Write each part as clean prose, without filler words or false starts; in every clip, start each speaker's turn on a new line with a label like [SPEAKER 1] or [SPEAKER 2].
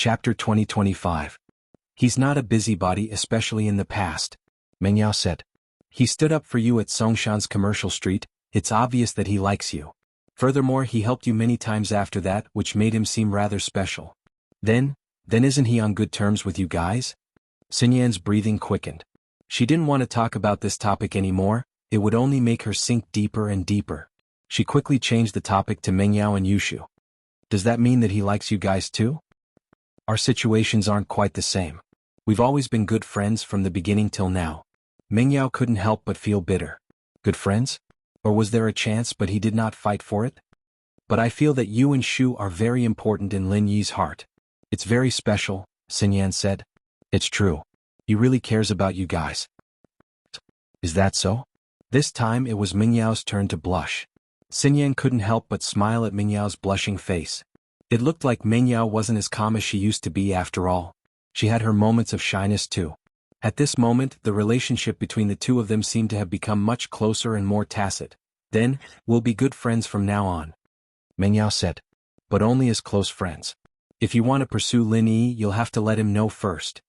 [SPEAKER 1] Chapter 2025. He's not a busybody, especially in the past, Meng Yao said. He stood up for you at Songshan's Commercial Street. It's obvious that he likes you. Furthermore, he helped you many times after that, which made him seem rather special. Then isn't he on good terms with you guys? Sun Yan's breathing quickened. She didn't want to talk about this topic anymore. It would only make her sink deeper and deeper. She quickly changed the topic to Meng Yao and Yushu. Does that mean that he likes you guys too? Our situations aren't quite the same. We've always been good friends from the beginning till now. Meng Yao couldn't help but feel bitter. Good friends? Or was there a chance but he did not fight for it? But I feel that you and Shu are very important in Lin Yi's heart. It's very special, Sun Yan said. It's true. He really cares about you guys. Is that so? This time it was Meng Yao's turn to blush. Sun Yan couldn't help but smile at Meng Yao's blushing face. It looked like Meng Yao wasn't as calm as she used to be after all. She had her moments of shyness too. At this moment, the relationship between the two of them seemed to have become much closer and more tacit. Then, we'll be good friends from now on, Meng Yao said. But only as close friends. If you want to pursue Lin Yi, you'll have to let him know first.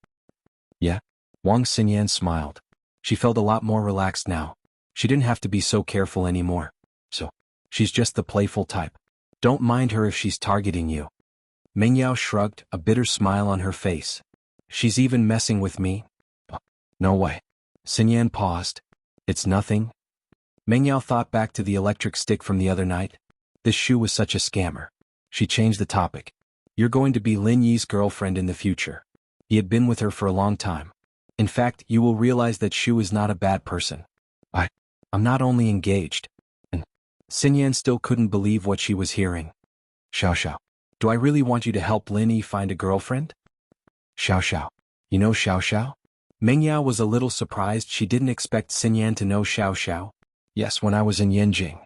[SPEAKER 1] Yeah? Wang Xinyan smiled. She felt a lot more relaxed now. She didn't have to be so careful anymore. So, she's just the playful type. Don't mind her if she's targeting you. Meng Yao shrugged, a bitter smile on her face. She's even messing with me? No way. Sun Yan paused. It's nothing. Meng Yao thought back to the electric stick from the other night. This Shu was such a scammer. She changed the topic. You're going to be Lin Yi's girlfriend in the future. He had been with her for a long time. In fact, you will realize that Shu is not a bad person. I'm not only engaged. And Sun Yan still couldn't believe what she was hearing. Xiao, do I really want you to help Lin Yi find a girlfriend? Xiao, you know Xiao? Meng Yao was a little surprised. She didn't expect Sun Yan to know Xiao. Yes, when I was in Yanjing.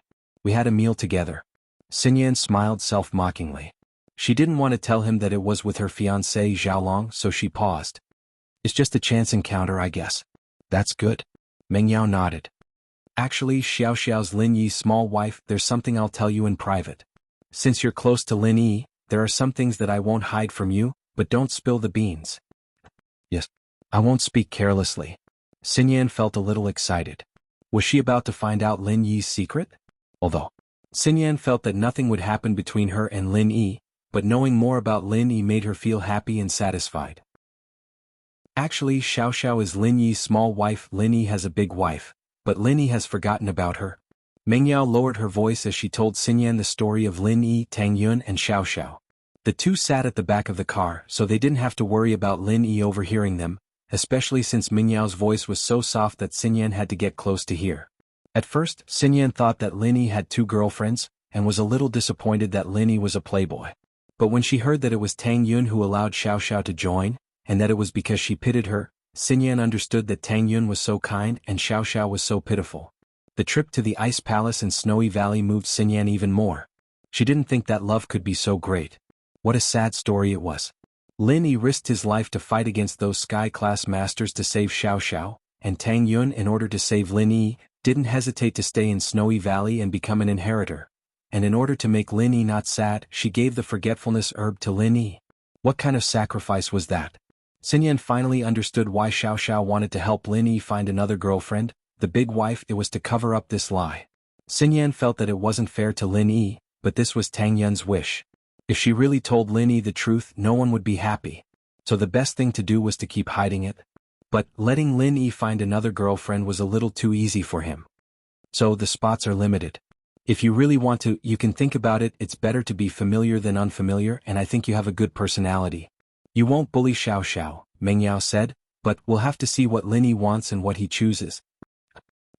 [SPEAKER 1] We had a meal together. Sun Yan smiled self-mockingly. She didn't want to tell him that it was with her fiancé Xiaolong, so she paused. It's just a chance encounter, I guess. That's good. Meng Yao nodded. Actually, Xiao's Lin Yi's small wife, there's something I'll tell you in private. Since you're close to Lin Yi, there are some things that I won't hide from you, but don't spill the beans. Yes, I won't speak carelessly. Sun Yan felt a little excited. Was she about to find out Lin Yi's secret? Although, Sun Yan felt that nothing would happen between her and Lin Yi, but knowing more about Lin Yi made her feel happy and satisfied. Actually, Xiao is Lin Yi's small wife. Lin Yi has a big wife, but Lin Yi has forgotten about her. Meng Yao lowered her voice as she told Sun Yan the story of Lin Yi, Tang Yun and Xiao. The two sat at the back of the car, so they didn't have to worry about Lin Yi overhearing them, especially since Meng Yao's voice was so soft that Sun Yan had to get close to hear. At first, Sun Yan thought that Lin Yi had two girlfriends, and was a little disappointed that Lin Yi was a playboy. But when she heard that it was Tang Yun who allowed Xiao to join, and that it was because she pitied her, Sun Yan understood that Tang Yun was so kind and Xiao was so pitiful. The trip to the Ice Palace in Snowy Valley moved Sun Yan even more. She didn't think that love could be so great. What a sad story it was. Lin Yi risked his life to fight against those sky-class masters to save Xiao, and Tang Yun, in order to save Lin Yi, didn't hesitate to stay in Snowy Valley and become an inheritor. And in order to make Lin Yi not sad, she gave the forgetfulness herb to Lin Yi. What kind of sacrifice was that? Sun Yan finally understood why Xiao wanted to help Lin Yi find another girlfriend, the big wife. It was to cover up this lie. Sun Yan felt that it wasn't fair to Lin Yi, but this was Tang Yun's wish. If she really told Lin Yi the truth, no one would be happy. So the best thing to do was to keep hiding it. But letting Lin Yi find another girlfriend was a little too easy for him. So the spots are limited. If you really want to, you can think about it. It's better to be familiar than unfamiliar, and I think you have a good personality. You won't bully Xiao, Meng Yao said, but we'll have to see what Lin Yi wants and what he chooses.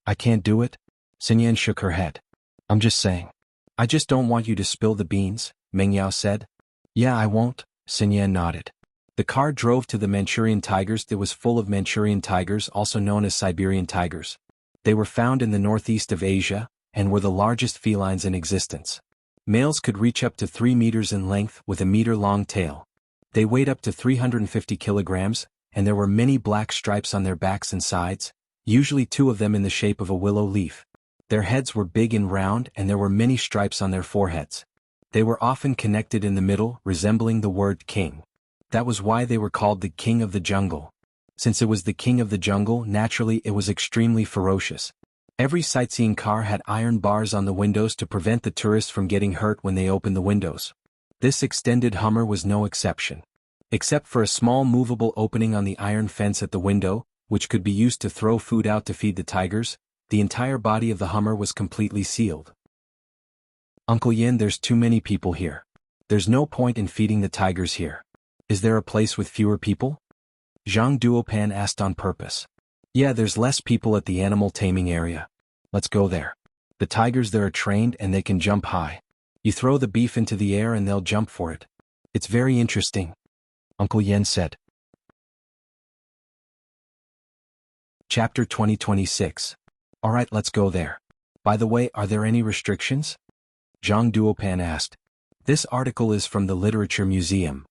[SPEAKER 1] I can't do it? Sun Yan shook her head. I'm just saying. I just don't want you to spill the beans, Meng Yao said. Yeah, I won't, Sun Yan nodded. The car drove to the Manchurian tigers. It was full of Manchurian tigers, also known as Siberian tigers. They were found in the northeast of Asia, and were the largest felines in existence. Males could reach up to 3 meters in length with a meter-long tail. They weighed up to 350 kilograms, and there were many black stripes on their backs and sides, usually 2 of them in the shape of a willow leaf. Their heads were big and round, and there were many stripes on their foreheads. They were often connected in the middle, resembling the word king. That was why they were called the King of the Jungle. Since it was the King of the Jungle, naturally it was extremely ferocious. Every sightseeing car had iron bars on the windows to prevent the tourists from getting hurt when they opened the windows. This extended Hummer was no exception. Except for a small movable opening on the iron fence at the window, which could be used to throw food out to feed the tigers, the entire body of the Hummer was completely sealed. Uncle Yin, there's too many people here. There's no point in feeding the tigers here. Is there a place with fewer people? Zhang Duopan asked on purpose. Yeah, there's less people at the animal taming area. Let's go there. The tigers there are trained and they can jump high. You throw the beef into the air and they'll jump for it. It's very interesting, Uncle Yen said. Chapter 2026. Alright, let's go there. By the way, are there any restrictions? Zhang Duopan asked. This article is from the Literature Museum.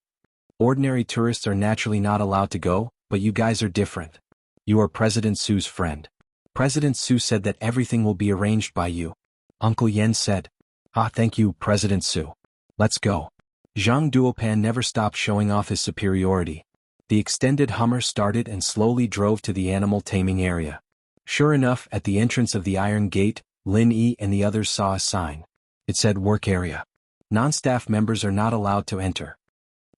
[SPEAKER 1] Ordinary tourists are naturally not allowed to go, but you guys are different. You are President Su's friend. President Su said that everything will be arranged by you. Uncle Yen said. Ah, thank you, President Su. Let's go. Zhang Duopan never stopped showing off his superiority. The extended Hummer started and slowly drove to the animal taming area. Sure enough, at the entrance of the Iron Gate, Lin Yi and the others saw a sign. It said Work Area. Non-staff members are not allowed to enter.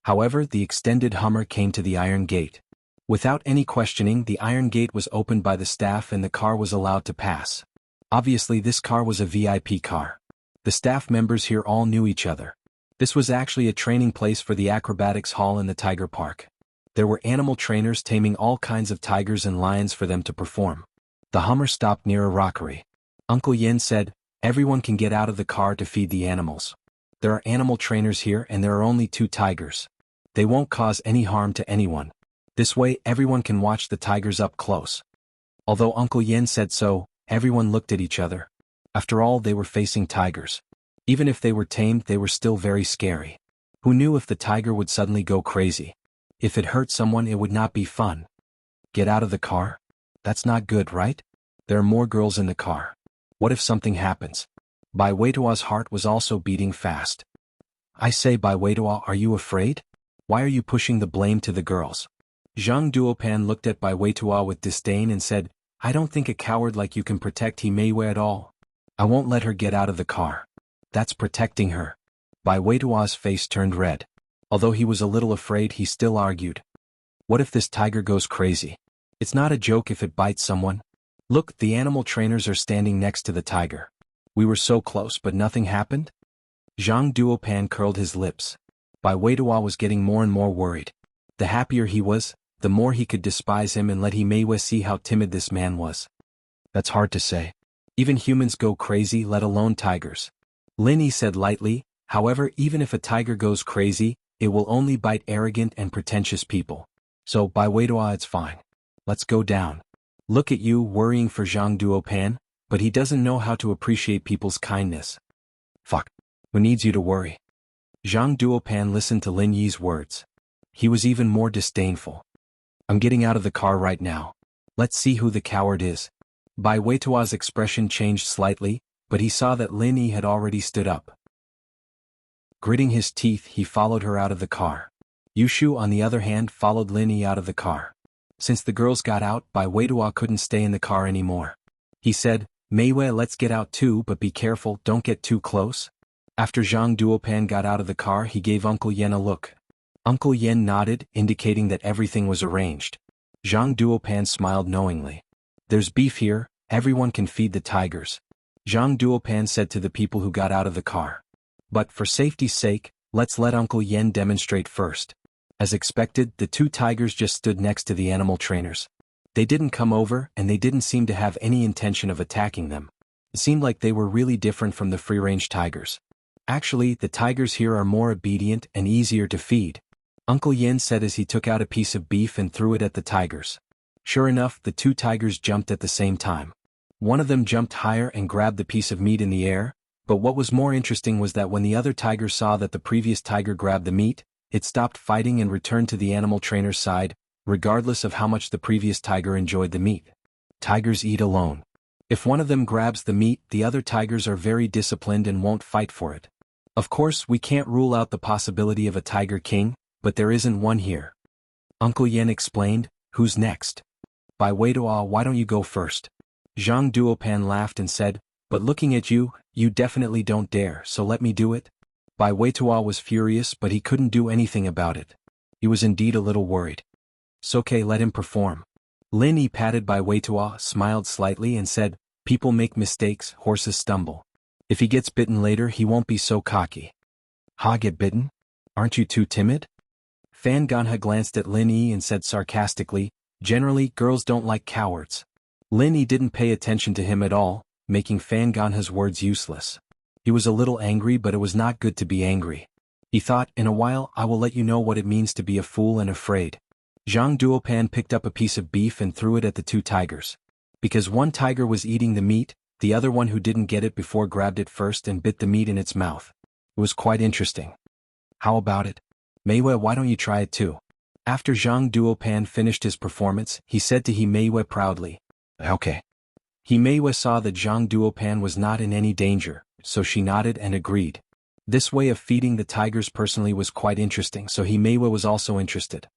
[SPEAKER 1] However, the extended Hummer came to the Iron Gate. Without any questioning, the Iron Gate was opened by the staff and the car was allowed to pass. Obviously, this car was a VIP car. The staff members here all knew each other. This was actually a training place for the acrobatics hall in the Tiger Park. There were animal trainers taming all kinds of tigers and lions for them to perform. The Hummer stopped near a rockery. Uncle Yin said, everyone can get out of the car to feed the animals. There are animal trainers here and there are only 2 tigers. They won't cause any harm to anyone. This way everyone can watch the tigers up close. Although Uncle Yin said so, everyone looked at each other. After all, they were facing tigers. Even if they were tamed, they were still very scary. Who knew if the tiger would suddenly go crazy? If it hurt someone, it would not be fun. Get out of the car? That's not good, right? There are more girls in the car. What if something happens? Bai Weitua's heart was also beating fast. I say, Bai Weitua, are you afraid? Why are you pushing the blame to the girls? Zhang Duopan looked at Bai Weitua with disdain and said, I don't think a coward like you can protect Himeiwei at all. I won't let her get out of the car. That's protecting her. Bai Weitua's face turned red. Although he was a little afraid, he still argued. What if this tiger goes crazy? It's not a joke if it bites someone. Look, the animal trainers are standing next to the tiger. We were so close but nothing happened? Zhang Duopan curled his lips. Bai Weitua was getting more and more worried. The happier he was, the more he could despise him and let Himeiwei see how timid this man was. That's hard to say. Even humans go crazy, let alone tigers. Lin Yi said lightly, however, even if a tiger goes crazy, it will only bite arrogant and pretentious people. So, Bai Weitua, it's fine. Let's go down. Look at you worrying for Zhang Duopan, but he doesn't know how to appreciate people's kindness. Fuck. Who needs you to worry? Zhang Duopan listened to Lin Yi's words. He was even more disdainful. I'm getting out of the car right now. Let's see who the coward is. Bai Weitua's expression changed slightly, but he saw that Lin Yi had already stood up. Gritting his teeth, he followed her out of the car. Yushu, on the other hand, followed Lin Yi out of the car. Since the girls got out, Bai Weitua couldn't stay in the car anymore. He said, Meiwei, let's get out too, but be careful, don't get too close. After Zhang Duopan got out of the car, he gave Uncle Yen a look. Uncle Yen nodded, indicating that everything was arranged. Zhang Duopan smiled knowingly. There's beef here, everyone can feed the tigers. Zhang Duopan said to the people who got out of the car. But for safety's sake, let's let Uncle Yen demonstrate first. As expected, the 2 tigers just stood next to the animal trainers. They didn't come over, and they didn't seem to have any intention of attacking them. It seemed like they were really different from the free-range tigers. Actually, the tigers here are more obedient and easier to feed, Uncle Yen said as he took out a piece of beef and threw it at the tigers. Sure enough, the 2 tigers jumped at the same time. One of them jumped higher and grabbed the piece of meat in the air, but what was more interesting was that when the other tiger saw that the previous tiger grabbed the meat, it stopped fighting and returned to the animal trainer's side, regardless of how much the previous tiger enjoyed the meat. Tigers eat alone. If one of them grabs the meat, the other tigers are very disciplined and won't fight for it. Of course, we can't rule out the possibility of a tiger king, but there isn't one here. Uncle Yen explained. Who's next? Bai Weituo, why don't you go first? Zhang Duopan laughed and said, but looking at you, you definitely don't dare, so let me do it. Bai Weituo was furious, but he couldn't do anything about it. He was indeed a little worried. "Okay, let him perform." Lin Yi patted Bai Weituo, smiled slightly and said, people make mistakes, horses stumble. If he gets bitten later he won't be so cocky. Ha, get bitten? Aren't you too timid? Fan Ganha glanced at Lin Yi and said sarcastically, generally girls don't like cowards. Lin Yi didn't pay attention to him at all, making Fan Ganha's words useless. He was a little angry, but it was not good to be angry. He thought, in a while I will let you know what it means to be a fool and afraid. Zhang Duopan picked up a piece of beef and threw it at the two tigers. Because one tiger was eating the meat, the other one who didn't get it before grabbed it first and bit the meat in its mouth. It was quite interesting. How about it? Meiwei, why don't you try it too? After Zhang Duopan finished his performance, he said to He Meiwei proudly. Okay. He Meiwei saw that Zhang Duopan was not in any danger, so she nodded and agreed. This way of feeding the tigers personally was quite interesting, so He Meiwei was also interested.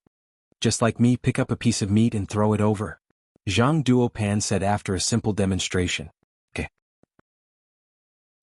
[SPEAKER 1] Just like me, pick up a piece of meat and throw it over. Zhang Duopan said after a simple demonstration. Okay.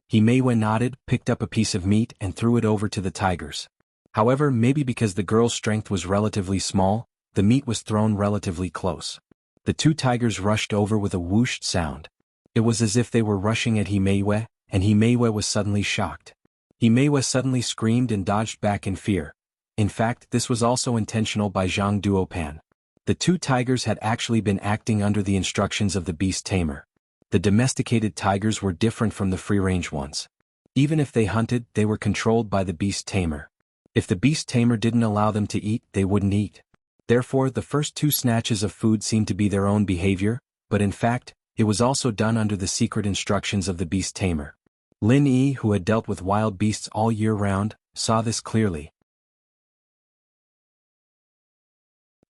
[SPEAKER 1] He Meiwei nodded, picked up a piece of meat and threw it over to the tigers. However, maybe because the girl's strength was relatively small, the meat was thrown relatively close. The two tigers rushed over with a whoosh sound. It was as if they were rushing at He Meiwei, and He Meiwei was suddenly shocked. He Meiwei suddenly screamed and dodged back in fear. In fact, this was also intentional by Zhang Duopan. The two tigers had actually been acting under the instructions of the beast tamer. The domesticated tigers were different from the free-range ones. Even if they hunted, they were controlled by the beast tamer. If the beast tamer didn't allow them to eat, they wouldn't eat. Therefore, the first two snatches of food seemed to be their own behavior, but in fact, it was also done under the secret instructions of the beast tamer. Lin Yi, who had dealt with wild beasts all year round, saw this clearly.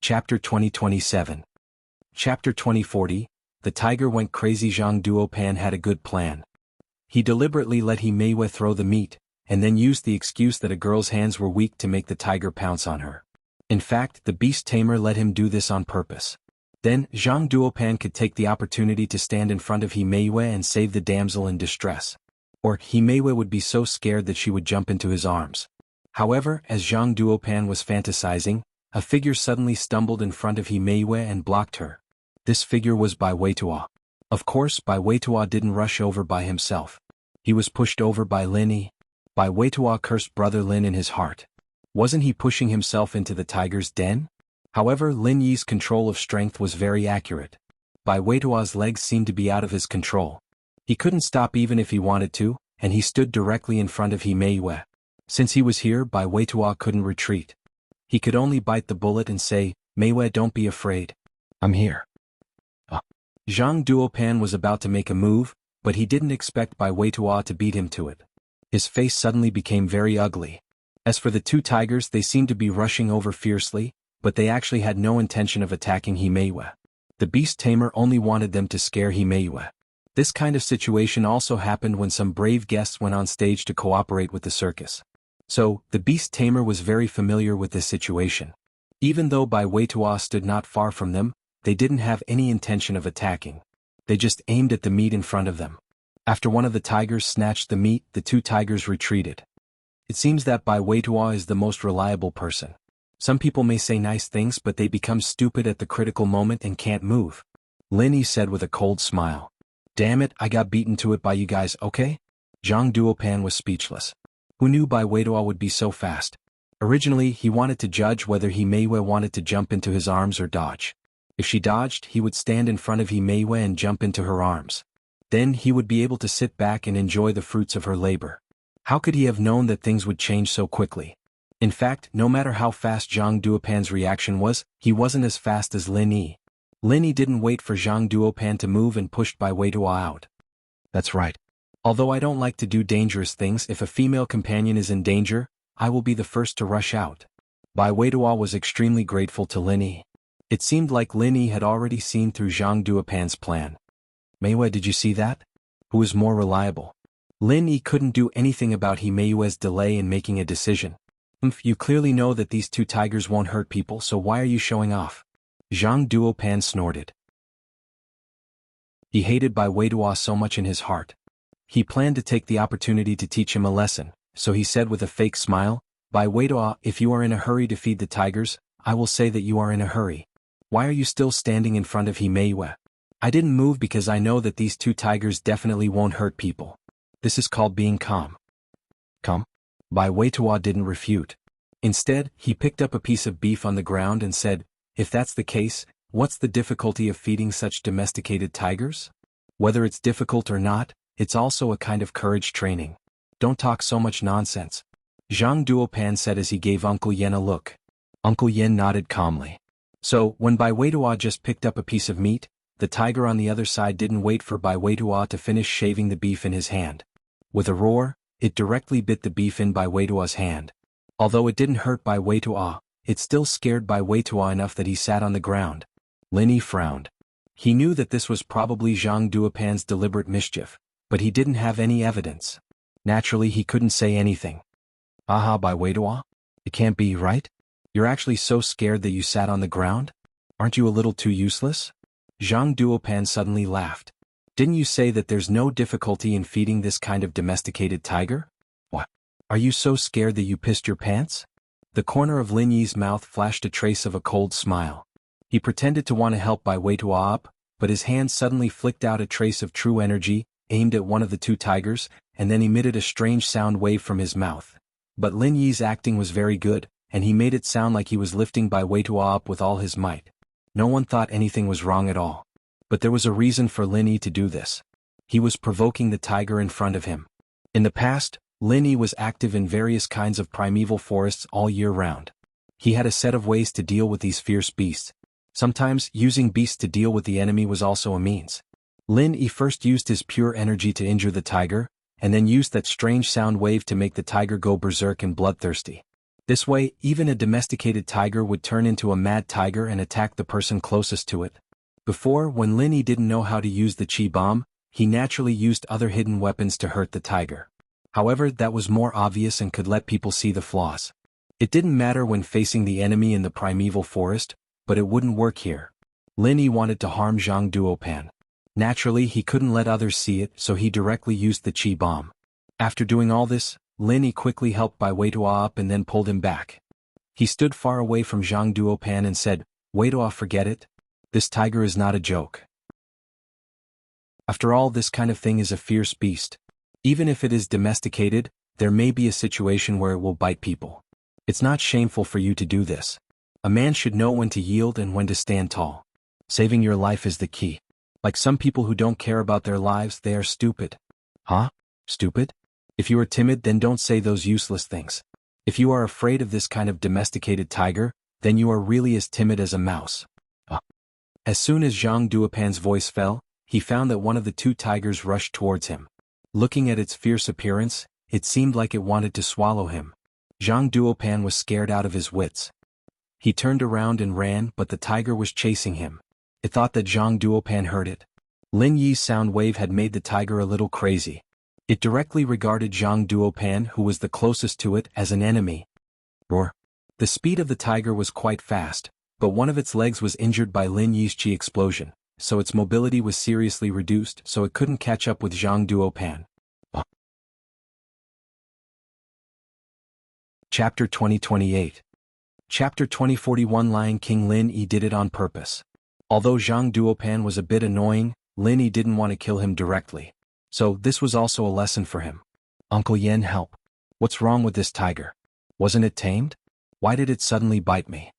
[SPEAKER 1] Chapter 2027. Chapter 2040. The tiger went crazy. Zhang Duopan had a good plan. He deliberately let He Meiwei throw the meat, and then used the excuse that a girl's hands were weak to make the tiger pounce on her. In fact, the beast tamer let him do this on purpose. Then, Zhang Duopan could take the opportunity to stand in front of He Meiwei and save the damsel in distress. Or, He Meiwei would be so scared that she would jump into his arms. However, as Zhang Duopan was fantasizing, a figure suddenly stumbled in front of He Meiwei and blocked her. This figure was Bai Weituo. Of course, Bai Weituo didn't rush over by himself. He was pushed over by Lin Yi. Bai Weituo cursed brother Lin in his heart. Wasn't he pushing himself into the tiger's den? However, Lin Yi's control of strength was very accurate. Bai Weituo's legs seemed to be out of his control. He couldn't stop even if he wanted to, and he stood directly in front of He Meiwei. Since he was here, Bai Weituo couldn't retreat. He could only bite the bullet and say, Meiwei, don't be afraid. I'm here. Zhang Duopan was about to make a move, but he didn't expect Bai Weituo to beat him to it. His face suddenly became very ugly. As for the two tigers, they seemed to be rushing over fiercely, but they actually had no intention of attacking He Meiwei. The beast tamer only wanted them to scare He Meiwei. This kind of situation also happened when some brave guests went on stage to cooperate with the circus. So, the beast tamer was very familiar with this situation. Even though Bai Weituo stood not far from them, they didn't have any intention of attacking. They just aimed at the meat in front of them. After one of the tigers snatched the meat, the two tigers retreated. It seems that Bai Weituo is the most reliable person. Some people may say nice things, but they become stupid at the critical moment and can't move. Lin Yi said with a cold smile. Damn it, I got beaten to it by you guys, okay? Zhang Duopan was speechless. Who knew Bai Weituo would be so fast? Originally, he wanted to judge whether He Meiwei wanted to jump into his arms or dodge. If she dodged, he would stand in front of He Meiwei and jump into her arms. Then he would be able to sit back and enjoy the fruits of her labor. How could he have known that things would change so quickly? In fact, no matter how fast Zhang Duopan's reaction was, he wasn't as fast as Lin Yi. Lin Yi didn't wait for Zhang Duopan to move and pushed Bai Weituo out. That's right. Although I don't like to do dangerous things, if a female companion is in danger, I will be the first to rush out. Bai Weituo was extremely grateful to Lin Yi. It seemed like Lin Yi had already seen through Zhang Duopan's plan. Meiwei, did you see that? Who is more reliable? Lin Yi couldn't do anything about He Meiwei's delay in making a decision. You clearly know that these two tigers won't hurt people, so why are you showing off? Zhang Duopan snorted. He hated Bai Weidua so much in his heart. He planned to take the opportunity to teach him a lesson, so he said with a fake smile, Bai Weidua, if you are in a hurry to feed the tigers, I will say that you are in a hurry. Why are you still standing in front of Himeiwa? I didn't move because I know that these two tigers definitely won't hurt people. This is called being calm. Calm? Bai Weidua didn't refute. Instead, he picked up a piece of beef on the ground and said, if that's the case, what's the difficulty of feeding such domesticated tigers? Whether it's difficult or not, it's also a kind of courage training. Don't talk so much nonsense. Zhang Duopan said as he gave Uncle Yen a look. Uncle Yen nodded calmly. So, when Bai Weidua just picked up a piece of meat, the tiger on the other side didn't wait for Bai Weidua to finish shaving the beef in his hand. With a roar, it directly bit the beef in Bai Weidua's hand. Although it didn't hurt Bai Weidua, it still scared Bai Weidua enough that he sat on the ground. Lin Yi frowned. He knew that this was probably Zhang Duopan's deliberate mischief, but he didn't have any evidence. Naturally, he couldn't say anything. Aha, Bai Weidua? It can't be, right? You're actually so scared that you sat on the ground? Aren't you a little too useless? Zhang Duopan suddenly laughed. Didn't you say that there's no difficulty in feeding this kind of domesticated tiger? What? Are you so scared that you pissed your pants? The corner of Lin Yi's mouth flashed a trace of a cold smile. He pretended to want to help Bai Weidua up, but his hand suddenly flicked out a trace of true energy, aimed at one of the two tigers, and then emitted a strange sound wave from his mouth. But Lin Yi's acting was very good, and he made it sound like he was lifting Bai Weidua up with all his might. No one thought anything was wrong at all. But there was a reason for Lin Yi to do this. He was provoking the tiger in front of him. In the past, Lin Yi was active in various kinds of primeval forests all year round. He had a set of ways to deal with these fierce beasts. Sometimes, using beasts to deal with the enemy was also a means. Lin Yi first used his pure energy to injure the tiger, and then used that strange sound wave to make the tiger go berserk and bloodthirsty. This way, even a domesticated tiger would turn into a mad tiger and attack the person closest to it. Before, when Lin Yi didn't know how to use the chi bomb, he naturally used other hidden weapons to hurt the tiger. However, that was more obvious and could let people see the flaws. It didn't matter when facing the enemy in the primeval forest, but it wouldn't work here. Lin Yi wanted to harm Zhang Duopan. Naturally, he couldn't let others see it, so he directly used the chi bomb. After doing all this, Lin Yi quickly helped Bai Weidua up and then pulled him back. He stood far away from Zhang Duopan and said, Weidua, forget it. This tiger is not a joke. After all, this kind of thing is a fierce beast. Even if it is domesticated, there may be a situation where it will bite people. It's not shameful for you to do this. A man should know when to yield and when to stand tall. Saving your life is the key. Like some people who don't care about their lives, they are stupid. Huh? Stupid? If you are timid, then don't say those useless things. If you are afraid of this kind of domesticated tiger, then you are really as timid as a mouse. As soon as Zhang Duopan's voice fell, he found that one of the two tigers rushed towards him. Looking at its fierce appearance, it seemed like it wanted to swallow him. Zhang Duopan was scared out of his wits. He turned around and ran, but the tiger was chasing him. It thought that Zhang Duopan heard it. Lin Yi's sound wave had made the tiger a little crazy. It directly regarded Zhang Duopan, who was the closest to it, as an enemy. Roar. The speed of the tiger was quite fast, but one of its legs was injured by Lin Yi's chi explosion, so its mobility was seriously reduced, so it couldn't catch up with Zhang Duopan. Chapter 2028. Chapter 2041. Lion King. Lin Yi did it on purpose. Although Zhang Duopan was a bit annoying, Lin Yi didn't want to kill him directly. So this was also a lesson for him. Uncle Yen, help. What's wrong with this tiger? Wasn't it tamed? Why did it suddenly bite me?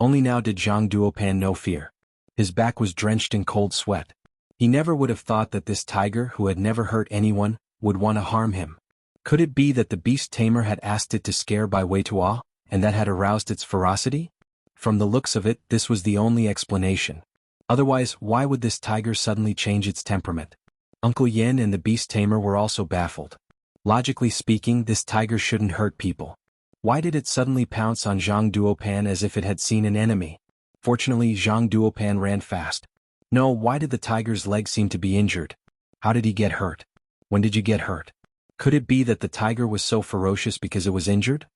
[SPEAKER 1] Only now did Zhang Duopan know fear. His back was drenched in cold sweat. He never would have thought that this tiger, who had never hurt anyone, would want to harm him. Could it be that the beast tamer had asked it to scare Bai Weidua, and that had aroused its ferocity? From the looks of it, this was the only explanation. Otherwise, why would this tiger suddenly change its temperament? Uncle Yen and the beast tamer were also baffled. Logically speaking, this tiger shouldn't hurt people. Why did it suddenly pounce on Zhang Duopan as if it had seen an enemy? Fortunately, Zhang Duopan ran fast. No, why did the tiger's leg seem to be injured? How did he get hurt? When did you get hurt? Could it be that the tiger was so ferocious because it was injured?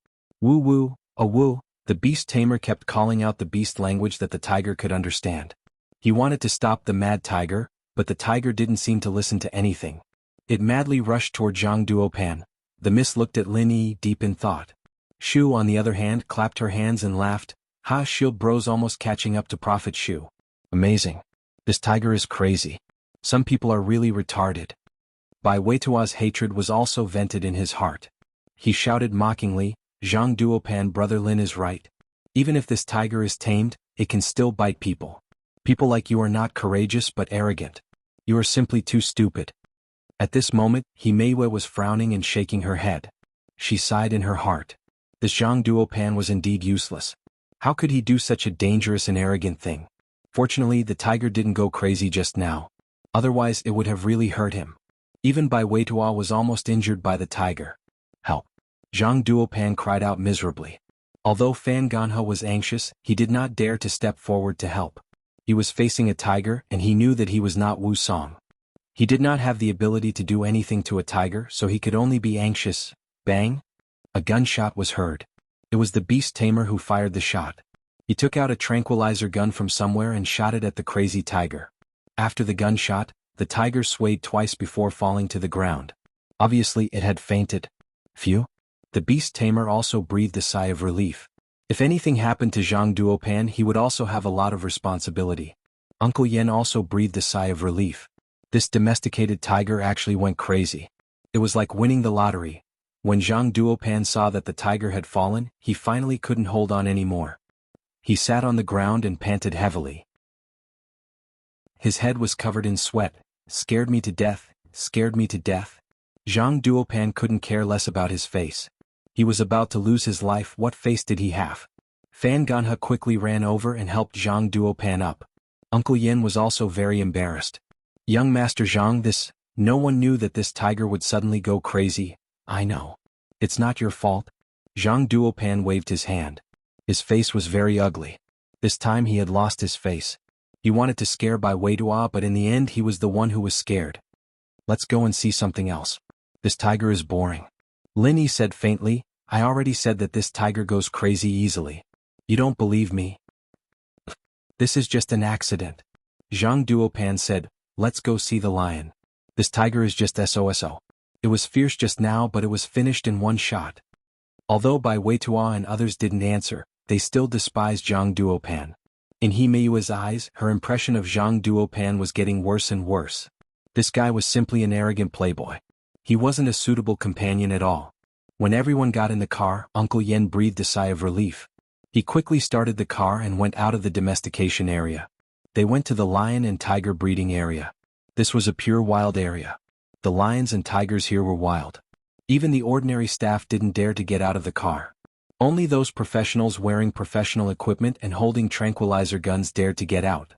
[SPEAKER 1] Woo woo, a woo, the beast tamer kept calling out the beast language that the tiger could understand. He wanted to stop the mad tiger, but the tiger didn't seem to listen to anything. It madly rushed toward Zhang Duopan. The miss looked at Lin Yi deep in thought. Shu on the other hand clapped her hands and laughed. Ha, shield bros almost catching up to Prophet Shu. Amazing. This tiger is crazy. Some people are really retarded. Bai Weitua's hatred was also vented in his heart. He shouted mockingly, Zhang Duopan, brother Lin is right. Even if this tiger is tamed, it can still bite people. People like you are not courageous but arrogant. You are simply too stupid. At this moment, Himeiwe was frowning and shaking her head. She sighed in her heart. This Zhang Duopan was indeed useless. How could he do such a dangerous and arrogant thing? Fortunately, the tiger didn't go crazy just now. Otherwise, it would have really hurt him. Even Bai Weitua was almost injured by the tiger. Help! Zhang Duopan cried out miserably. Although Fan Ganhe was anxious, he did not dare to step forward to help. He was facing a tiger and he knew that he was not Wu Song. He did not have the ability to do anything to a tiger, so he could only be anxious. Bang! A gunshot was heard. It was the beast tamer who fired the shot. He took out a tranquilizer gun from somewhere and shot it at the crazy tiger. After the gunshot, the tiger swayed twice before falling to the ground. Obviously, it had fainted. Phew! The beast tamer also breathed a sigh of relief. If anything happened to Zhang Duopan, he would also have a lot of responsibility. Uncle Yen also breathed a sigh of relief. This domesticated tiger actually went crazy. It was like winning the lottery. When Zhang Duopan saw that the tiger had fallen, he finally couldn't hold on anymore. He sat on the ground and panted heavily. His head was covered in sweat. Scared me to death, scared me to death. Zhang Duopan couldn't care less about his face. He was about to lose his life. What face did he have? Fan Ganhe quickly ran over and helped Zhang Duopan up. Uncle Yen was also very embarrassed. Young Master Zhang, no one knew that this tiger would suddenly go crazy. I know. It's not your fault. Zhang Duopan waved his hand. His face was very ugly. This time he had lost his face. He wanted to scare Bai Weitua, but in the end he was the one who was scared. Let's go and see something else. This tiger is boring. Lin Yi said faintly, I already said that this tiger goes crazy easily. You don't believe me? This is just an accident. Zhang Duopan said, let's go see the lion. This tiger is just SOSO. It was fierce just now, but it was finished in one shot. Although Bai Weitua and others didn't answer, they still despised Zhang Duopan. In Himeiwa's eyes, her impression of Zhang Duopan was getting worse and worse. This guy was simply an arrogant playboy. He wasn't a suitable companion at all. When everyone got in the car, Uncle Yen breathed a sigh of relief. He quickly started the car and went out of the domestication area. They went to the lion and tiger breeding area. This was a pure wild area. The lions and tigers here were wild. Even the ordinary staff didn't dare to get out of the car. Only those professionals wearing professional equipment and holding tranquilizer guns dared to get out.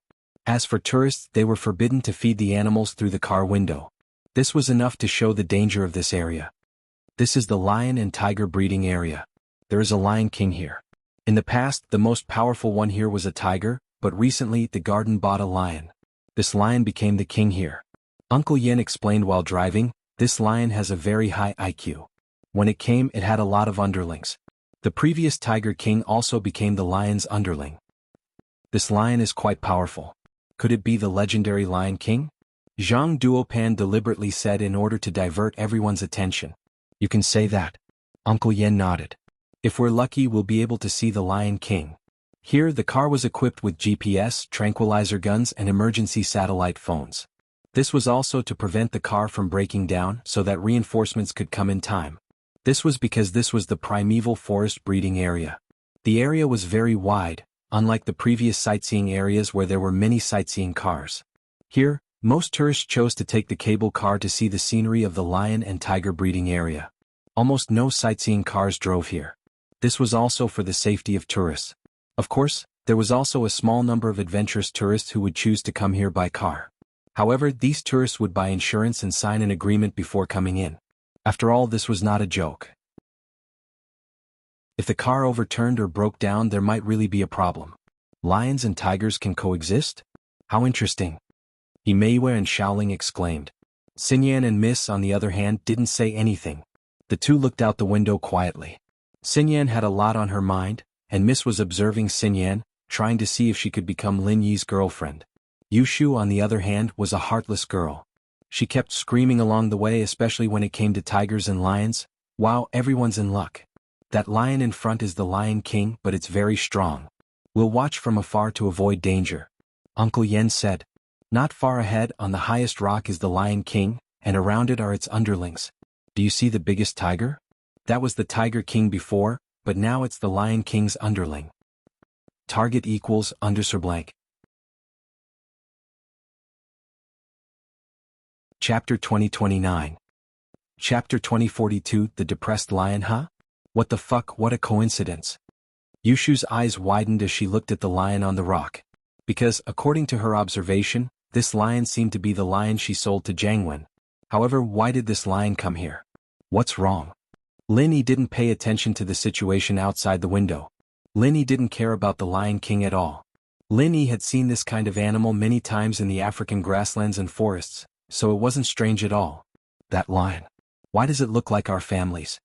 [SPEAKER 1] As for tourists, they were forbidden to feed the animals through the car window. This was enough to show the danger of this area. This is the lion and tiger breeding area. There is a lion king here. In the past, the most powerful one here was a tiger, but recently the garden bought a lion. This lion became the king here. Uncle Yen explained while driving, this lion has a very high IQ. When it came, it had a lot of underlings. The previous tiger king also became the lion's underling. This lion is quite powerful. Could it be the legendary Lion King? Zhang Duopan deliberately said in order to divert everyone's attention. You can say that. Uncle Yen nodded. If we're lucky, we'll be able to see the Lion King. Here, the car was equipped with GPS, tranquilizer guns, and emergency satellite phones. This was also to prevent the car from breaking down so that reinforcements could come in time. This was because this was the primeval forest breeding area. The area was very wide, unlike the previous sightseeing areas where there were many sightseeing cars. Here, most tourists chose to take the cable car to see the scenery of the lion and tiger breeding area. Almost no sightseeing cars drove here. This was also for the safety of tourists. Of course, there was also a small number of adventurous tourists who would choose to come here by car. However, these tourists would buy insurance and sign an agreement before coming in. After all, this was not a joke. If the car overturned or broke down, there might really be a problem. Lions and tigers can coexist? How interesting. Himeiwa and Shaoling exclaimed. Xinyan and Miss, on the other hand, didn't say anything. The two looked out the window quietly. Xinyan had a lot on her mind, and Miss was observing Xinyan, trying to see if she could become Lin Yi's girlfriend. Yushu, on the other hand, was a heartless girl. She kept screaming along the way, especially when it came to tigers and lions. Wow, everyone's in luck. That lion in front is the Lion King, but it's very strong. We'll watch from afar to avoid danger. Uncle Yen said. Not far ahead, on the highest rock, is the Lion King, and around it are its underlings. Do you see the biggest tiger? That was the Tiger King before, but now it's the Lion King's underling. Target equals _blank. Chapter 2029. Chapter 2042. The Depressed Lion, huh? What the fuck, what a coincidence. Yushu's eyes widened as she looked at the lion on the rock. Because, according to her observation, this lion seemed to be the lion she sold to Jiangwen. However, why did this lion come here? What's wrong? Lin Yi didn't pay attention to the situation outside the window. Lin Yi didn't care about the Lion King at all. Lin Yi had seen this kind of animal many times in the African grasslands and forests, so it wasn't strange at all. That lion. Why does it look like our families?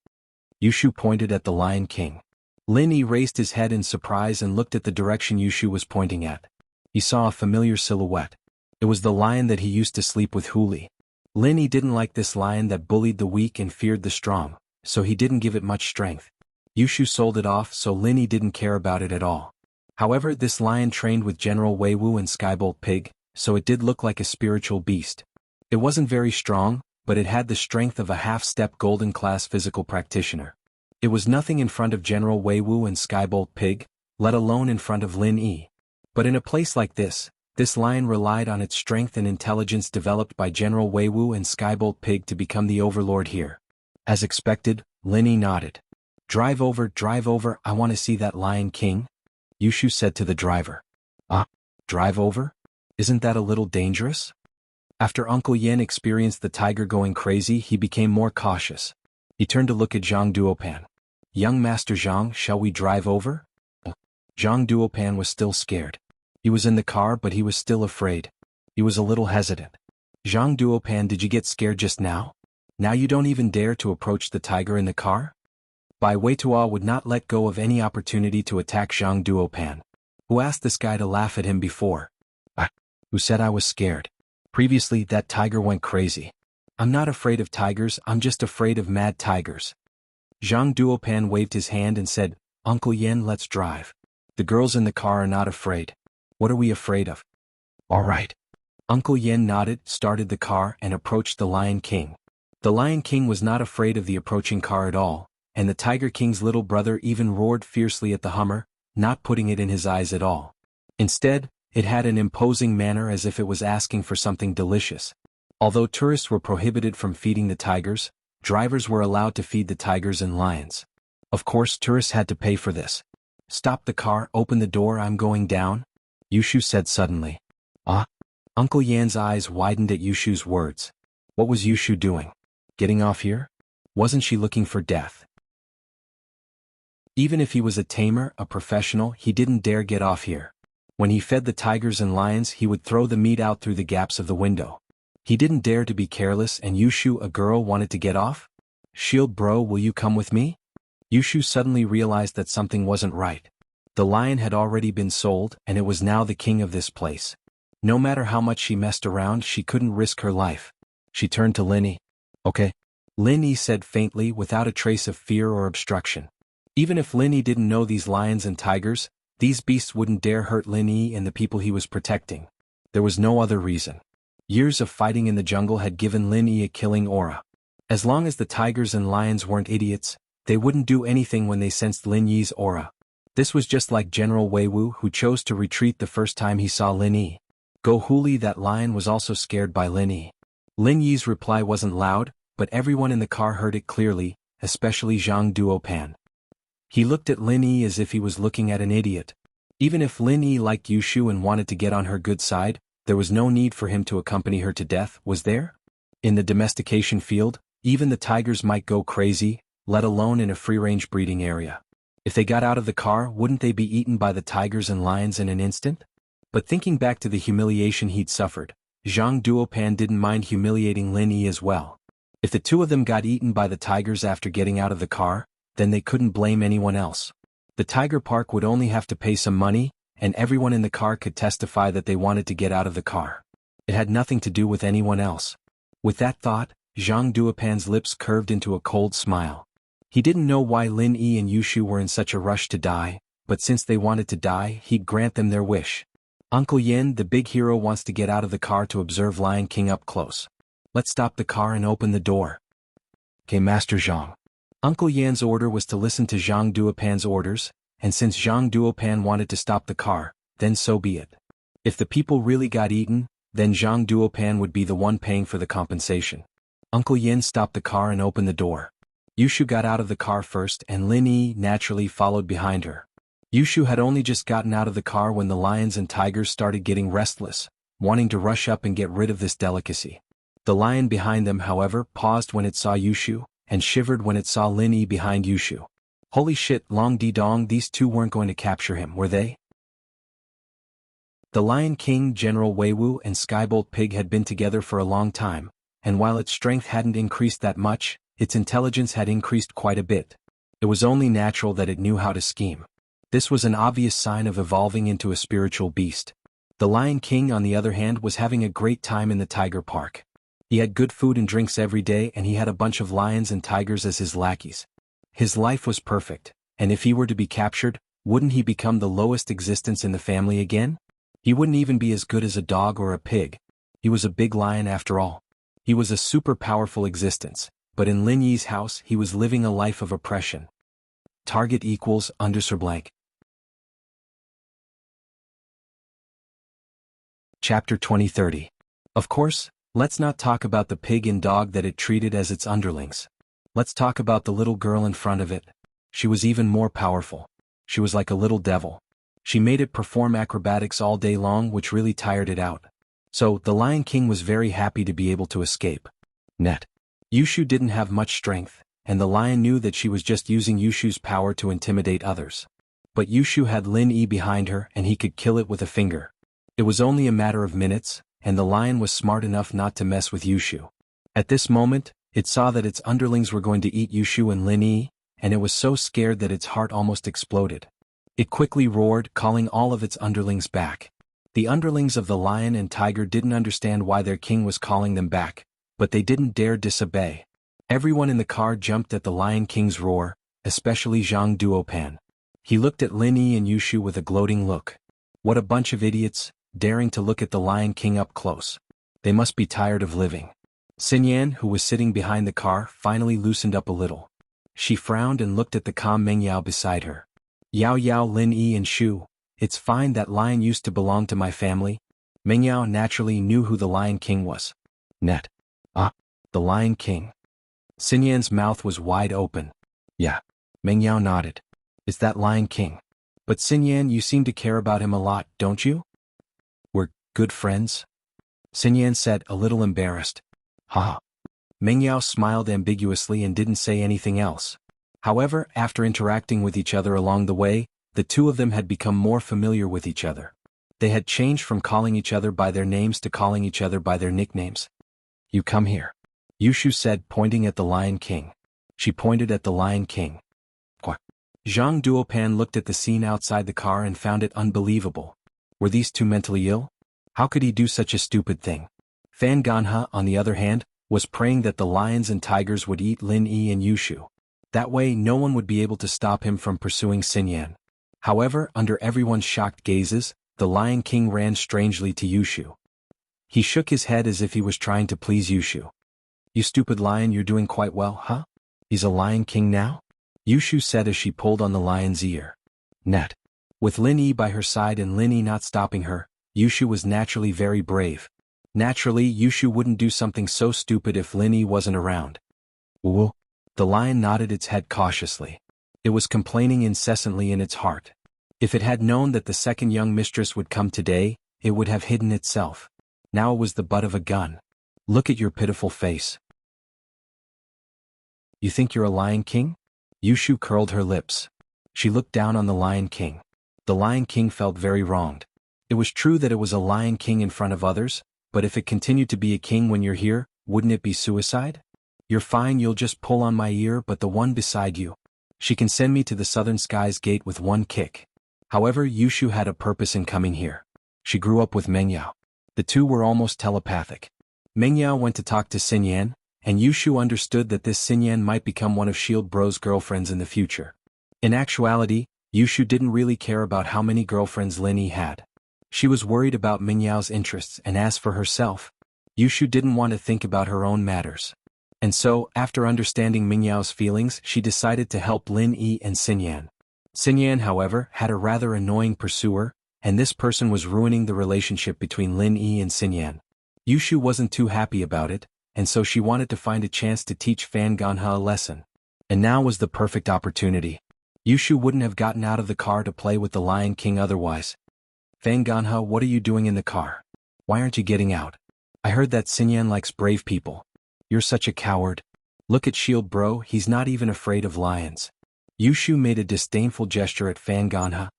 [SPEAKER 1] Yushu pointed at the Lion King. Lin Yi raised his head in surprise and looked at the direction Yushu was pointing at. He saw a familiar silhouette. It was the lion that he used to sleep with Huli. Lin Yi didn't like this lion that bullied the weak and feared the strong, so he didn't give it much strength. Yushu sold it off, so Lin Yi didn't care about it at all. However, this lion trained with General Wei Wu and Skybolt Pig, so it did look like a spiritual beast. It wasn't very strong, but it had the strength of a half-step golden-class physical practitioner. It was nothing in front of General Wei Wu and Skybolt Pig, let alone in front of Lin Yi. But in a place like this lion relied on its strength and intelligence developed by General Wei Wu and Skybolt Pig to become the overlord here. As expected, Lin Yi nodded. Drive over, I want to see that Lion King," Yushu said to the driver. Drive over? Isn't that a little dangerous? After Uncle Yen experienced the tiger going crazy, he became more cautious. He turned to look at Zhang Duopan. "Young Master Zhang, shall we drive over?" Zhang Duopan was still scared. He was in the car, but he was still afraid. He was a little hesitant. "Zhang Duopan, did you get scared just now? Now you don't even dare to approach the tiger in the car?" Bai Weitua would not let go of any opportunity to attack Zhang Duopan. Who asked this guy to laugh at him before? Who said I was scared? Previously, that tiger went crazy. I'm not afraid of tigers, I'm just afraid of mad tigers. Zhang Duopan waved his hand and said, "Uncle Yen, let's drive. The girls in the car are not afraid. What are we afraid of?" "All right." Uncle Yen nodded, started the car, and approached the Lion King. The Lion King was not afraid of the approaching car at all, and the Tiger King's little brother even roared fiercely at the Hummer, not putting it in his eyes at all. Instead, it had an imposing manner as if it was asking for something delicious. Although tourists were prohibited from feeding the tigers, drivers were allowed to feed the tigers and lions. Of course, tourists had to pay for this. "Stop the car, open the door, I'm going down," Yushu said suddenly. Uncle Yan's eyes widened at Yushu's words. What was Yushu doing? Getting off here? Wasn't she looking for death? Even if he was a tamer, a professional, he didn't dare get off here. When he fed the tigers and lions, he would throw the meat out through the gaps of the window. He didn't dare to be careless, and Yushu, a girl, wanted to get off? "Shield bro, will you come with me?" Yushu suddenly realized that something wasn't right. The lion had already been sold, and it was now the king of this place. No matter how much she messed around, she couldn't risk her life. She turned to Lin Yi. "Okay." Lin Yi said faintly, without a trace of fear or obstruction. Even if Lin Yi didn't know these lions and tigers, these beasts wouldn't dare hurt Lin Yi and the people he was protecting. There was no other reason. Years of fighting in the jungle had given Lin Yi a killing aura. As long as the tigers and lions weren't idiots, they wouldn't do anything when they sensed Lin Yi's aura. This was just like General Wei Wu, who chose to retreat the first time he saw Lin Yi. Go Huli, that lion was also scared by Lin Yi. Lin Yi's reply wasn't loud, but everyone in the car heard it clearly, especially Zhang Duopan. He looked at Lin Yi as if he was looking at an idiot. Even if Lin Yi liked Yushu and wanted to get on her good side, there was no need for him to accompany her to death, was there? In the domestication field, even the tigers might go crazy, let alone in a free-range breeding area. If they got out of the car, wouldn't they be eaten by the tigers and lions in an instant? But thinking back to the humiliation he'd suffered, Zhang Duopan didn't mind humiliating Lin Yi as well. If the two of them got eaten by the tigers after getting out of the car, then they couldn't blame anyone else. The Tiger Park would only have to pay some money, and everyone in the car could testify that they wanted to get out of the car. It had nothing to do with anyone else. With that thought, Zhang Duopan's lips curved into a cold smile. He didn't know why Lin Yi and Yushu were in such a rush to die, but since they wanted to die, he'd grant them their wish. Uncle Yin, the big hero, wants to get out of the car to observe Lion King up close. Let's stop the car and open the door. Okay, Master Zhang. Uncle Yan's order was to listen to Zhang Duopan's orders, and since Zhang Duopan wanted to stop the car, then so be it. If the people really got eaten, then Zhang Duopan would be the one paying for the compensation. Uncle Yin stopped the car and opened the door. Yushu got out of the car first and Lin Yi naturally followed behind her. Yushu had only just gotten out of the car when the lions and tigers started getting restless, wanting to rush up and get rid of this delicacy. The lion behind them, however, paused when it saw Yushu, and shivered when it saw Lin Yi behind Yushu. Holy shit, long dee dong, these two weren't going to capture him, were they? The Lion King, General Weiwu, and Skybolt Pig had been together for a long time, and while its strength hadn't increased that much, its intelligence had increased quite a bit. It was only natural that it knew how to scheme. This was an obvious sign of evolving into a spiritual beast. The Lion King, on the other hand, was having a great time in the Tiger Park. He had good food and drinks every day, and he had a bunch of lions and tigers as his lackeys. His life was perfect, and if he were to be captured, wouldn't he become the lowest existence in the family again? He wouldn't even be as good as a dog or a pig. He was a big lion after all. He was a super powerful existence, but in Lin Yi's house he was living a life of oppression. Target equals _ blank. Chapter 2030. Of course, let's not talk about the pig and dog that it treated as its underlings. Let's talk about the little girl in front of it. She was even more powerful. She was like a little devil. She made it perform acrobatics all day long, which really tired it out. So, the Lion King was very happy to be able to escape. Yushu didn't have much strength, and the lion knew that she was just using Yushu's power to intimidate others. But Yushu had Lin Yi behind her and he could kill it with a finger. It was only a matter of minutes, and the lion was smart enough not to mess with Yushu. At this moment, it saw that its underlings were going to eat Yushu and Lin Yi, and it was so scared that its heart almost exploded. It quickly roared, calling all of its underlings back. The underlings of the lion and tiger didn't understand why their king was calling them back, but they didn't dare disobey. Everyone in the car jumped at the Lion King's roar, especially Zhang Duopan. He looked at Lin Yi and Yushu with a gloating look. What a bunch of idiots, daring to look at the Lion King up close. They must be tired of living. Xinyan, who was sitting behind the car, finally loosened up a little. She frowned and looked at the calm Meng Yao beside her. Yao Yao, Lin Yi and Shu, it's fine, that lion used to belong to my family. Meng Yao naturally knew who the Lion King was. The Lion King. Xinyan's mouth was wide open. Yeah. Meng Yao nodded. Is that Lion King? But Xinyan, you seem to care about him a lot, don't you? We're good friends? Xinyan said, a little embarrassed. Haha. Meng Yao smiled ambiguously and didn't say anything else. However, after interacting with each other along the way, the two of them had become more familiar with each other. They had changed from calling each other by their names to calling each other by their nicknames. You come here. Yushu said, pointing at the Lion King. She pointed at the Lion King. Quack. Zhang Duopan looked at the scene outside the car and found it unbelievable. Were these two mentally ill? How could he do such a stupid thing? Fan Ganha, on the other hand, was praying that the lions and tigers would eat Lin Yi and Yushu. That way no one would be able to stop him from pursuing Xinyan. However, under everyone's shocked gazes, the Lion King ran strangely to Yushu. He shook his head as if he was trying to please Yushu. You stupid lion, you're doing quite well, huh? He's a Lion King now? Yushu said as she pulled on the lion's ear. With Lin Yi by her side and Lin Yi not stopping her, Yushu was naturally very brave. Naturally, Yushu wouldn't do something so stupid if Lin Yi wasn't around. Whoa. The lion nodded its head cautiously. It was complaining incessantly in its heart. If it had known that the second young mistress would come today, it would have hidden itself. Now it was the butt of a gun. Look at your pitiful face. You think you're a Lion King? Yushu curled her lips. She looked down on the Lion King. The Lion King felt very wronged. It was true that it was a Lion King in front of others, but if it continued to be a king when you're here, wouldn't it be suicide? You're fine, you'll just pull on my ear, but the one beside you. She can send me to the Southern Skies Gate with one kick. However, Yushu had a purpose in coming here. She grew up with Mengyao. The two were almost telepathic. Mengyao went to talk to Xinyan, and Yushu understood that this Xinyan might become one of Shield Bro's girlfriends in the future. In actuality, Yushu didn't really care about how many girlfriends Lin Yi had. She was worried about Mingyao's interests, and as for herself, Yushu didn't want to think about her own matters. And so, after understanding Mingyao's feelings, she decided to help Lin Yi and Xinyan. Xinyan, however, had a rather annoying pursuer, and this person was ruining the relationship between Lin Yi and Xinyan. Yushu wasn't too happy about it, and so she wanted to find a chance to teach Fan Ganha a lesson. And now was the perfect opportunity. Yushu wouldn't have gotten out of the car to play with the Lion King otherwise. Fan Ganha, what are you doing in the car? Why aren't you getting out? I heard that Xinyan likes brave people. You're such a coward. Look at Shield Bro, he's not even afraid of lions. Yushu made a disdainful gesture at Fan Ganha.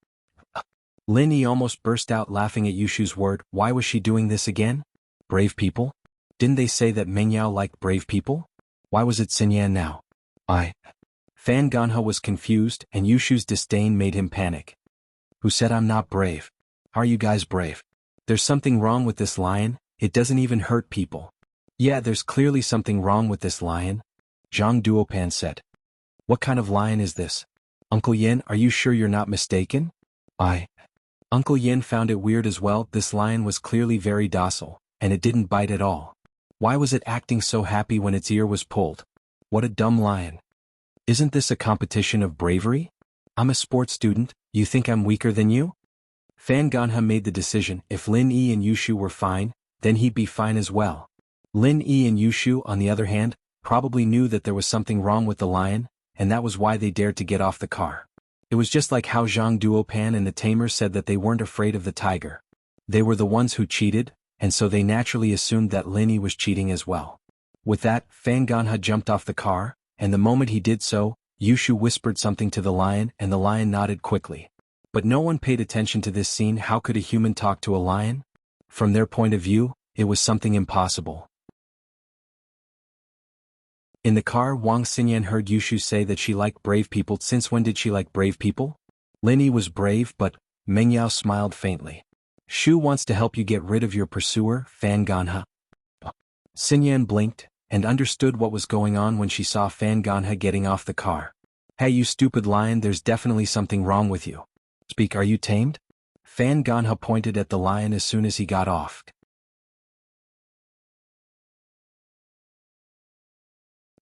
[SPEAKER 1] Lin Yi almost burst out laughing at Yushu's word. Why was she doing this again? Brave people? Didn't they say that Mengyao liked brave people? Why was it Xinyan now? Fan Ganha was confused, and Yushu's disdain made him panic. Who said I'm not brave? How are you guys brave? There's something wrong with this lion, it doesn't even hurt people. Yeah, there's clearly something wrong with this lion, Zhang Duopan said. What kind of lion is this? Uncle Yin, are you sure you're not mistaken? Uncle Yin found it weird as well. This lion was clearly very docile, and it didn't bite at all. Why was it acting so happy when its ear was pulled? What a dumb lion. Isn't this a competition of bravery? I'm a sports student, you think I'm weaker than you? Fan Ganha made the decision, if Lin Yi and Yushu were fine, then he'd be fine as well. Lin Yi and Yushu, on the other hand, probably knew that there was something wrong with the lion, and that was why they dared to get off the car. It was just like how Zhang Duopan and the tamer said that they weren't afraid of the tiger. They were the ones who cheated, and so they naturally assumed that Lin Yi was cheating as well. With that, Fan Ganha jumped off the car, and the moment he did so, Yushu whispered something to the lion, and the lion nodded quickly. But no one paid attention to this scene. How could a human talk to a lion? From their point of view, it was something impossible. In the car, Wang Xinyan heard Yushu say that she liked brave people. Since when did she like brave people? Lin Yi was brave, but Mengyao smiled faintly. Shu wants to help you get rid of your pursuer, Fan Ganha. Xinyan blinked, and understood what was going on when she saw Fan Ganha getting off the car. Hey you stupid lion, there's definitely something wrong with you. Speak, are you tamed? Fan Ganha pointed at the lion as soon as he got off.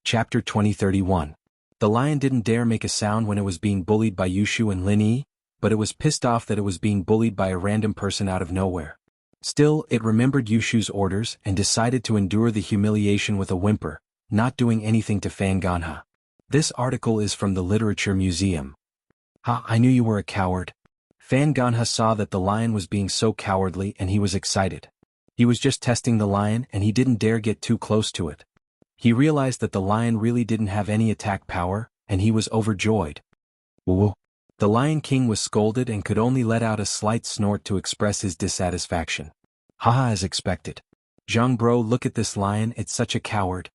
[SPEAKER 1] Chapter 2031. The lion didn't dare make a sound when it was being bullied by Yushu and Lin Yi, but it was pissed off that it was being bullied by a random person out of nowhere. Still, it remembered Yushu's orders and decided to endure the humiliation with a whimper, not doing anything to Fan Ganha. This article is from the Literature Museum. I knew you were a coward. Fan Ganha saw that the lion was being so cowardly and he was excited. He was just testing the lion and he didn't dare get too close to it. He realized that the lion really didn't have any attack power, and he was overjoyed. Woo! The Lion King was scolded and could only let out a slight snort to express his dissatisfaction. Haha, as expected. Zhang Bro, look at this lion, it's such a coward.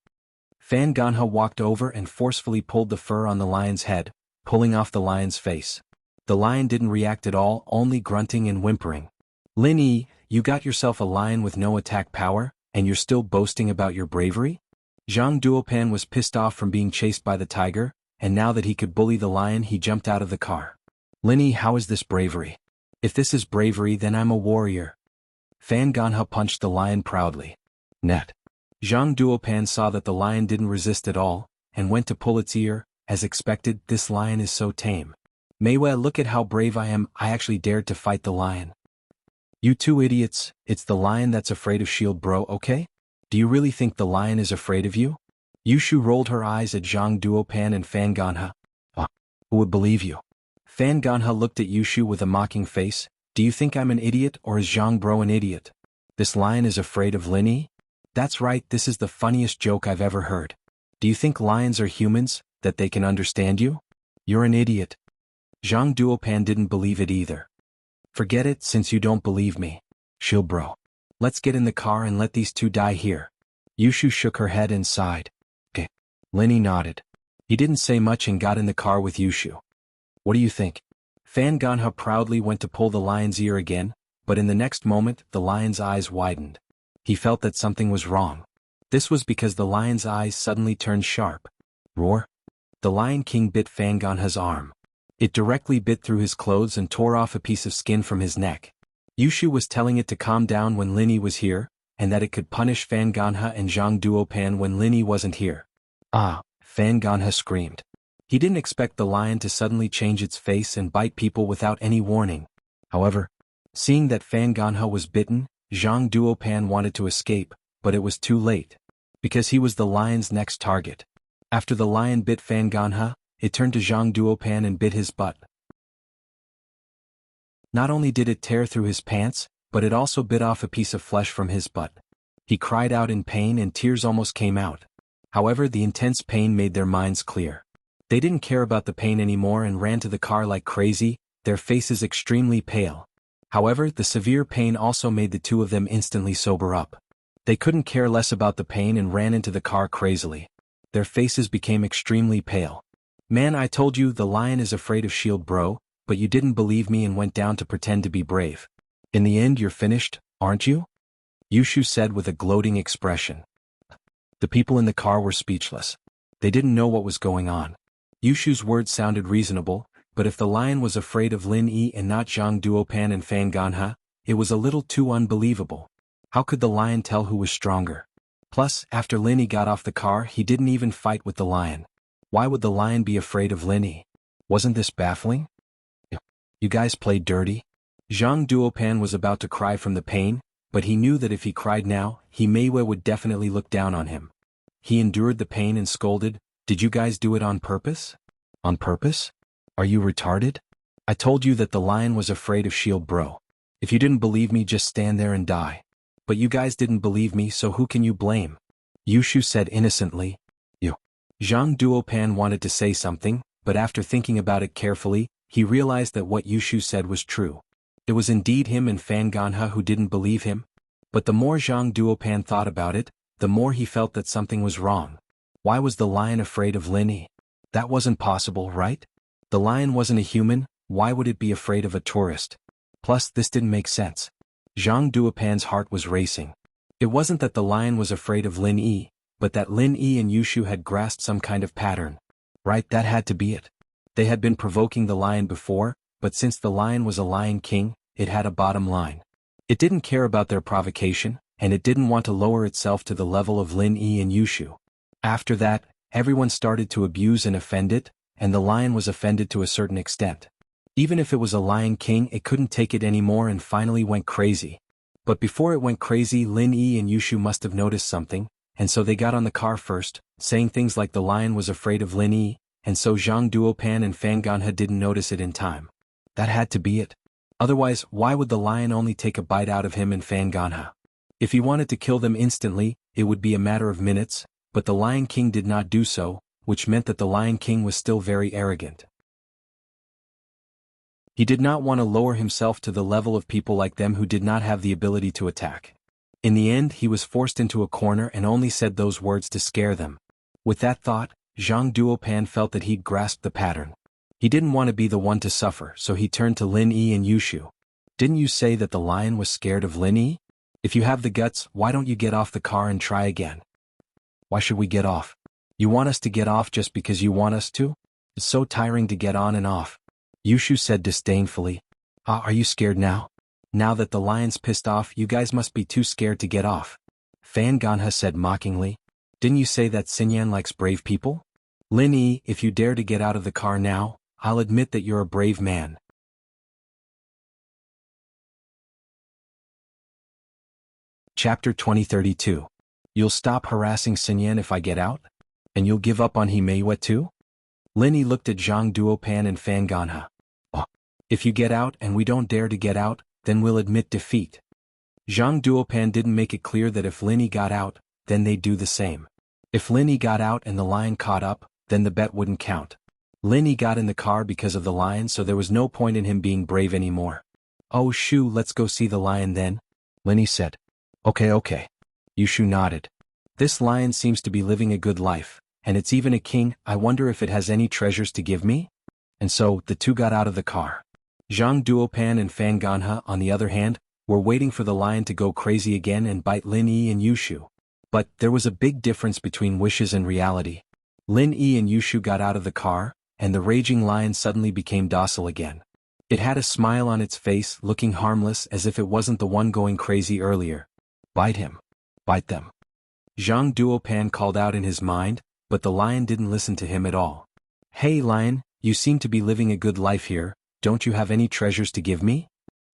[SPEAKER 1] Fan Ganha walked over and forcefully pulled the fur on the lion's head, pulling off the lion's face. The lion didn't react at all, only grunting and whimpering. Lin Yi, you got yourself a lion with no attack power, and you're still boasting about your bravery? Zhang Duopan was pissed off from being chased by the tiger, and now that he could bully the lion he jumped out of the car. Lin Yi, how is this bravery? If this is bravery then I'm a warrior. Fan Ganha punched the lion proudly. Net. Zhang Duopan saw that the lion didn't resist at all, and went to pull its ear. As expected, this lion is so tame. Meiwei, look at how brave I am, I actually dared to fight the lion. You two idiots, it's the lion that's afraid of Shield Bro, okay? Do you really think the lion is afraid of you? Yushu rolled her eyes at Zhang Duopan and Fan Ganha. Who would believe you? Fan Ganha looked at Yushu with a mocking face. Do you think I'm an idiot or is Zhang Bro an idiot? This lion is afraid of Lin Yi? That's right, this is the funniest joke I've ever heard. Do you think lions are humans, that they can understand you? You're an idiot. Zhang Duopan didn't believe it either. Forget it since you don't believe me. Shield Bro. Let's get in the car and let these two die here. Yushu shook her head and sighed. Okay. Lin Yi nodded. He didn't say much and got in the car with Yushu. What do you think? Fan Ganha proudly went to pull the lion's ear again, but in the next moment the lion's eyes widened. He felt that something was wrong. This was because the lion's eyes suddenly turned sharp. Roar! The Lion King bit Fan Ganha's arm. It directly bit through his clothes and tore off a piece of skin from his neck. Yushu was telling it to calm down when Linny was here, and that it could punish Fan Ganha and Zhang Duopan when Linny wasn't here. Ah! Fan Ganha screamed. He didn't expect the lion to suddenly change its face and bite people without any warning. However, seeing that Fan Ganha was bitten, Zhang Duopan wanted to escape, but it was too late. Because he was the lion's next target. After the lion bit Fan Ganha, it turned to Zhang Duopan and bit his butt. Not only did it tear through his pants, but it also bit off a piece of flesh from his butt. He cried out in pain and tears almost came out. However, the intense pain made their minds clear. They didn't care about the pain anymore and ran to the car like crazy, their faces extremely pale. However, the severe pain also made the two of them instantly sober up. They couldn't care less about the pain and ran into the car crazily. Their faces became extremely pale. Man, I told you the lion is afraid of Shield bro, but you didn't believe me and went down to pretend to be brave. In the end you're finished, aren't you? Yushu said with a gloating expression. The people in the car were speechless. They didn't know what was going on. Yushu's words sounded reasonable, but if the lion was afraid of Lin Yi and not Zhang Duopan and Fan Ganha, it was a little too unbelievable. How could the lion tell who was stronger? Plus, after Lin Yi got off the car he didn't even fight with the lion. Why would the lion be afraid of Lin Yi? Wasn't this baffling? You guys played dirty? Zhang Duopan was about to cry from the pain, but he knew that if he cried now, Meiwei would definitely look down on him. He endured the pain and scolded, "Did you guys do it on purpose? On purpose? Are you retarded? I told you that the lion was afraid of Shield bro. If you didn't believe me just stand there and die. But you guys didn't believe me so who can you blame?" Yushu said innocently. You. Zhang Duopan wanted to say something, but after thinking about it carefully, he realized that what Yushu said was true. It was indeed him and Fan Ganha who didn't believe him. But the more Zhang Duopan thought about it, the more he felt that something was wrong. Why was the lion afraid of Lin Yi? That wasn't possible, right? The lion wasn't a human, why would it be afraid of a tourist? Plus, this didn't make sense. Zhang Duopan's heart was racing. It wasn't that the lion was afraid of Lin Yi, but that Lin Yi and Yushu had grasped some kind of pattern. Right, that had to be it. They had been provoking the lion before, but since the lion was a lion king, it had a bottom line. It didn't care about their provocation, and it didn't want to lower itself to the level of Lin Yi and Yushu. After that, everyone started to abuse and offend it, and the lion was offended to a certain extent. Even if it was a lion king it couldn't take it anymore and finally went crazy. But before it went crazy Lin Yi and Yushu must have noticed something, and so they got on the car first, saying things like the lion was afraid of Lin Yi, and so Zhang Duopan and Fan Ganha didn't notice it in time. That had to be it. Otherwise, why would the lion only take a bite out of him and Fan Ganha? If he wanted to kill them instantly, it would be a matter of minutes, but the Lion King did not do so, which meant that the Lion King was still very arrogant. He did not want to lower himself to the level of people like them who did not have the ability to attack. In the end he was forced into a corner and only said those words to scare them. With that thought, Zhang Duopan felt that he'd grasped the pattern. He didn't want to be the one to suffer, so he turned to Lin Yi and Yushu. "Didn't you say that the lion was scared of Lin Yi? If you have the guts, why don't you get off the car and try again?" "Why should we get off? You want us to get off just because you want us to? It's so tiring to get on and off." Yushu said disdainfully. Are you scared now? Now that the lion's pissed off you guys must be too scared to get off." Fan Ganha said mockingly. "Didn't you say that Xinyan likes brave people? Lin Yi, if you dare to get out of the car now, I'll admit that you're a brave man." Chapter 2032. You'll stop harassing Xinyan if I get out? And you'll give up on Meiwei too? Lin Yi looked at Zhang Duopan and Fan Ganha. "Oh, if you get out and we don't dare to get out, then we'll admit defeat." Zhang Duopan didn't make it clear that if Lin Yi got out, then they'd do the same. If Lin Yi got out and the lion caught up, then the bet wouldn't count. Lin Yi got in the car because of the lion, so there was no point in him being brave anymore. "Oh shoo, let's go see the lion then," Lin Yi said. Okay. Yushu nodded. This lion seems to be living a good life, and it's even a king. I wonder if it has any treasures to give me? And so, the two got out of the car. Zhang Duopan and Fan Ganha, on the other hand, were waiting for the lion to go crazy again and bite Lin Yi and Yushu. But, there was a big difference between wishes and reality. Lin Yi and Yushu got out of the car, and the raging lion suddenly became docile again. It had a smile on its face, looking harmless as if it wasn't the one going crazy earlier. Bite him. Bite them. Zhang Duopan called out in his mind, but the lion didn't listen to him at all. Hey lion, you seem to be living a good life here, don't you have any treasures to give me?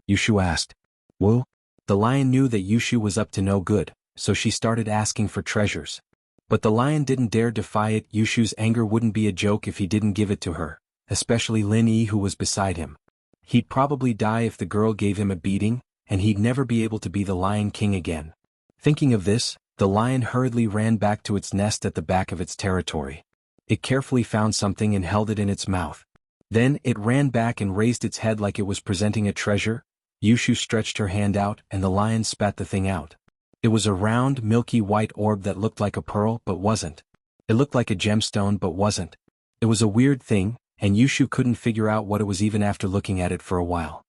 [SPEAKER 1] Yushu asked. Wu? The lion knew that Yushu was up to no good, so she started asking for treasures. But the lion didn't dare defy it. Yushu's anger wouldn't be a joke if he didn't give it to her, especially Lin Yi who was beside him. He'd probably die if the girl gave him a beating, and he'd never be able to be the Lion King again. Thinking of this, the lion hurriedly ran back to its nest at the back of its territory. It carefully found something and held it in its mouth. Then it ran back and raised its head like it was presenting a treasure. Yushu stretched her hand out and the lion spat the thing out. It was a round, milky white orb that looked like a pearl but wasn't. It looked like a gemstone but wasn't. It was a weird thing, and Yushu couldn't figure out what it was even after looking at it for a while.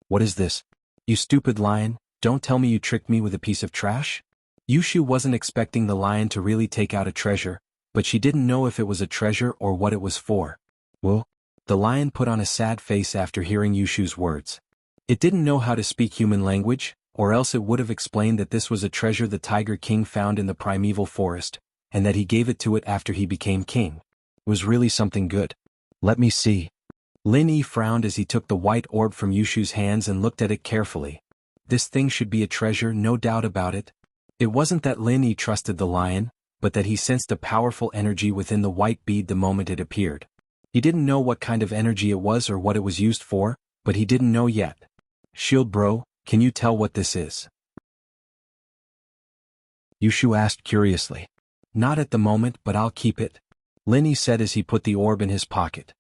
[SPEAKER 1] What is this? You stupid lion, don't tell me you tricked me with a piece of trash? Yushu wasn't expecting the lion to really take out a treasure, but she didn't know if it was a treasure or what it was for. Well, the lion put on a sad face after hearing Yushu's words. It didn't know how to speak human language, or else it would have explained that this was a treasure the Tiger King found in the primeval forest, and that he gave it to it after he became king. It was really something good. Let me see. Lin Yi frowned as he took the white orb from Yushu's hands and looked at it carefully. This thing should be a treasure, no doubt about it. It wasn't that Lin Yi trusted the lion, but that he sensed a powerful energy within the white bead the moment it appeared. He didn't know what kind of energy it was or what it was used for, but he didn't know yet. Shield bro, can you tell what this is? Yushu asked curiously. Not at the moment, but I'll keep it, Lin Yi said as he put the orb in his pocket.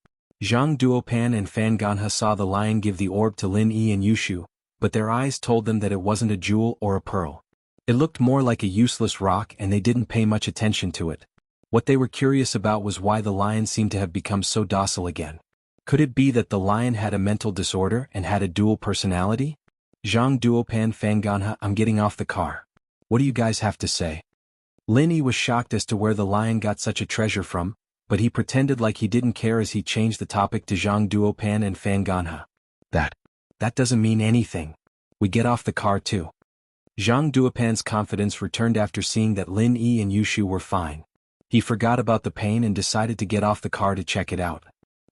[SPEAKER 1] Zhang Duopan and Fan Ganha saw the lion give the orb to Lin Yi and Yushu, but their eyes told them that it wasn't a jewel or a pearl. It looked more like a useless rock and they didn't pay much attention to it. What they were curious about was why the lion seemed to have become so docile again. Could it be that the lion had a mental disorder and had a dual personality? Zhang Duopan Fan Ganha, I'm getting off the car. What do you guys have to say? Lin Yi was shocked as to where the lion got such a treasure from, but he pretended like he didn't care as he changed the topic to Zhang Duopan and Fan Ganha. That doesn't mean anything. We get off the car too. Zhang Duopan's confidence returned after seeing that Lin Yi and Yushu were fine. He forgot about the pain and decided to get off the car to check it out.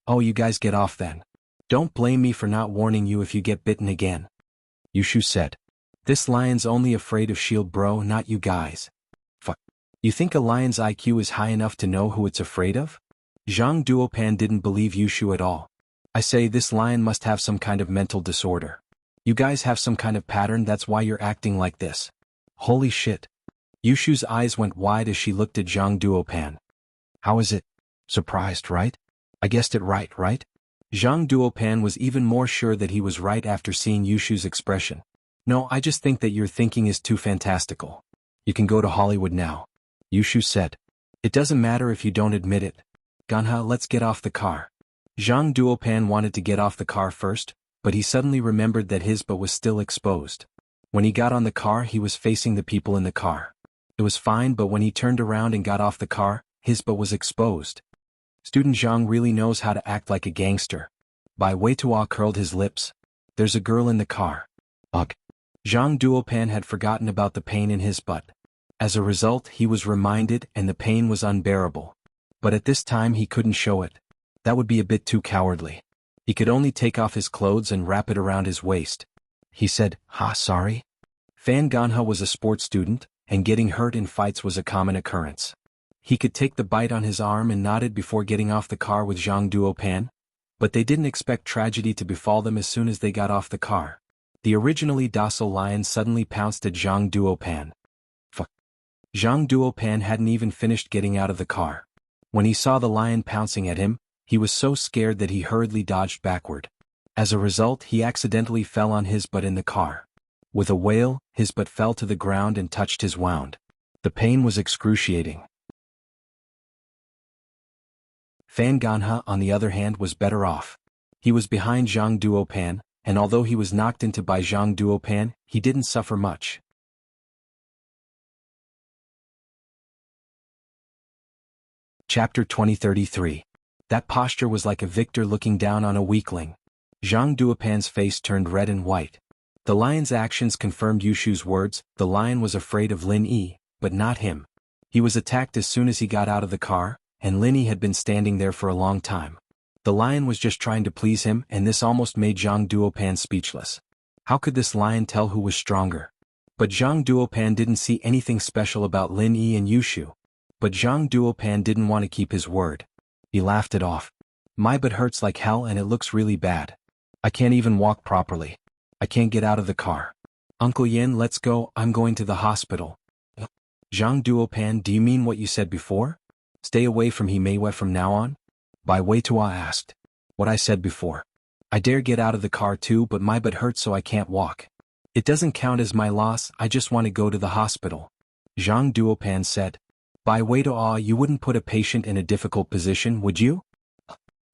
[SPEAKER 1] Oh, you guys get off then. Don't blame me for not warning you if you get bitten again, Yushu said. This lion's only afraid of Shield bro, not you guys. Fuck. You think a lion's IQ is high enough to know who it's afraid of? Zhang Duopan didn't believe Yushu at all. I say this lion must have some kind of mental disorder. You guys have some kind of pattern, that's why you're acting like this. Holy shit. Yushu's eyes went wide as she looked at Zhang Duopan. How is it? Surprised, right? I guessed it right? Zhang Duopan was even more sure that he was right after seeing Yushu's expression. No, I just think that your thinking is too fantastical. You can go to Hollywood now, Yushu said. It doesn't matter if you don't admit it. Ganha, let's get off the car. Zhang Duopan wanted to get off the car first, but he suddenly remembered that his butt was still exposed. When he got on the car, he was facing the people in the car. It was fine, but when he turned around and got off the car, his butt was exposed. Student Zhang really knows how to act like a gangster. Bai Weitua curled his lips. There's a girl in the car. Ugh. Zhang Duopan had forgotten about the pain in his butt. As a result, he was reminded and the pain was unbearable. But at this time he couldn't show it. That would be a bit too cowardly. He could only take off his clothes and wrap it around his waist. He said, sorry. Fan Ganha was a sports student, and getting hurt in fights was a common occurrence. He could take the bite on his arm and nodded before getting off the car with Zhang Duopan, but they didn't expect tragedy to befall them as soon as they got off the car. The originally docile lion suddenly pounced at Zhang Duopan. Fuck. Zhang Duopan hadn't even finished getting out of the car. When he saw the lion pouncing at him, he was so scared that he hurriedly dodged backward. As a result, he accidentally fell on his butt in the car. With a wail, his butt fell to the ground and touched his wound. The pain was excruciating. Fan Ganha, on the other hand, was better off. He was behind Zhang Duopan, and although he was knocked into by Zhang Duopan, he didn't suffer much. Chapter 2033. That posture was like a victor looking down on a weakling. Zhang Duopan's face turned red and white. The lion's actions confirmed Yushu's words. The lion was afraid of Lin Yi, but not him. He was attacked as soon as he got out of the car, and Lin Yi had been standing there for a long time. The lion was just trying to please him, and this almost made Zhang Duopan speechless. How could this lion tell who was stronger? But Zhang Duopan didn't see anything special about Lin Yi and Yushu. But Zhang Duopan didn't want to keep his word. He laughed it off. My butt hurts like hell and it looks really bad. I can't even walk properly. I can't get out of the car. Uncle Yin, let's go, I'm going to the hospital. Zhang Duopan, do you mean what you said before? Stay away from Himeiwa from now on? Bai Weitua asked. What I said before. I dare get out of the car too, but my butt hurts so I can't walk. It doesn't count as my loss, I just want to go to the hospital. Zhang Duopan said. Bai Weitua, you wouldn't put a patient in a difficult position, would you?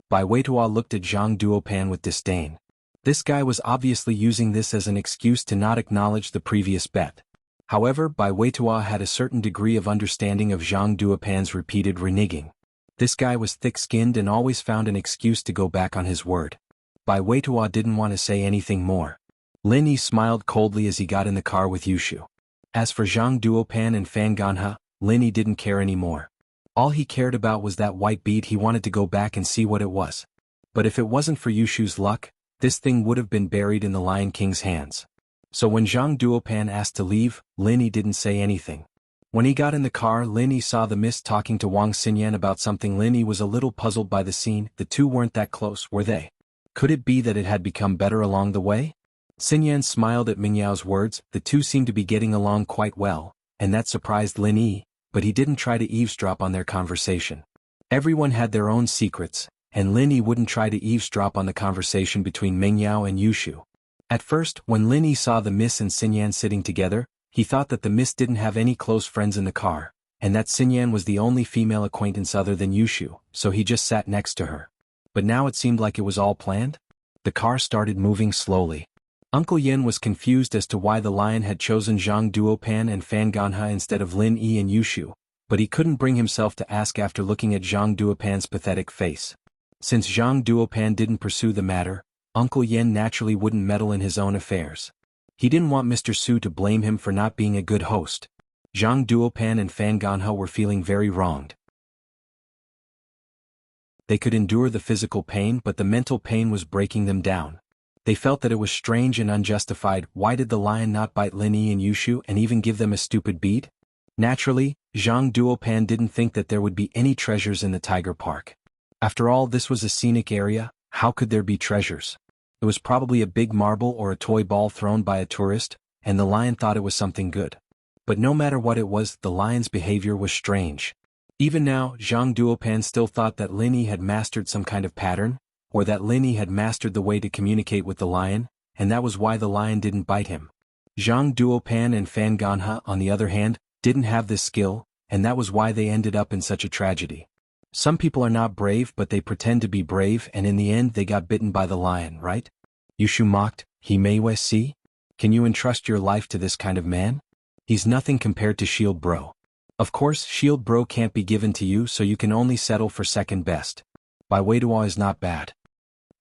[SPEAKER 1] Bai Weitua looked at Zhang Duopan with disdain. This guy was obviously using this as an excuse to not acknowledge the previous bet. However, Bai Weitua had a certain degree of understanding of Zhang Duopan's repeated reneging. This guy was thick-skinned and always found an excuse to go back on his word. Bai Weitua didn't want to say anything more. Lin Yi smiled coldly as he got in the car with Yushu. As for Zhang Duopan and Fan Ganha, Lin Yi didn't care anymore. All he cared about was that white bead. He wanted to go back and see what it was. But if it wasn't for Yushu's luck, this thing would have been buried in the Lion King's hands. So when Zhang Duopan asked to leave, Lin Yi didn't say anything. When he got in the car, Lin Yi saw the mist talking to Wang Xinyan about something. Lin Yi was a little puzzled by the scene. The two weren't that close, were they? Could it be that it had become better along the way? Xinyan smiled at Mingyao's words. The two seemed to be getting along quite well, and that surprised Lin Yi, but he didn't try to eavesdrop on their conversation. Everyone had their own secrets, and Lin Yi wouldn't try to eavesdrop on the conversation between Mingyao and Yushu. At first, when Lin Yi saw the Miss and Xinyan sitting together, he thought that the Miss didn't have any close friends in the car, and that Xinyan was the only female acquaintance other than Yushu, so he just sat next to her. But now it seemed like it was all planned. The car started moving slowly. Uncle Yin was confused as to why the lion had chosen Zhang Duopan and Fan Ganha instead of Lin Yi and Yushu, but he couldn't bring himself to ask after looking at Zhang Duopan's pathetic face. Since Zhang Duopan didn't pursue the matter, Uncle Yin naturally wouldn't meddle in his own affairs. He didn't want Mr. Su to blame him for not being a good host. Zhang Duopan and Fan Ganha were feeling very wronged. They could endure the physical pain, but the mental pain was breaking them down. They felt that it was strange and unjustified. Why did the lion not bite Lin Yi and Yushu and even give them a stupid bead? Naturally, Zhang Duopan didn't think that there would be any treasures in the tiger park. After all, this was a scenic area. How could there be treasures? It was probably a big marble or a toy ball thrown by a tourist, and the lion thought it was something good. But no matter what it was, the lion's behavior was strange. Even now, Zhang Duopan still thought that Lin Yi had mastered some kind of pattern, or that Lin Yi had mastered the way to communicate with the lion, and that was why the lion didn't bite him. Zhang Duopan and Fan Ganha, on the other hand, didn't have this skill, and that was why they ended up in such a tragedy. Some people are not brave, but they pretend to be brave, and in the end they got bitten by the lion, right? Yushu mocked. Himeiwa, see? Can you entrust your life to this kind of man? He's nothing compared to Shield Bro. Of course, Shield Bro can't be given to you, so you can only settle for second best. Bai Weitua is not bad.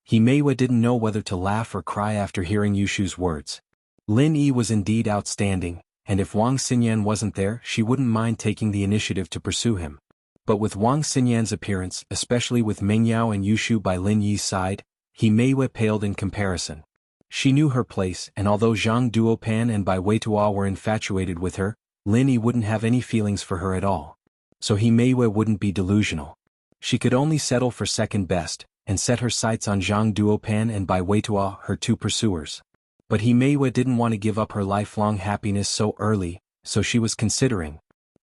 [SPEAKER 1] Himeiwa didn't know whether to laugh or cry after hearing Yushu's words. Lin Yi was indeed outstanding, and if Wang Xinyan wasn't there, she wouldn't mind taking the initiative to pursue him. But with Wang Xinyan's appearance, especially with Mingyao and Yushu by Lin Yi's side, Himeiwa paled in comparison. She knew her place, and although Zhang Duopan and Bai Weitua were infatuated with her, Lin Yi wouldn't have any feelings for her at all. So Himeiwa wouldn't be delusional. She could only settle for second best, and set her sights on Zhang Duopan and Bai Weitua, her two pursuers. But Himeiwa didn't want to give up her lifelong happiness so early, so she was considering.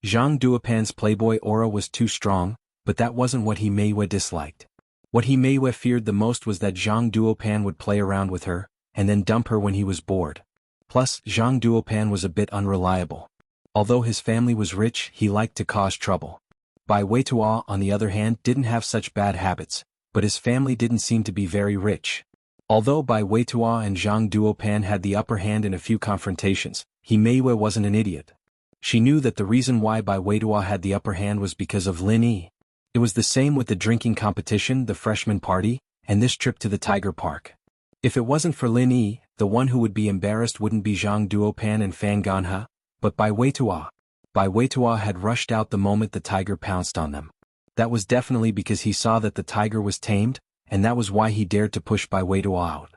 [SPEAKER 1] Zhang Duopan's playboy aura was too strong, but that wasn't what Himeiwa disliked. What Himeiwa feared the most was that Zhang Duopan would play around with her, and then dump her when he was bored. Plus, Zhang Duopan was a bit unreliable. Although his family was rich, he liked to cause trouble. Bai Weitua, on the other hand, didn't have such bad habits, but his family didn't seem to be very rich. Although Bai Weitua and Zhang Duopan had the upper hand in a few confrontations, He Meiwei wasn't an idiot. She knew that the reason why Bai Weitua had the upper hand was because of Lin Yi. It was the same with the drinking competition, the freshman party, and this trip to the Tiger Park. If it wasn't for Lin Yi, the one who would be embarrassed wouldn't be Zhang Duopan and Fan Ganhe, but Bai Weitua. Bai Weitua had rushed out the moment the tiger pounced on them. That was definitely because he saw that the tiger was tamed, and that was why he dared to push Bai Weitua out.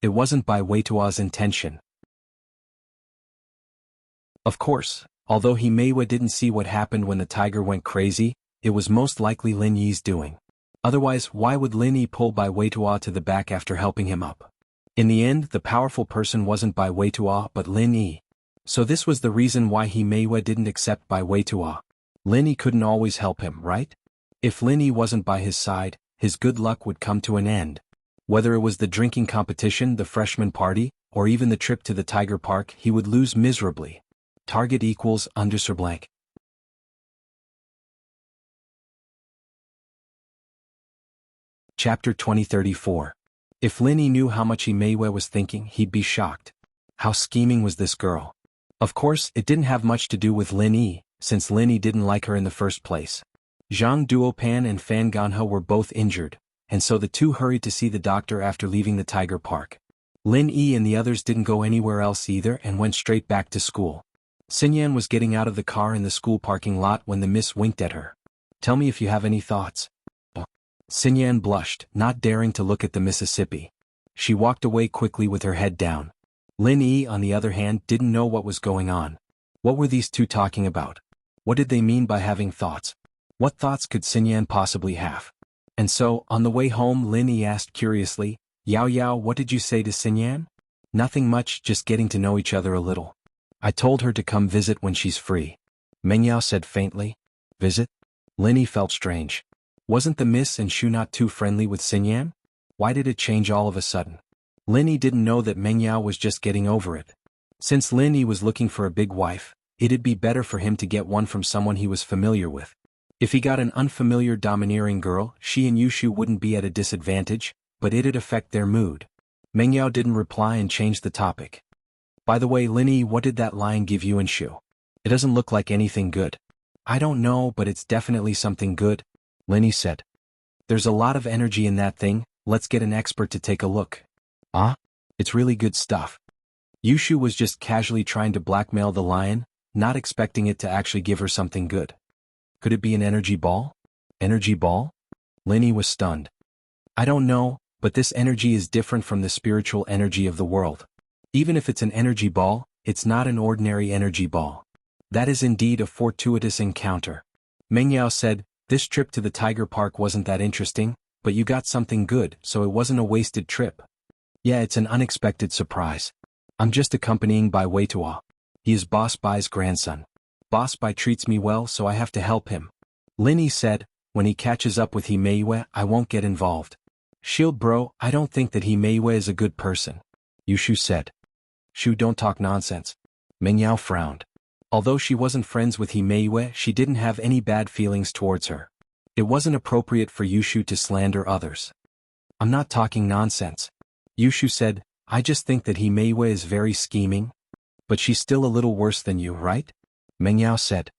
[SPEAKER 1] It wasn't Bai Weitua's intention. Of course, although He Meiwei didn't see what happened when the tiger went crazy, it was most likely Lin Yi's doing. Otherwise, why would Lin Yi pull Bai Weitua to the back after helping him up? In the end, the powerful person wasn't Bai Weitua but Lin Yi. So this was the reason why He Meiwei didn't accept Bai Weitua. Lin Yi couldn't always help him, right? If Lin Yi wasn't by his side, his good luck would come to an end. Whether it was the drinking competition, the freshman party, or even the trip to the Tiger Park, he would lose miserably. Target equals _ blank. Chapter 2034. If Lin Yi knew how much He Meiwei was thinking, he'd be shocked. How scheming was this girl? Of course, it didn't have much to do with Lin Yi, since Lin Yi didn't like her in the first place. Zhang Duopan and Fan Ganhe were both injured, and so the two hurried to see the doctor after leaving the Tiger Park. Lin Yi and the others didn't go anywhere else either and went straight back to school. Xinyan was getting out of the car in the school parking lot when the miss winked at her. "Tell me if you have any thoughts." Xinyan blushed, not daring to look at the Mississippi. She walked away quickly with her head down. Lin Yi, on the other hand, didn't know what was going on. What were these two talking about? What did they mean by having thoughts? What thoughts could Xinyan possibly have? And so, on the way home, Lin Yi asked curiously, "Yao Yao, what did you say to Xinyan?" "Nothing much, just getting to know each other a little. I told her to come visit when she's free." Meng Yao said faintly. "Visit?" Lin Yi felt strange. Wasn't the Miss and Shu not too friendly with Xinyan? Why did it change all of a sudden? Lin Yi didn't know that Meng Yao was just getting over it. Since Lin Yi was looking for a big wife, it'd be better for him to get one from someone he was familiar with. If he got an unfamiliar domineering girl, she and Yushu wouldn't be at a disadvantage, but it'd affect their mood. Meng Yao didn't reply and changed the topic. "By the way, Lin Yi, what did that lion give you and Shu? It doesn't look like anything good." "I don't know, but it's definitely something good," Lin Yi said. "There's a lot of energy in that thing, let's get an expert to take a look." "Ah? It's really good stuff." Yushu was just casually trying to blackmail the lion, not expecting it to actually give her something good. Could it be an energy ball? Energy ball? Lin Yi was stunned. "I don't know, but this energy is different from the spiritual energy of the world. Even if it's an energy ball, it's not an ordinary energy ball. That is indeed a fortuitous encounter." Meng Yao said, "This trip to the Tiger Park wasn't that interesting, but you got something good, so it wasn't a wasted trip." "Yeah, it's an unexpected surprise. I'm just accompanying Bai Weitua. He is Boss Bai's grandson. Boss Bai treats me well, so I have to help him." Lin Yi said, "When he catches up with He Meiwei, I won't get involved." "Shield bro, I don't think that He Meiwei is a good person," Yushu said. "Shu, don't talk nonsense." Meng Yao frowned. Although she wasn't friends with He Meiwei, she didn't have any bad feelings towards her. It wasn't appropriate for Yushu to slander others. "I'm not talking nonsense," Yushu said, "I just think that He Meiwei is very scheming." "But she's still a little worse than you, right?" Meng Yao said.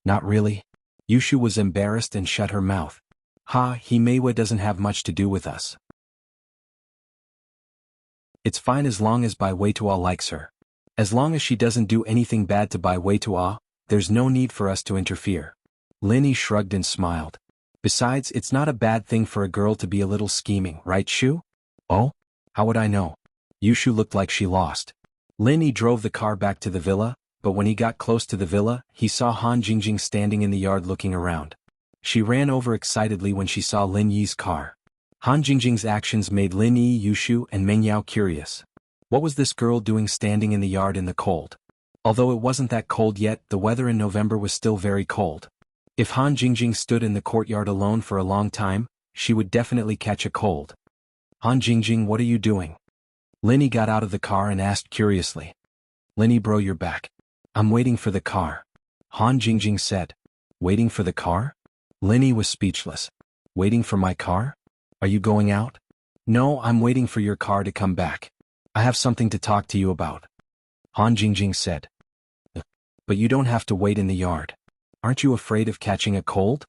[SPEAKER 1] "Not really." Yushu was embarrassed and shut her mouth. "Ha, He Meiwei doesn't have much to do with us. It's fine as long as Bai Weitua likes her. As long as she doesn't do anything bad to Bai Weitua, there's no need for us to interfere." Lin Yi shrugged and smiled. "Besides, it's not a bad thing for a girl to be a little scheming, right Shu?" "Oh? How would I know?" Yushu looked like she lost. Lin Yi drove the car back to the villa, but when he got close to the villa, he saw Han Jingjing standing in the yard looking around. She ran over excitedly when she saw Lin Yi's car. Han Jingjing's actions made Lin Yi, Yushu, and Meng Yao curious. What was this girl doing standing in the yard in the cold? Although it wasn't that cold yet, the weather in November was still very cold. If Han Jingjing stood in the courtyard alone for a long time, she would definitely catch a cold. "Han Jingjing, what are you doing?" Lin Yi got out of the car and asked curiously. "Lin Yi bro, you're back. I'm waiting for the car," Han Jingjing said. Waiting for the car? Linny was speechless. Waiting for my car? Are you going out? No, I'm waiting for your car to come back. I have something to talk to you about. Han Jingjing said. But you don't have to wait in the yard. Aren't you afraid of catching a cold?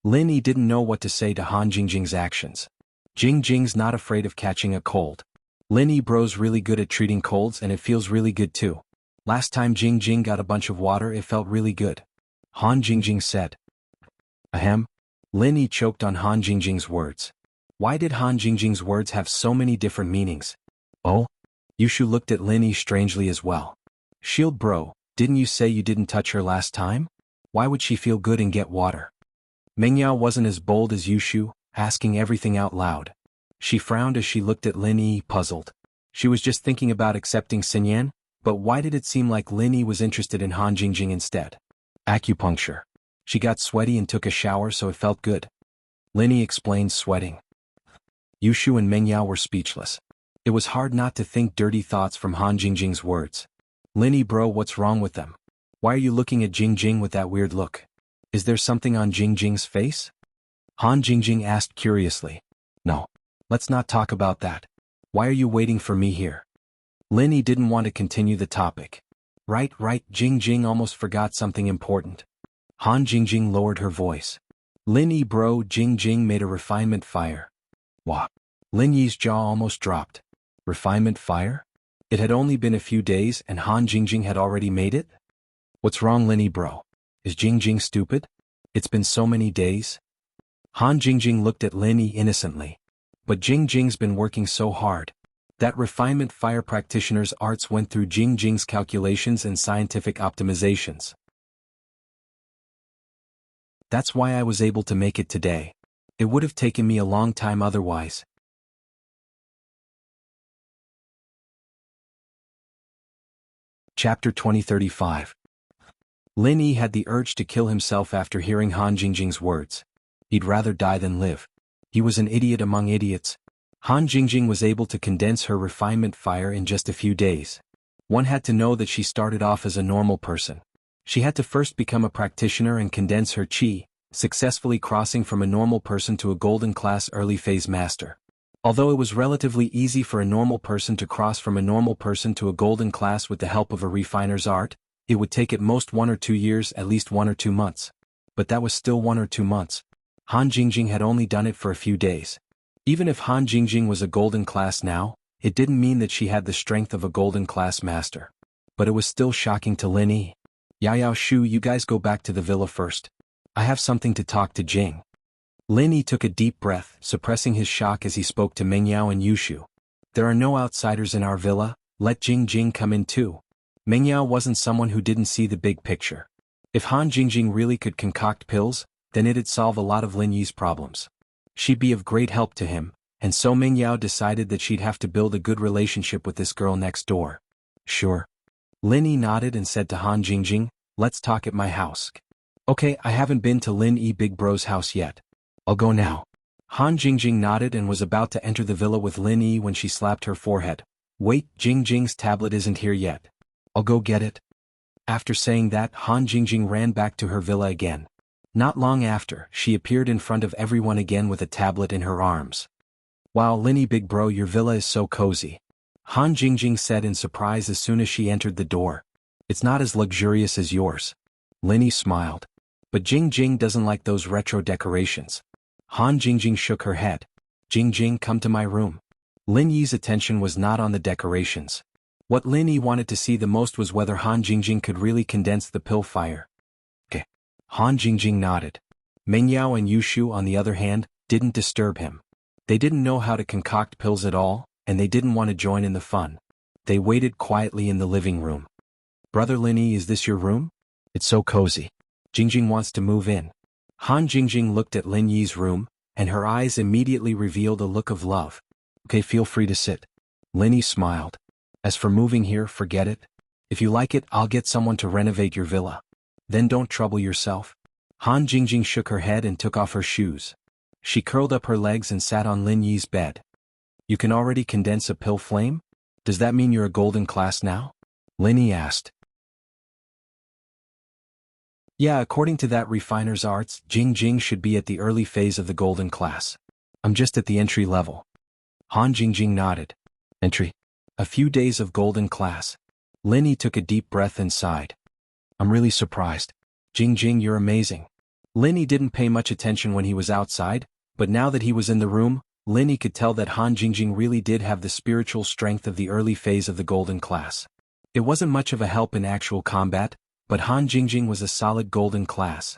[SPEAKER 1] Linny didn't know what to say to Han Jingjing's actions. Jingjing's not afraid of catching a cold. Linny bro's really good at treating colds and it feels really good too. Last time Jingjing got a bunch of water it felt really good. Han Jingjing said. Ahem. Linny choked on Han Jingjing's words. Why did Han Jingjing's words have so many different meanings? Oh? Yushu looked at Linny strangely as well. Shield bro, didn't you say you didn't touch her last time? Why would she feel good and get water? Mengyao wasn't as bold as Yushu, asking everything out loud. She frowned as she looked at Linny, puzzled. She was just thinking about accepting Xinyan, but why did it seem like Linny was interested in Han Jingjing instead? Acupuncture. She got sweaty and took a shower so it felt good. Linny explained, sweating. Yushu and Mengyao were speechless. It was hard not to think dirty thoughts from Han Jingjing's words. Linny bro, what's wrong with them? Why are you looking at Jingjing with that weird look? Is there something on Jingjing's face? Han Jingjing asked curiously. No. Let's not talk about that. Why are you waiting for me here? Linny didn't want to continue the topic. Right, Jingjing almost forgot something important. Han Jingjing lowered her voice. Linny bro, Jingjing made a refinement fire. Wah. Linny's jaw almost dropped. Refinement fire? It had only been a few days and Han Jingjing had already made it? What's wrong, Linny bro? Is Jingjing stupid? It's been so many days. Han Jingjing looked at Linny innocently. But Jingjing's been working so hard. That refinement fire practitioner's arts went through Jingjing's calculations and scientific optimizations. That's why I was able to make it today. It would have taken me a long time otherwise. Chapter 2035. Linny had the urge to kill himself after hearing Han Jingjing's words. He'd rather die than live. He was an idiot among idiots. Han Jingjing was able to condense her refinement fire in just a few days. One had to know that she started off as a normal person. She had to first become a practitioner and condense her chi, successfully crossing from a normal person to a golden class early phase master. Although it was relatively easy for a normal person to cross from a normal person to a golden class with the help of a refiner's art, it would take at most 1 or 2 years, at least 1 or 2 months. But that was still 1 or 2 months. Han Jingjing had only done it for a few days. Even if Han Jingjing was a golden class now, it didn't mean that she had the strength of a golden class master. But it was still shocking to Linny. Yao Shu, you guys go back to the villa first. I have something to talk to Jing. Linny took a deep breath, suppressing his shock as he spoke to Mengyao and Yushu. There are no outsiders in our villa, let Jingjing come in too. Mengyao wasn't someone who didn't see the big picture. If Han Jingjing really could concoct pills, then it'd solve a lot of Linyi's problems. She'd be of great help to him, and so Mengyao decided that she'd have to build a good relationship with this girl next door. Sure. Linny nodded and said to Han Jingjing, let's talk at my house. Okay, I haven't been to Linny Big Bro's house yet. I'll go now. Han Jingjing nodded and was about to enter the villa with Linny when she slapped her forehead. Wait, Jingjing's tablet isn't here yet. I'll go get it. After saying that, Han Jingjing ran back to her villa again. Not long after, she appeared in front of everyone again with a tablet in her arms. Wow, Linny Big Bro, your villa is so cozy. Han Jingjing said in surprise as soon as she entered the door. It's not as luxurious as yours. Linny smiled. But Jingjing doesn't like those retro decorations. Han Jingjing shook her head. Jingjing, come to my room. Linyi's attention was not on the decorations. What Linny wanted to see the most was whether Han Jingjing could really condense the pill fire. Okay. Han Jingjing nodded. Mengyao and Yushu, on the other hand, didn't disturb him. They didn't know how to concoct pills at all, and they didn't want to join in the fun. They waited quietly in the living room. Brother Linny, is this your room? It's so cozy. Jingjing wants to move in. Han Jingjing looked at Lin Yi's room, and her eyes immediately revealed a look of love. Okay, feel free to sit. Linny smiled. As for moving here, forget it. If you like it, I'll get someone to renovate your villa. Then don't trouble yourself. Han Jingjing shook her head and took off her shoes. She curled up her legs and sat on Lin Yi's bed. You can already condense a pill flame? Does that mean you're a golden class now? Linny asked. Yeah, according to that refiner's arts, Jing Jing should be at the early phase of the golden class. I'm just at the entry level. Han Jingjing nodded. Entry. A few days of golden class. Linny took a deep breath and sighed. I'm really surprised. Jing Jing, you're amazing. Linny didn't pay much attention when he was outside, but now that he was in the room, Linny could tell that Han Jingjing really did have the spiritual strength of the early phase of the golden class. It wasn't much of a help in actual combat, but Han Jingjing was a solid golden class.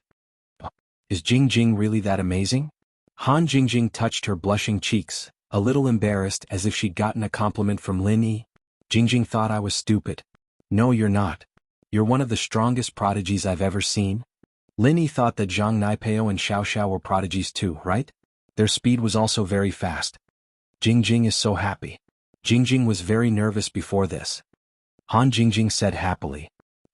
[SPEAKER 1] Is Jing Jing really that amazing? Han Jingjing touched her blushing cheeks, a little embarrassed as if she'd gotten a compliment from Linny. Jingjing thought I was stupid. No, you're not. You're one of the strongest prodigies I've ever seen. Linny thought that Zhang Naipeo and Xiao Xiao were prodigies too, right? Their speed was also very fast. Jing Jing is so happy. Jing Jing was very nervous before this. Han Jingjing said happily.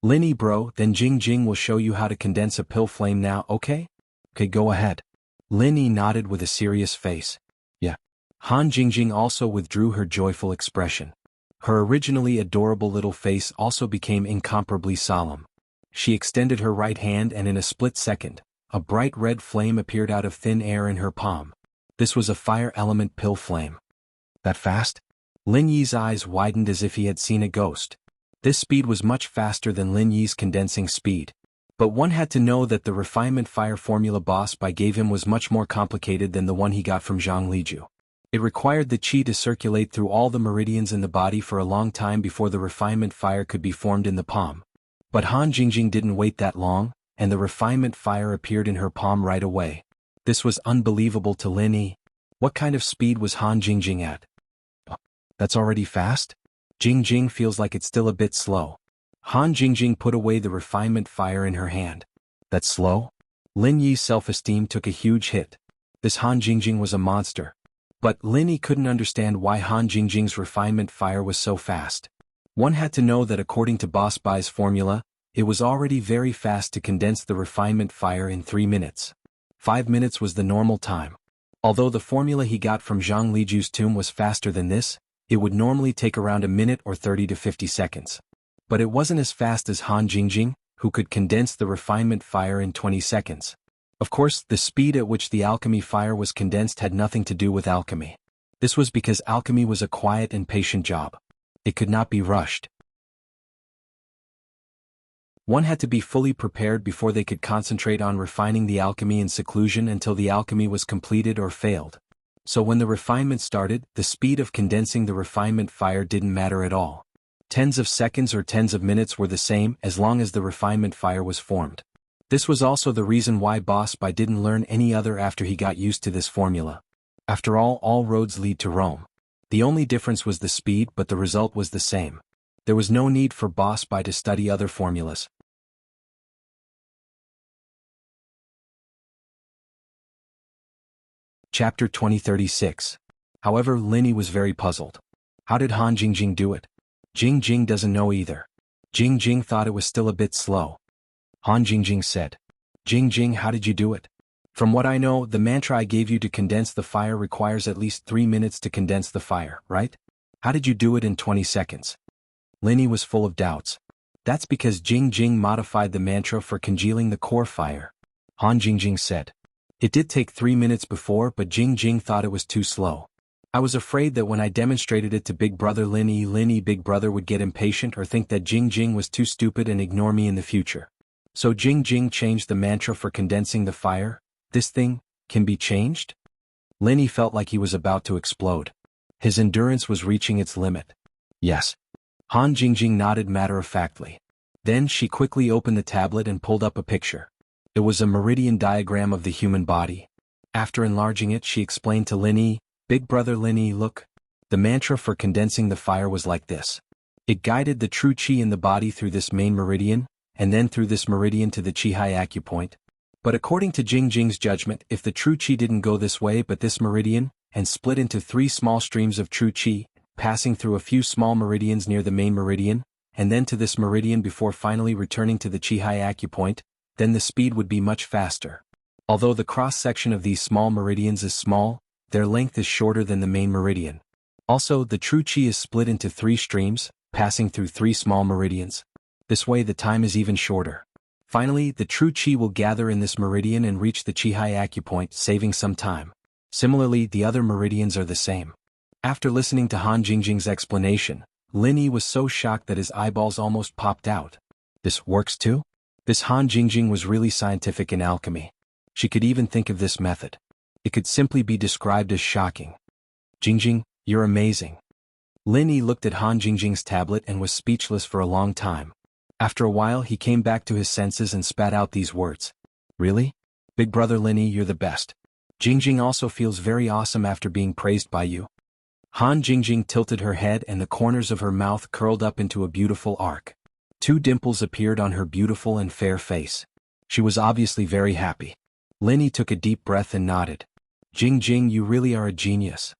[SPEAKER 1] Linny bro, then Jing Jing will show you how to condense a pill flame now, okay? Okay, go ahead. Linny nodded with a serious face. Yeah. Han Jingjing also withdrew her joyful expression. Her originally adorable little face also became incomparably solemn. She extended her right hand and in a split second, a bright red flame appeared out of thin air in her palm. This was a fire element pill flame. That fast? Lin Yi's eyes widened as if he had seen a ghost. This speed was much faster than Lin Yi's condensing speed. But one had to know that the refinement fire formula Boss Bai gave him was much more complicated than the one he got from Zhang Liju. It required the qi to circulate through all the meridians in the body for a long time before the refinement fire could be formed in the palm. But Han Jingjing didn't wait that long, and the refinement fire appeared in her palm right away. This was unbelievable to Lin Yi. What kind of speed was Han Jingjing at? That's already fast? Jing Jing feels like it's still a bit slow. Han Jingjing put away the refinement fire in her hand. That's slow? Lin Yi's self-esteem took a huge hit. This Han Jingjing was a monster. But Lin Yi couldn't understand why Han Jingjing's refinement fire was so fast. One had to know that according to Boss Bai's formula, it was already very fast to condense the refinement fire in 3 minutes. 5 minutes was the normal time. Although the formula he got from Zhang Liju's tomb was faster than this, it would normally take around a minute or 30 to 50 seconds. But it wasn't as fast as Han Jingjing, who could condense the refinement fire in 20 seconds. Of course, the speed at which the alchemy fire was condensed had nothing to do with alchemy. This was because alchemy was a quiet and patient job. It could not be rushed. One had to be fully prepared before they could concentrate on refining the alchemy in seclusion until the alchemy was completed or failed. So when the refinement started, the speed of condensing the refinement fire didn't matter at all. Tens of seconds or tens of minutes were the same as long as the refinement fire was formed. This was also the reason why Boss Bai didn't learn any other after he got used to this formula. After all roads lead to Rome. The only difference was the speed, but the result was the same. There was no need for Boss Bai to study other formulas. Chapter 2036. However, Lin Yi was very puzzled. How did Han Jingjing do it? Jing Jing doesn't know either. Jing Jing thought it was still a bit slow. Han Jingjing said, Jing Jing, how did you do it? From what I know, the mantra I gave you to condense the fire requires at least 3 minutes to condense the fire, right? How did you do it in 20 seconds? Lin Yi was full of doubts. That's because Jing Jing modified the mantra for congealing the core fire. Han Jingjing said. It did take 3 minutes before, but Jing Jing thought it was too slow. I was afraid that when I demonstrated it to Big Brother Lin Yi, Big Brother would get impatient or think that Jing Jing was too stupid and ignore me in the future. So Jing Jing changed the mantra for condensing the fire. This thing can be changed? Lin Yi felt like he was about to explode. His endurance was reaching its limit. Yes. Han Jingjing nodded matter-of-factly. Then she quickly opened the tablet and pulled up a picture. It was a meridian diagram of the human body. After enlarging it, she explained to Lin Yi, Big Brother Lin Yi, look. The mantra for condensing the fire was like this. It guided the true qi in the body through this main meridian, and then through this meridian to the qi high acupoint. But according to Jing Jing's judgment, if the true qi didn't go this way but this meridian, and split into 3 small streams of true qi, passing through a few small meridians near the main meridian, and then to this meridian before finally returning to the qi high acupoint, then the speed would be much faster. Although the cross-section of these small meridians is small, their length is shorter than the main meridian. Also, the true qi is split into 3 streams, passing through 3 small meridians. This way the time is even shorter. Finally, the true qi will gather in this meridian and reach the qi high acupoint, saving some time. Similarly, the other meridians are the same. After listening to Han Jingjing's explanation, Lin Yi was so shocked that his eyeballs almost popped out. This works too? This Han Jingjing was really scientific in alchemy. She could even think of this method. It could simply be described as shocking. Jingjing, you're amazing. Lin Yi looked at Han Jingjing's tablet and was speechless for a long time. After a while he came back to his senses and spat out these words. Really? Big brother Lin Yi, you're the best. Jingjing also feels very awesome after being praised by you. Han Jingjing tilted her head and the corners of her mouth curled up into a beautiful arc. 2 dimples appeared on her beautiful and fair face. She was obviously very happy. Lin Yi took a deep breath and nodded. Jingjing, you really are a genius.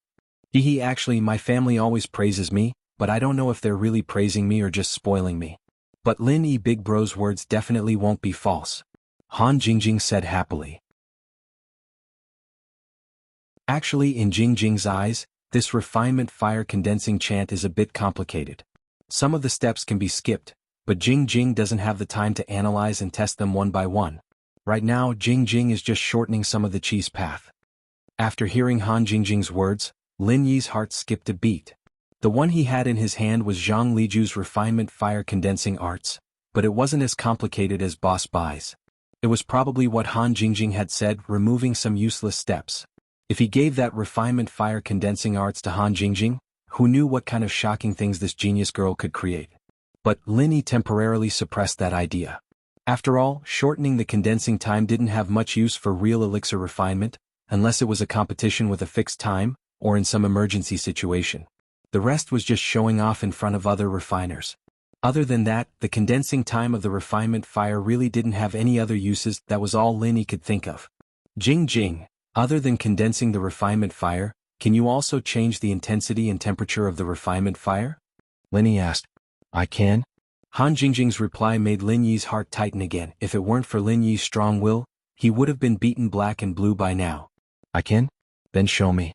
[SPEAKER 1] Actually, my family always praises me, but I don't know if they're really praising me or just spoiling me. But Lin Yi, big bro's words definitely won't be false. Han Jingjing said happily. Actually, in Jingjing's eyes, this refinement fire condensing chant is a bit complicated. Some of the steps can be skipped, but Jingjing doesn't have the time to analyze and test them one by one. Right now, Jingjing is just shortening some of the qi's path. After hearing Han Jingjing's words, Lin Yi's heart skipped a beat. The one he had in his hand was Zhang Liju's refinement fire condensing arts, but it wasn't as complicated as Boss Bai's. It was probably what Han Jingjing had said, removing some useless steps. If he gave that refinement fire condensing arts to Han Jingjing, who knew what kind of shocking things this genius girl could create. But Lin Yi temporarily suppressed that idea. After all, shortening the condensing time didn't have much use for real elixir refinement, unless it was a competition with a fixed time, or in some emergency situation. The rest was just showing off in front of other refiners. Other than that, the condensing time of the refinement fire really didn't have any other uses. That was all Lin Yi could think of. Jingjing, other than condensing the refinement fire, can you also change the intensity and temperature of the refinement fire? Lin Yi asked. I can? Han Jingjing's reply made Lin Yi's heart tighten again. If it weren't for Lin Yi's strong will, he would have been beaten black and blue by now. I can? Then show me.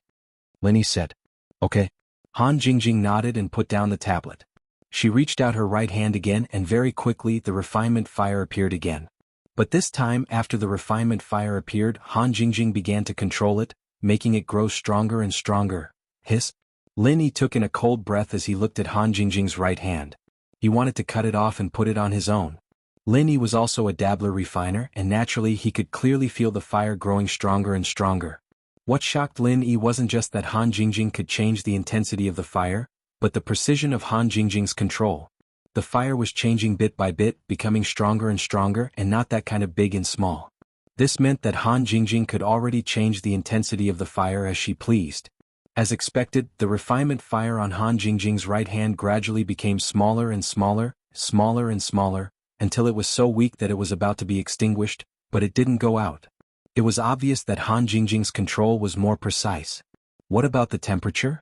[SPEAKER 1] Lin Yi said. Okay. Han Jingjing nodded and put down the tablet. She reached out her right hand again and very quickly the refinement fire appeared again. But this time, after the refinement fire appeared, Han Jingjing began to control it, making it grow stronger and stronger. Hiss. Lin Yi took in a cold breath as he looked at Han Jingjing's right hand. He wanted to cut it off and put it on his own. Lin Yi was also a dabbler refiner and naturally he could clearly feel the fire growing stronger and stronger. What shocked Lin Yi wasn't just that Han Jingjing could change the intensity of the fire, but the precision of Han Jingjing's control. The fire was changing bit by bit, becoming stronger and stronger and not that kind of big and small. This meant that Han Jingjing could already change the intensity of the fire as she pleased. As expected, the refinement fire on Han Jingjing's right hand gradually became smaller and smaller, smaller and smaller, until it was so weak that it was about to be extinguished, but it didn't go out. It was obvious that Han Jingjing's control was more precise. What about the temperature?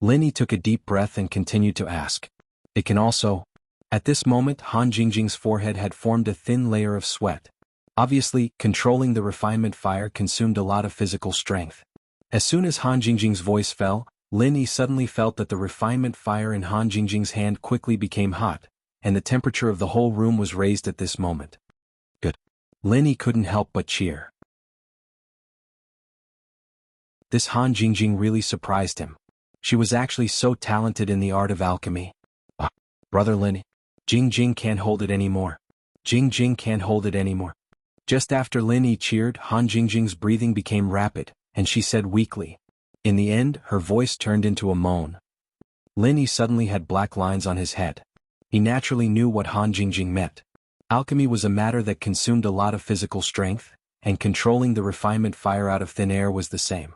[SPEAKER 1] Lin Yi took a deep breath and continued to ask. It can also. At this moment, Han Jingjing's forehead had formed a thin layer of sweat. Obviously, controlling the refinement fire consumed a lot of physical strength. As soon as Han Jingjing's voice fell, Lin Yi suddenly felt that the refinement fire in Han Jingjing's hand quickly became hot, and the temperature of the whole room was raised at this moment. Good. Lin Yi couldn't help but cheer. This Han Jingjing really surprised him. She was actually so talented in the art of alchemy. Brother Lin Yi. Jingjing can't hold it anymore. Jingjing can't hold it anymore. Just after Lin Yi cheered, Han Jingjing's breathing became rapid, and she said weakly. In the end, her voice turned into a moan. Lin Yi suddenly had black lines on his head. He naturally knew what Han Jingjing meant. Alchemy was a matter that consumed a lot of physical strength, and controlling the refinement fire out of thin air was the same.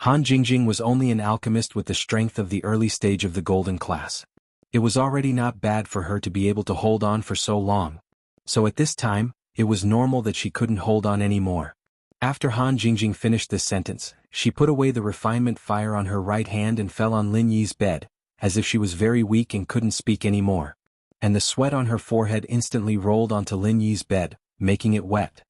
[SPEAKER 1] Han Jingjing was only an alchemist with the strength of the early stage of the golden class. It was already not bad for her to be able to hold on for so long. So at this time, it was normal that she couldn't hold on anymore. After Han Jingjing finished this sentence, she put away the refinement fire on her right hand and fell on Lin Yi's bed, as if she was very weak and couldn't speak anymore. And the sweat on her forehead instantly rolled onto Lin Yi's bed, making it wet.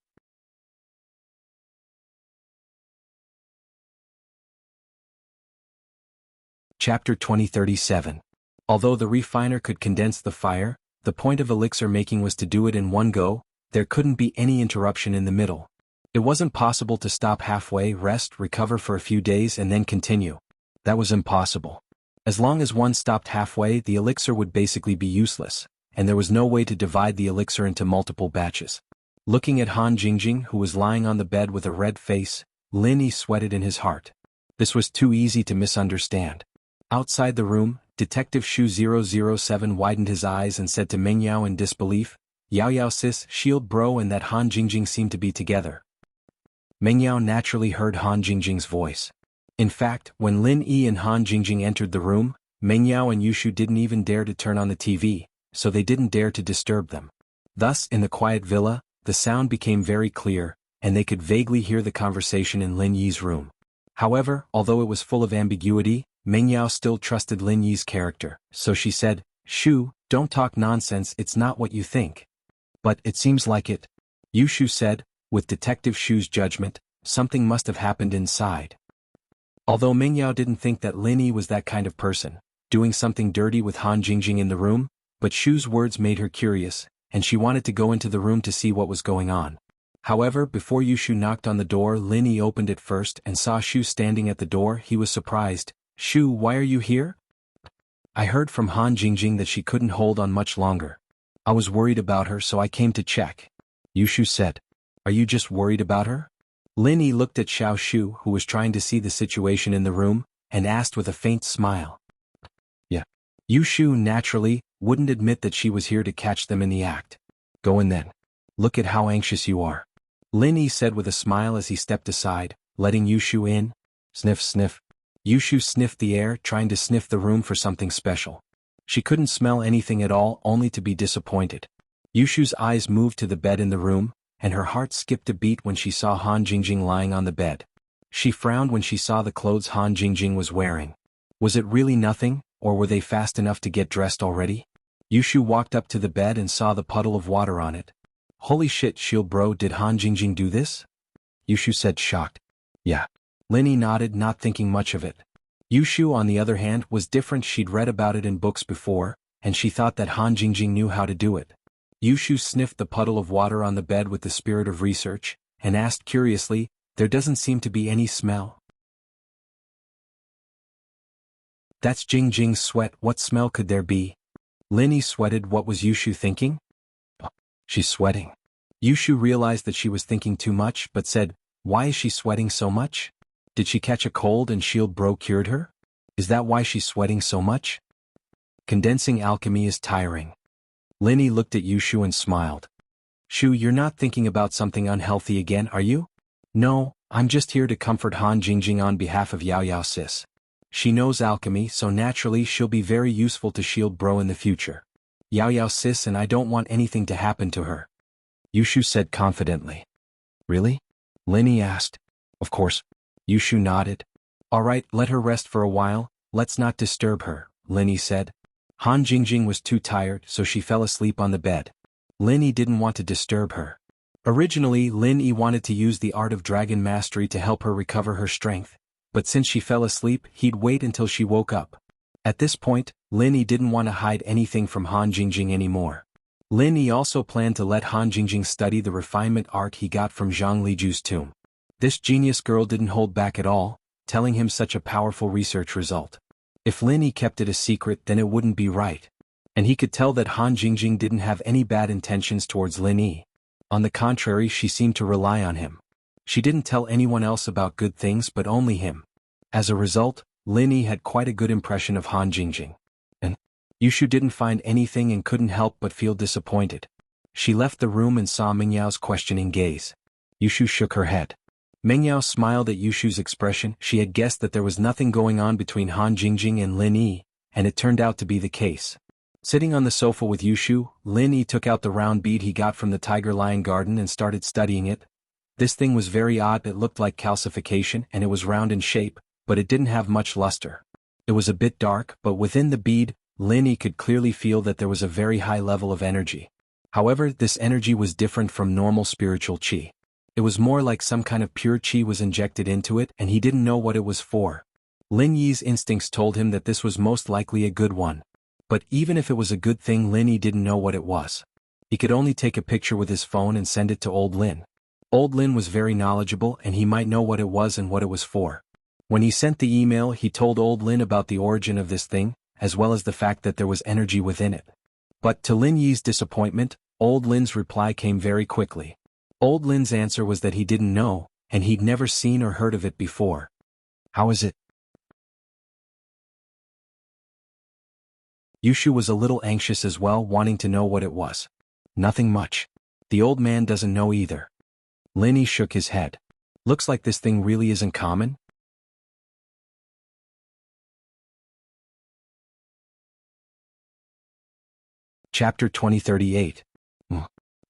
[SPEAKER 1] Chapter 2037. Although the refiner could condense the fire, the point of elixir making was to do it in one go. there couldn't be any interruption in the middle. It wasn't possible to stop halfway, rest, recover for a few days and then continue. That was impossible. As long as one stopped halfway, the elixir would basically be useless, and there was no way to divide the elixir into multiple batches. Looking at Han Jingjing, who was lying on the bed with a red face, Lin Yi sweated in his heart. This was too easy to misunderstand. Outside the room, Detective Shu 007 widened his eyes and said to Meng Yao in disbelief, "Yao Yao sis, shield bro and that Han Jingjing seem to be together." Meng Yao naturally heard Han Jingjing's voice. In fact, when Lin Yi and Han Jingjing entered the room, Meng Yao and Yushu didn't even dare to turn on the TV, so they didn't dare to disturb them. Thus, in the quiet villa, the sound became very clear, and they could vaguely hear the conversation in Lin Yi's room. However, although it was full of ambiguity, Meng Yao still trusted Lin Yi's character, so she said, "Shu, don't talk nonsense, it's not what you think." "But it seems like it," Yushu said, with Detective Shu's judgment, something must have happened inside. Although Meng Yao didn't think that Lin Yi was that kind of person, doing something dirty with Han Jingjing in the room, but Shu's words made her curious, and she wanted to go into the room to see what was going on. However, before Yushu knocked on the door, Lin Yi opened it first and saw Shu standing at the door. He was surprised. "Shu, why are you here?" "I heard from Han Jingjing that she couldn't hold on much longer. I was worried about her, so I came to check," Yushu said. "Are you just worried about her?" Lin Yi looked at Xiao Shu, who was trying to see the situation in the room, and asked with a faint smile. "Yeah." Yushu, naturally, wouldn't admit that she was here to catch them in the act. "Go in then. Look at how anxious you are," Lin Yi said with a smile as he stepped aside, letting Yushu in. Sniff, sniff. Yushu sniffed the air, trying to sniff the room for something special. She couldn't smell anything at all, only to be disappointed. Yushu's eyes moved to the bed in the room, and her heart skipped a beat when she saw Han Jingjing lying on the bed. She frowned when she saw the clothes Han Jingjing was wearing. Was it really nothing, or were they fast enough to get dressed already? Yushu walked up to the bed and saw the puddle of water on it. "Holy shit, shield bro, did Han Jingjing do this?" Yushu said, shocked. "Yeah." Lin Yi nodded, not thinking much of it. Yushu, on the other hand, was different. She'd read about it in books before, and she thought that Han Jingjing knew how to do it. Yushu sniffed the puddle of water on the bed with the spirit of research, and asked curiously, "There doesn't seem to be any smell." "That's Jingjing's sweat, what smell could there be?" Lin Yi sweated. What was Yushu thinking? "Oh, she's sweating." Yushu realized that she was thinking too much, but said, "Why is she sweating so much? Did she catch a cold and shield bro cured her? Is that why she's sweating so much?" "Condensing alchemy is tiring." Lin Yi looked at Yushu and smiled. "Shu, you're not thinking about something unhealthy again, are you?" "No, I'm just here to comfort Han Jingjing on behalf of Yao Yao sis. She knows alchemy, so naturally she'll be very useful to shield bro in the future. Yao Yao sis and I don't want anything to happen to her," Yushu said confidently. "Really?" Lin Yi asked. "Of course." Yushu nodded. "All right, let her rest for a while, let's not disturb her," Lin Yi said. Han Jingjing was too tired, so she fell asleep on the bed. Lin Yi didn't want to disturb her. Originally, Lin Yi wanted to use the art of dragon mastery to help her recover her strength, but since she fell asleep, he'd wait until she woke up. At this point, Lin Yi didn't want to hide anything from Han Jingjing anymore. Lin Yi also planned to let Han Jingjing study the refinement art he got from Zhang Liju's tomb. This genius girl didn't hold back at all, telling him such a powerful research result. If Lin Yi kept it a secret, then it wouldn't be right. And he could tell that Han Jingjing didn't have any bad intentions towards Lin Yi. On the contrary, she seemed to rely on him. She didn't tell anyone else about good things but only him. As a result, Lin Yi had quite a good impression of Han Jingjing. And Yushu didn't find anything and couldn't help but feel disappointed. She left the room and saw Meng Yao's questioning gaze. Yushu shook her head. Meng Yao smiled at Yushu's expression. She had guessed that there was nothing going on between Han Jingjing and Lin Yi, and it turned out to be the case. Sitting on the sofa with Yushu, Lin Yi took out the round bead he got from the Tiger Lion Garden and started studying it. This thing was very odd. It looked like calcification and it was round in shape, but it didn't have much luster. It was a bit dark, but within the bead, Lin Yi could clearly feel that there was a very high level of energy. However, this energy was different from normal spiritual qi. It was more like some kind of pure qi was injected into it and he didn't know what it was for. Lin Yi's instincts told him that this was most likely a good one. But even if it was a good thing, Lin Yi didn't know what it was. He could only take a picture with his phone and send it to Old Lin. Old Lin was very knowledgeable and he might know what it was and what it was for. When he sent the email, he told Old Lin about the origin of this thing, as well as the fact that there was energy within it. But to Lin Yi's disappointment, Old Lin's reply came very quickly. Old Lin's answer was that he didn't know, and he'd never seen or heard of it before. How is it? Yushu was a little anxious as well, wanting to know what it was. Nothing much. The old man doesn't know either. Lin Yi shook his head. Looks like this thing really isn't common. Chapter 2038.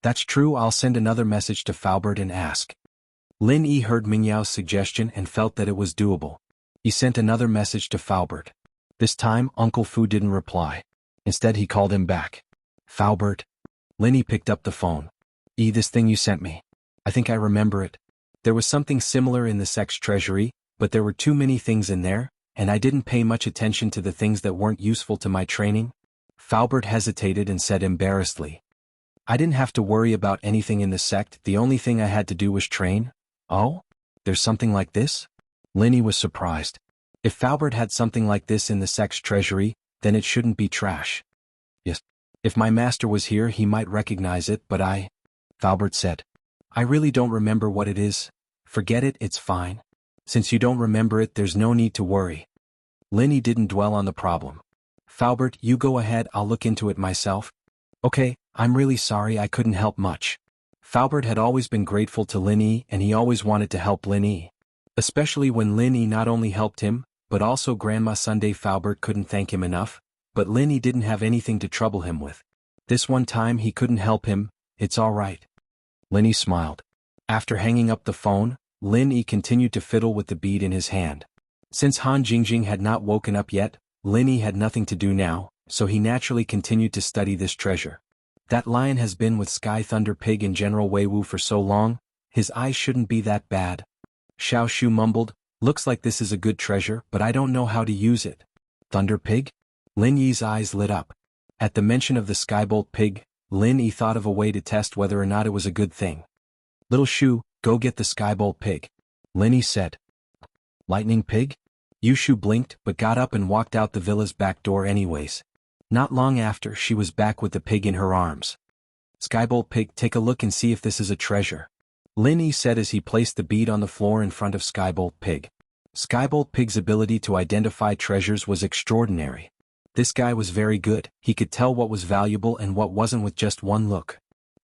[SPEAKER 1] That's true, I'll send another message to Faubert and ask. Lin Yi heard Mingyao's suggestion and felt that it was doable. He sent another message to Faubert. This time, Uncle Fu didn't reply. Instead he called him back. Faubert. Lin Yi picked up the phone. This thing you sent me. I think I remember it. There was something similar in the sex treasury, but there were too many things in there, and I didn't pay much attention to the things that weren't useful to my training. Faubert hesitated and said embarrassedly. I didn't have to worry about anything in the sect, the only thing I had to do was train. Oh? There's something like this? Lin Yi was surprised. If Faubert had something like this in the sex treasury, then it shouldn't be trash. Yes. If my master was here he might recognize it, but Faubert said. I really don't remember what it is. Forget it, it's fine. Since you don't remember it, there's no need to worry. Lin Yi didn't dwell on the problem. Faubert, you go ahead, I'll look into it myself. Okay, I'm really sorry I couldn't help much. Faubert had always been grateful to Lin Yi and he always wanted to help Lin Yi. Especially when Lin Yi not only helped him, but also Grandma Sunday. Faubert couldn't thank him enough, but Lin Yi didn't have anything to trouble him with. This one time he couldn't help him, it's all right. Lin Yi smiled. After hanging up the phone, Lin Yi continued to fiddle with the bead in his hand. Since Han Jingjing had not woken up yet, Lin Yi had nothing to do now, so he naturally continued to study this treasure. That lion has been with Sky Thunder Pig and General Wei Wu for so long, his eyes shouldn't be that bad. Xiao Shu mumbled, looks like this is a good treasure, but I don't know how to use it. Thunder Pig? Lin Yi's eyes lit up. At the mention of the Skybolt Pig, Lin Yi thought of a way to test whether or not it was a good thing. Little Shu, go get the Skybolt Pig. Lin Yi said. Lightning Pig? Yushu blinked but got up and walked out the villa's back door anyways. Not long after, she was back with the pig in her arms. Skybolt Pig, take a look and see if this is a treasure. Lin Yi said as he placed the bead on the floor in front of Skybolt Pig. Skybolt Pig's ability to identify treasures was extraordinary. This guy was very good, he could tell what was valuable and what wasn't with just one look.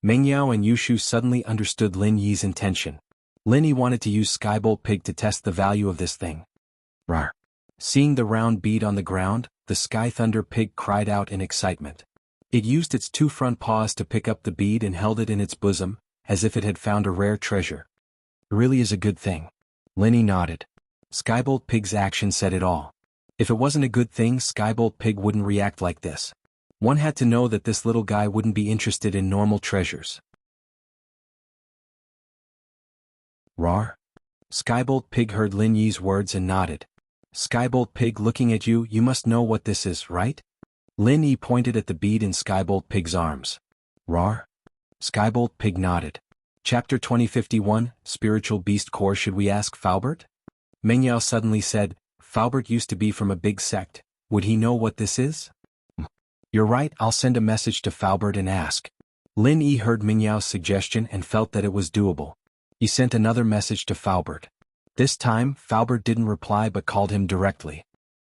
[SPEAKER 1] Mengyao and Yushu suddenly understood Lin Yi's intention. Lin Yi wanted to use Skybolt Pig to test the value of this thing. Rawr. Seeing the round bead on the ground, the Sky Thunder Pig cried out in excitement. It used its two front paws to pick up the bead and held it in its bosom, as if it had found a rare treasure. It really is a good thing. Lin Yi nodded. Skybolt Pig's action said it all. If it wasn't a good thing, Skybolt Pig wouldn't react like this. One had to know that this little guy wouldn't be interested in normal treasures. Rawr. Skybolt Pig heard Lin Yi's words and nodded. Skybolt Pig, looking at you, you must know what this is, right? Lin Yi pointed at the bead in Skybolt Pig's arms. Rawr. Skybolt Pig nodded. Chapter 2051, Spiritual Beast Core. Should we ask Faubert? Mengyao suddenly said, Faubert used to be from a big sect, would he know what this is? You're right, I'll send a message to Faubert and ask. Lin Yi heard Mingyao's suggestion and felt that it was doable. He sent another message to Faubert. This time, Faubert didn't reply but called him directly.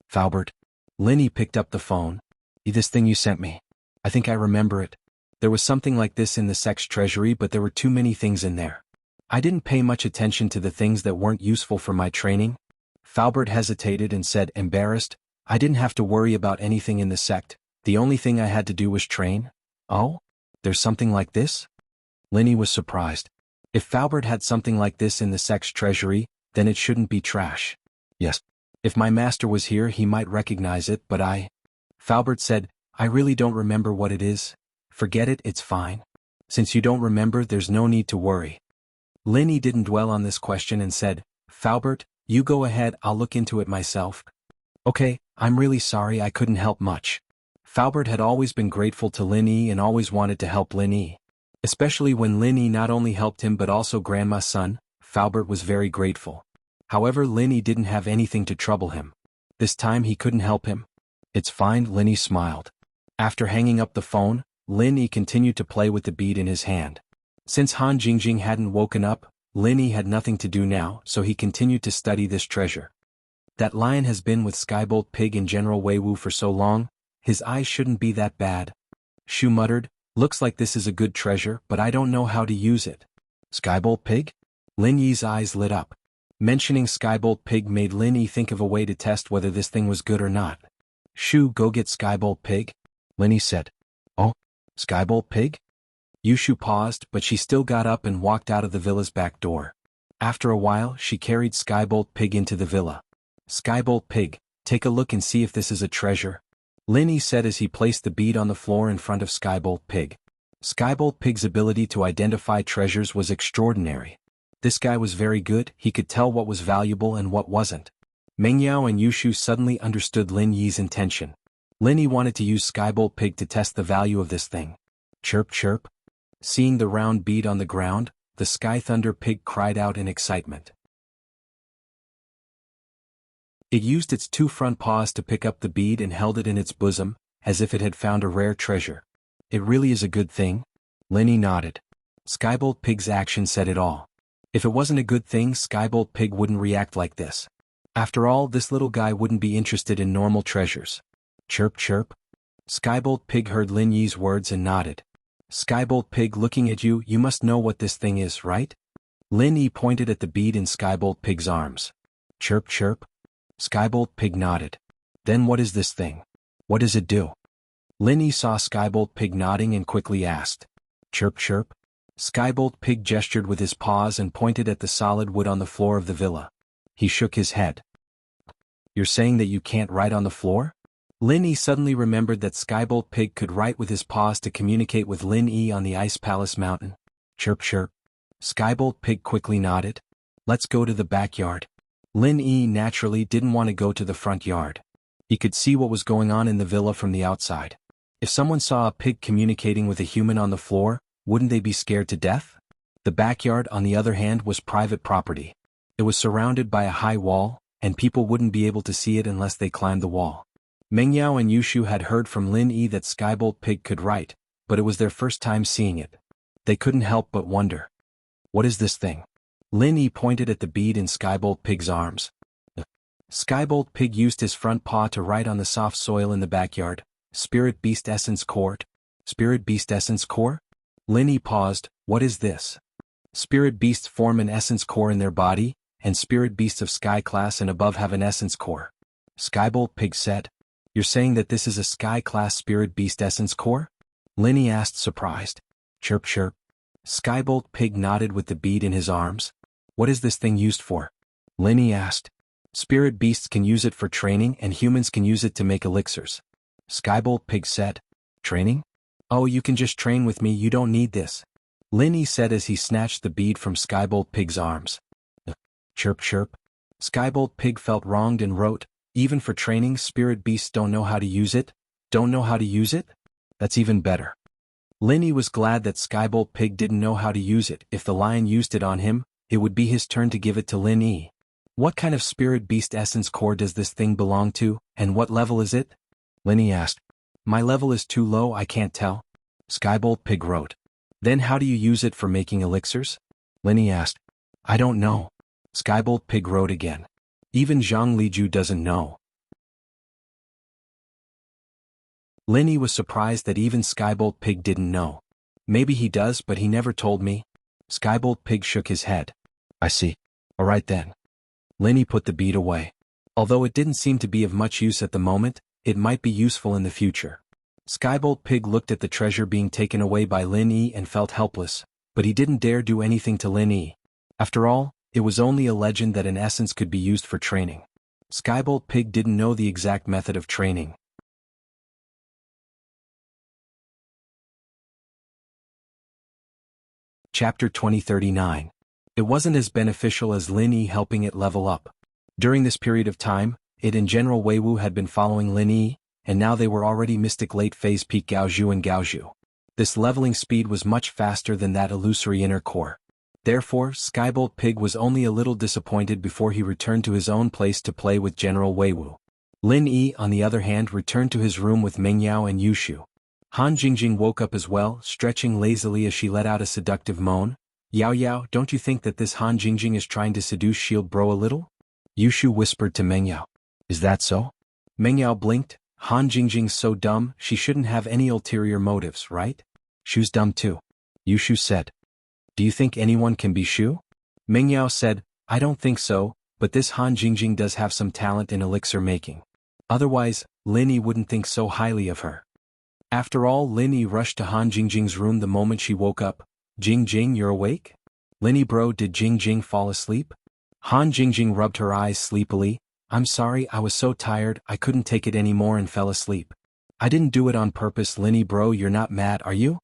[SPEAKER 1] Faubert. Lin Yi picked up the phone. This thing you sent me. I think I remember it. There was something like this in the sex treasury, but there were too many things in there. I didn't pay much attention to the things that weren't useful for my training. Faubert hesitated and said, embarrassed, I didn't have to worry about anything in the sect, the only thing I had to do was train. Oh? There's something like this? Lin Yi was surprised. If Faubert had something like this in the sex treasury, then it shouldn't be trash. Yes. If my master was here he might recognize it, but Faubert said, I really don't remember what it is. Forget it, it's fine. Since you don't remember, there's no need to worry. Lin Yi didn't dwell on this question and said, Faubert, you go ahead, I'll look into it myself. Okay, I'm really sorry I couldn't help much. Faubert had always been grateful to Lin Yi and always wanted to help Lin Yi. Especially when Lin Yi not only helped him but also Grandma's son, Faubert was very grateful. However, Lin Yi didn't have anything to trouble him. This time he couldn't help him. It's fine, Lin Yi smiled. After hanging up the phone, Lin Yi continued to play with the bead in his hand. Since Han Jingjing hadn't woken up, Lin Yi had nothing to do now, so he continued to study this treasure. That lion has been with Skybolt Pig and General Wei Wu for so long, his eyes shouldn't be that bad. Shu muttered, looks like this is a good treasure, but I don't know how to use it. Skybolt Pig? Lin Yi's eyes lit up. Mentioning Skybolt Pig made Lin Yi think of a way to test whether this thing was good or not. Shu, go get Skybolt Pig? Lin Yi said. Oh? Skybolt Pig? Yushu paused, but she still got up and walked out of the villa's back door. After a while, she carried Skybolt Pig into the villa. Skybolt Pig, take a look and see if this is a treasure. Lin Yi said as he placed the bead on the floor in front of Skybolt Pig. Skybolt Pig's ability to identify treasures was extraordinary. This guy was very good, he could tell what was valuable and what wasn't. Mengyao and Yushu suddenly understood Lin Yi's intention. Lin Yi wanted to use Skybolt Pig to test the value of this thing. Chirp chirp. Seeing the round bead on the ground, the Sky Thunder Pig cried out in excitement. It used its 2 front paws to pick up the bead and held it in its bosom, as if it had found a rare treasure. It really is a good thing? Lin Yi nodded. Skybolt Pig's action said it all. If it wasn't a good thing, Skybolt Pig wouldn't react like this. After all, this little guy wouldn't be interested in normal treasures. Chirp chirp. Skybolt Pig heard Lin Yi's words and nodded. Skybolt Pig, looking at you, you must know what this thing is, right? Lin Yi pointed at the bead in Skybolt Pig's arms. Chirp chirp. Skybolt Pig nodded. Then what is this thing? What does it do? Lin Yi saw Skybolt Pig nodding and quickly asked. Chirp chirp. Skybolt Pig gestured with his paws and pointed at the solid wood on the floor of the villa. He shook his head. You're saying that you can't write on the floor? Lin Yi suddenly remembered that Skybolt Pig could write with his paws to communicate with Lin Yi on the Ice Palace Mountain. Chirp chirp. Skybolt Pig quickly nodded. Let's go to the backyard. Lin Yi naturally didn't want to go to the front yard. He could see what was going on in the villa from the outside. If someone saw a pig communicating with a human on the floor, wouldn't they be scared to death? The backyard, on the other hand, was private property. It was surrounded by a high wall, and people wouldn't be able to see it unless they climbed the wall. Mengyao and Yushu had heard from Lin Yi that Skybolt Pig could write, but it was their first time seeing it. They couldn't help but wonder. What is this thing? Lin Yi pointed at the bead in Skybolt Pig's arms. Skybolt Pig used his front paw to write on the soft soil in the backyard. Spirit Beast Essence Core. Spirit Beast Essence Core? Lin Yi paused. What is this? Spirit beasts form an essence core in their body, and spirit beasts of sky class and above have an essence core. Skybolt Pig said. You're saying that this is a sky class spirit beast essence core? Lin Yi asked, surprised. Chirp chirp. Skybolt Pig nodded with the bead in his arms. What is this thing used for? Lin Yi asked. Spirit beasts can use it for training and humans can use it to make elixirs. Skybolt Pig said. Training? Oh, you can just train with me, you don't need this. Lin Yi said as he snatched the bead from Skybolt Pig's arms. Chirp chirp. Skybolt Pig felt wronged and wrote, even for training, spirit beasts don't know how to use it? Don't know how to use it? That's even better. Lin Yi was glad that Skybolt Pig didn't know how to use it. If the lion used it on him, it would be his turn to give it to Lin Yi. What kind of spirit beast essence core does this thing belong to, and what level is it? Lin Yi asked. My level is too low, I can't tell. Skybolt Pig wrote. Then how do you use it for making elixirs? Lin Yi asked. I don't know. Skybolt Pig wrote again. Even Zhang Liju doesn't know. Lin Yi was surprised that even Skybolt Pig didn't know. Maybe he does, but he never told me. Skybolt Pig shook his head. I see. Alright then. Lin Yi put the bead away. Although it didn't seem to be of much use at the moment, it might be useful in the future. Skybolt Pig looked at the treasure being taken away by Lin Yi and felt helpless, but he didn't dare do anything to Lin Yi. After all, it was only a legend that an essence could be used for training. Skybolt Pig didn't know the exact method of training. Chapter 2039. It wasn't as beneficial as Lin Yi helping it level up. During this period of time, it and General Wei Wu had been following Lin Yi, and now they were already Mystic Late Phase Peak Gaozhu and Gaozhu. This leveling speed was much faster than that illusory inner core. Therefore, Skybolt Pig was only a little disappointed before he returned to his own place to play with General Weiwu. Lin Yi, on the other hand, returned to his room with Meng Yao and Yushu. Han Jingjing woke up as well, stretching lazily as she let out a seductive moan. Yao Yao, don't you think that this Han Jingjing is trying to seduce Shield Bro a little? Yushu whispered to Meng Yao. Is that so? Meng Yao blinked. Han Jingjing's so dumb, she shouldn't have any ulterior motives, right? Shu's dumb too. Yushu said. Do you think anyone can be Shu? Meng Yao said, I don't think so, but this Han Jingjing does have some talent in elixir making. Otherwise, Lin Yi wouldn't think so highly of her. After all, Lin Yi rushed to Han Jingjing's room the moment she woke up. Jingjing, you're awake? Lin Yi bro, did Jingjing fall asleep? Han Jingjing rubbed her eyes sleepily. I'm sorry, I was so tired, I couldn't take it anymore and fell asleep. I didn't do it on purpose. Lin Yi bro, you're not mad, are you?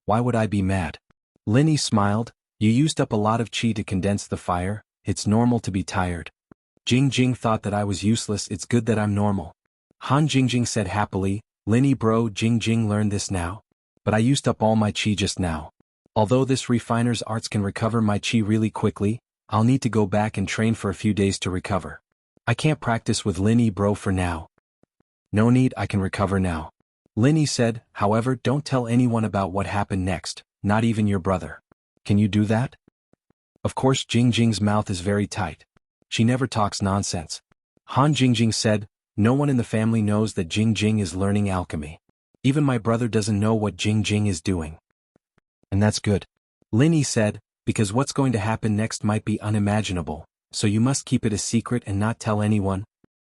[SPEAKER 1] Why would I be mad? Lin Yi smiled. You used up a lot of chi to condense the fire, it's normal to be tired. Jingjing thought that I was useless, it's good that I'm normal. Han Jingjing said happily. Lin Yi bro, Jingjing learned this now. But I used up all my chi just now. Although this refiner's arts can recover my chi really quickly, I'll need to go back and train for a few days to recover. I can't practice with Lin Yi bro for now. No need, I can recover now. Lin Yi said, however, don't tell anyone about what happened next, not even your brother. Can you do that? Of course. Jingjing's mouth is very tight. She never talks nonsense. Han Jingjing said, no one in the family knows that Jingjing is learning alchemy. Even my brother doesn't know what Jingjing is doing. And that's good. Lin Yi said, because what's going to happen next might be unimaginable, so you must keep it a secret and not tell anyone.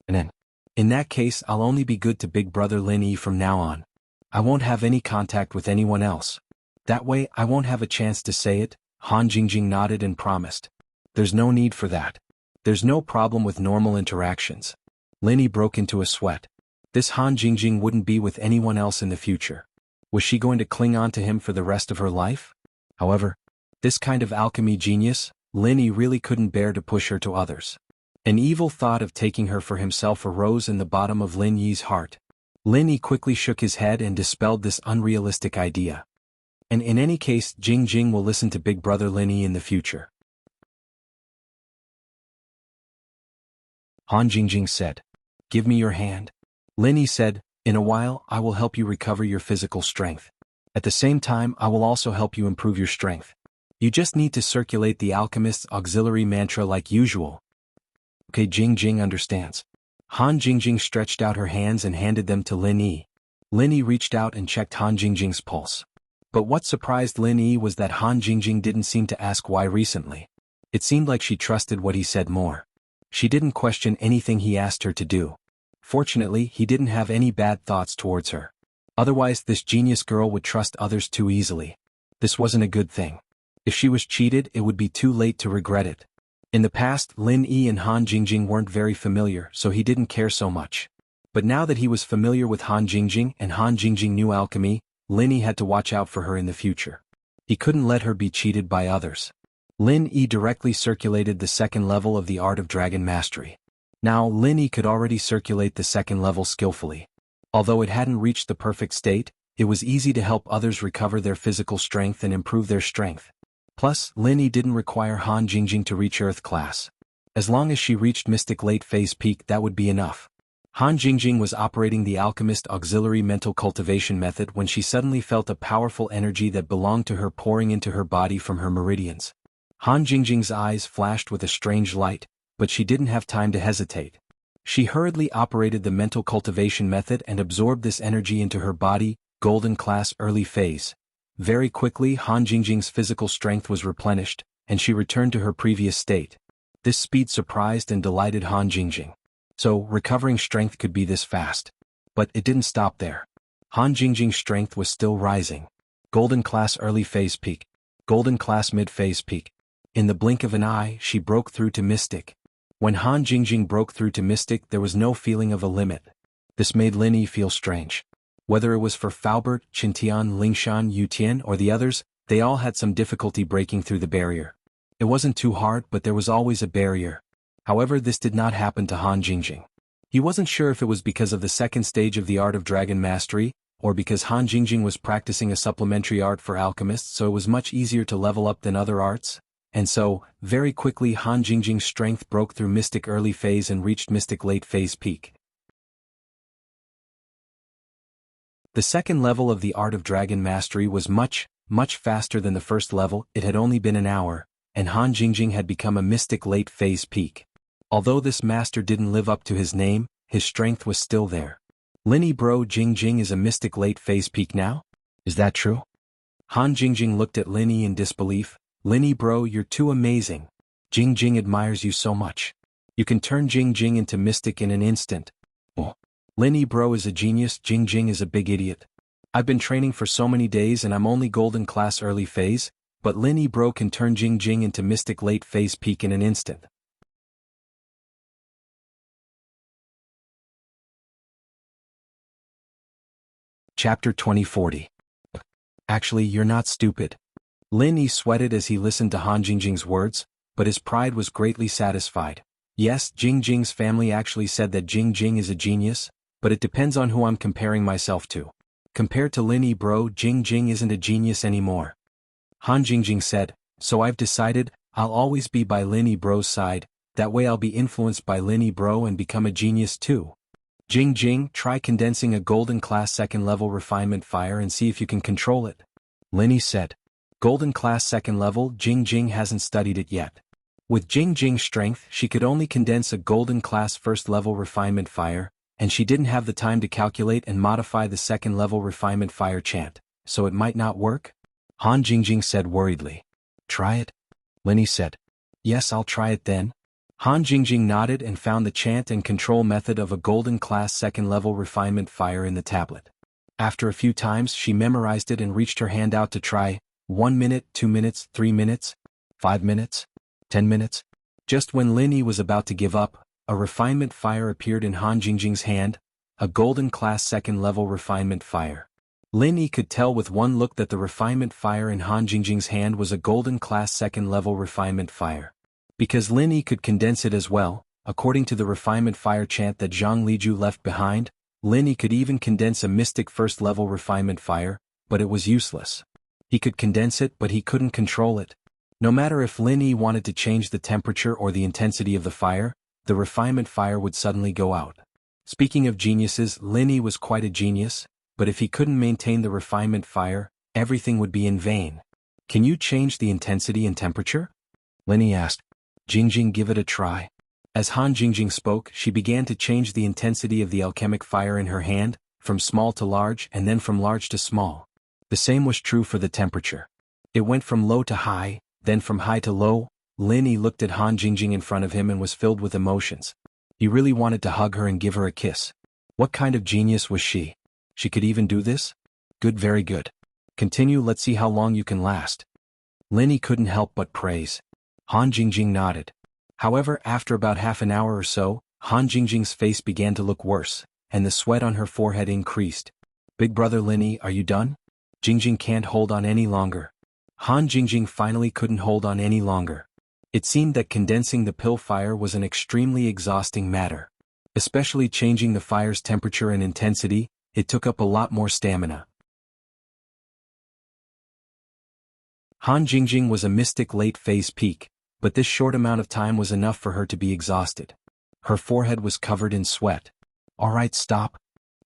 [SPEAKER 1] And then, in that case, I'll only be good to big brother Lin Yi from now on. I won't have any contact with anyone else. That way, I won't have a chance to say it. Han Jingjing nodded and promised. There's no need for that. There's no problem with normal interactions. Lin Yi broke into a sweat. This Han Jingjing wouldn't be with anyone else in the future. Was she going to cling on to him for the rest of her life? However, this kind of alchemy genius, Lin Yi really couldn't bear to push her to others. An evil thought of taking her for himself arose in the bottom of Lin Yi's heart. Lin Yi quickly shook his head and dispelled this unrealistic idea. And in any case, Jingjing will listen to big brother Lin Yi in the future. Han Jingjing said, give me your hand. Lin Yi said, in a while, I will help you recover your physical strength. At the same time, I will also help you improve your strength. You just need to circulate the alchemist's auxiliary mantra like usual. Okay, Jingjing understands. Han Jingjing stretched out her hands and handed them to Lin Yi. Lin Yi reached out and checked Han Jingjing's pulse. But what surprised Lin Yi was that Han Jingjing didn't seem to ask why recently. It seemed like she trusted what he said more. She didn't question anything he asked her to do. Fortunately, he didn't have any bad thoughts towards her. Otherwise, this genius girl would trust others too easily. This wasn't a good thing. If she was cheated, it would be too late to regret it. In the past, Lin Yi and Han Jingjing weren't very familiar, so he didn't care so much. But now that he was familiar with Han Jingjing and Han Jingjing knew alchemy, Lin Yi had to watch out for her in the future. He couldn't let her be cheated by others. Lin Yi directly circulated the second level of the art of dragon mastery. Now, Lin Yi could already circulate the second level skillfully. Although it hadn't reached the perfect state, it was easy to help others recover their physical strength and improve their strength. Plus, Lin Yi didn't require Han Jingjing to reach Earth class. As long as she reached Mystic Late Phase Peak, that would be enough. Han Jingjing was operating the alchemist auxiliary mental cultivation method when she suddenly felt a powerful energy that belonged to her pouring into her body from her meridians. Han Jingjing's eyes flashed with a strange light, but she didn't have time to hesitate. She hurriedly operated the mental cultivation method and absorbed this energy into her body, golden class early phase. Very quickly, Han Jingjing's physical strength was replenished, and she returned to her previous state. This speed surprised and delighted Han Jingjing. So, recovering strength could be this fast. But it didn't stop there. Han Jingjing's strength was still rising. Golden class early phase peak. Golden class mid phase peak. In the blink of an eye, she broke through to Mystic. When Han Jingjing broke through to Mystic, there was no feeling of a limit. This made Lin Yi feel strange. Whether it was for Faubert, Qintian, Lingshan, Yutian, or the others, they all had some difficulty breaking through the barrier. It wasn't too hard, but there was always a barrier. However, this did not happen to Han Jingjing. He wasn't sure if it was because of the second stage of the art of dragon mastery, or because Han Jingjing was practicing a supplementary art for alchemists so it was much easier to level up than other arts, and so, very quickly Han Jingjing's strength broke through Mystic early phase and reached Mystic late phase peak. The second level of the art of dragon mastery was much faster than the first level. It had only been an hour, and Han Jingjing had become a Mystic late phase peak. Although this master didn't live up to his name, his strength was still there. Linny bro, Jingjing is a Mystic late phase peak now? Is that true? Han Jingjing looked at Linny in disbelief. Linny bro, you're too amazing. Jingjing admires you so much. You can turn Jingjing into Mystic in an instant. Oh. Linny bro is a genius, Jingjing is a big idiot. I've been training for so many days and I'm only golden class early phase, but Linny bro can turn Jingjing into Mystic late phase peak in an instant. Chapter 2040. Actually, you're not stupid. Linny sweated as he listened to Han Jingjing's words, but his pride was greatly satisfied. Yes, Jingjing's family actually said that Jingjing is a genius, but it depends on who I'm comparing myself to. Compared to Linny bro, Jingjing isn't a genius anymore. Han Jingjing said, so I've decided, I'll always be by Linny bro's side, that way I'll be influenced by Linny bro and become a genius too. Jingjing, try condensing a golden class second level refinement fire and see if you can control it. Linny said. Golden class second level, Jingjing hasn't studied it yet. With Jingjing's strength, she could only condense a golden class first level refinement fire, and she didn't have the time to calculate and modify the second level refinement fire chant, so it might not work? Han Jingjing said worriedly. Try it? Linny said. Yes, I'll try it then. Han Jingjing nodded and found the chant and control method of a golden class second level refinement fire in the tablet. After a few times she memorized it and reached her hand out to try. 1 minute, 2 minutes, 3 minutes, 5 minutes, 10 minutes. Just when Linny was about to give up, a refinement fire appeared in Han Jingjing's hand, a golden class second level refinement fire. Linny could tell with one look that the refinement fire in Han Jingjing's hand was a golden class second level refinement fire. Because Linny could condense it as well, according to the refinement fire chant that Zhang Liju left behind, Linny could even condense a mystic first level refinement fire, but it was useless. He could condense it but he couldn't control it. No matter if Linny wanted to change the temperature or the intensity of the fire, the refinement fire would suddenly go out. Speaking of geniuses, Linny was quite a genius, but if he couldn't maintain the refinement fire, everything would be in vain. Can you change the intensity and temperature? Linny asked. Jingjing, give it a try. As Han Jingjing spoke, she began to change the intensity of the alchemic fire in her hand, from small to large and then from large to small. The same was true for the temperature. It went from low to high, then from high to low. Linny looked at Han Jingjing in front of him and was filled with emotions. He really wanted to hug her and give her a kiss. What kind of genius was she? She could even do this? Good, very good. Continue, let's see how long you can last. Linny couldn't help but praise. Han Jingjing nodded. However, after about half an hour or so, Han Jingjing's face began to look worse, and the sweat on her forehead increased. Big brother Linny, are you done? Jingjing can't hold on any longer. Han Jingjing finally couldn't hold on any longer. It seemed that condensing the pill fire was an extremely exhausting matter. Especially changing the fire's temperature and intensity, it took up a lot more stamina. Han Jingjing was a mystic late phase peak, but this short amount of time was enough for her to be exhausted. Her forehead was covered in sweat. Alright, stop.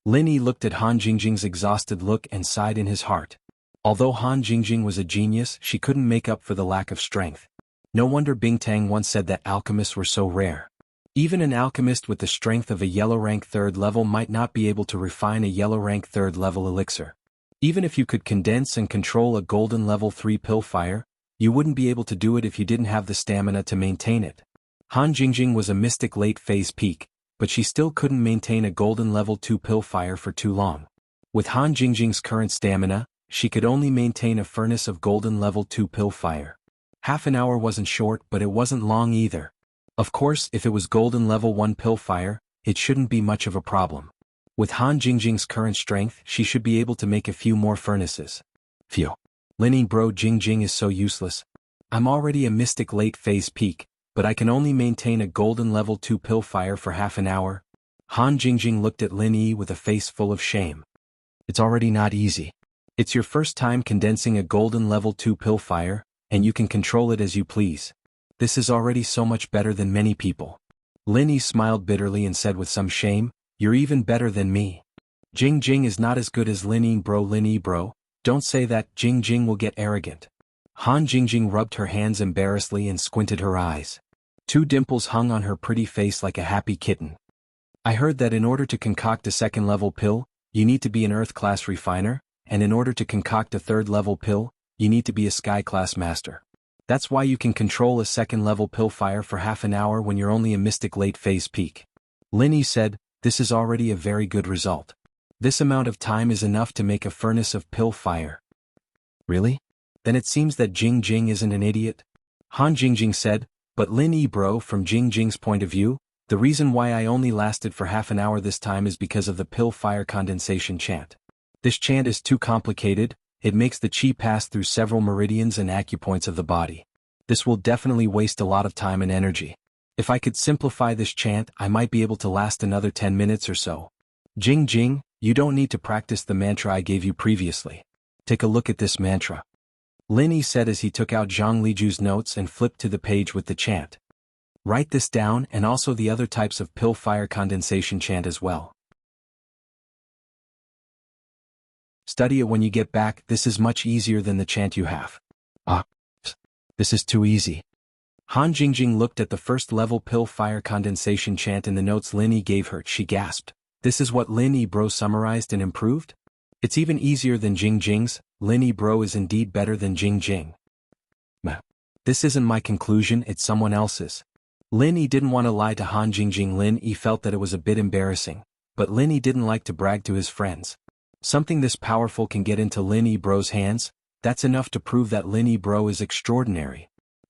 [SPEAKER 1] Linny looked at Han Jingjing's exhausted look and sighed in his heart. Although Han Jingjing was a genius, she couldn't make up for the lack of strength. No wonder Bingtang once said that alchemists were so rare. Even an alchemist with the strength of a yellow rank 3rd level might not be able to refine a yellow rank 3rd level elixir. Even if you could condense and control a golden level 3 pill fire, you wouldn't be able to do it if you didn't have the stamina to maintain it. Han Jingjing was a mystic late phase peak, but she still couldn't maintain a golden level 2 pill fire for too long. With Han Jingjing's current stamina, she could only maintain a furnace of golden level 2 pill fire. Half an hour wasn't short, but it wasn't long either. Of course, if it was golden level 1 pill fire, it shouldn't be much of a problem. With Han Jingjing's current strength, she should be able to make a few more furnaces. Phew. Linny bro, Jingjing is so useless. I'm already a mystic late phase peak, but I can only maintain a golden level 2 pill fire for half an hour. Han Jingjing looked at Lin Yi with a face full of shame. It's already not easy. It's your first time condensing a golden level 2 pill fire, and you can control it as you please. This is already so much better than many people. Lin Yi smiled bitterly and said with some shame, you're even better than me. Jing Jing is not as good as Lin Yi bro, don't say that, Jing Jing will get arrogant. Han Jingjing rubbed her hands embarrassedly and squinted her eyes. 2 dimples hung on her pretty face like a happy kitten. I heard that in order to concoct a second-level pill, you need to be an Earth-class refiner, and in order to concoct a third-level pill, you need to be a Sky-class master. That's why you can control a second-level pill fire for half an hour when you're only a mystic late-phase peak. Lin Yi said, this is already a very good result. This amount of time is enough to make a furnace of pill fire. Really? Then it seems that Jing Jing isn't an idiot? Han Jingjing said, but Lin Yi bro, from Jing Jing's point of view, the reason why I only lasted for half an hour this time is because of the pill fire condensation chant. This chant is too complicated, it makes the chi pass through several meridians and acupoints of the body. This will definitely waste a lot of time and energy. If I could simplify this chant, I might be able to last another 10 minutes or so. Jing Jing, you don't need to practice the mantra I gave you previously. Take a look at this mantra. Lin Yi said as he took out Zhang Liju's notes and flipped to the page with the chant. Write this down and also the other types of pill fire condensation chant as well. Study it when you get back, this is much easier than the chant you have. This is too easy. Han Jingjing looked at the first-level pill fire condensation chant in the notes Lin Yi gave her. She gasped. This is what Lin Yi bro summarized and improved? It's even easier than Jing Jing's. Lin Yi bro is indeed better than Jing Jing. This isn't my conclusion, it's someone else's. Lin Yi didn't want to lie to Han Jingjing. Lin Yi felt that it was a bit embarrassing, but Lin Yi didn't like to brag to his friends. Something this powerful can get into Lin Yi bro's hands, that's enough to prove that Lin Yi bro is extraordinary.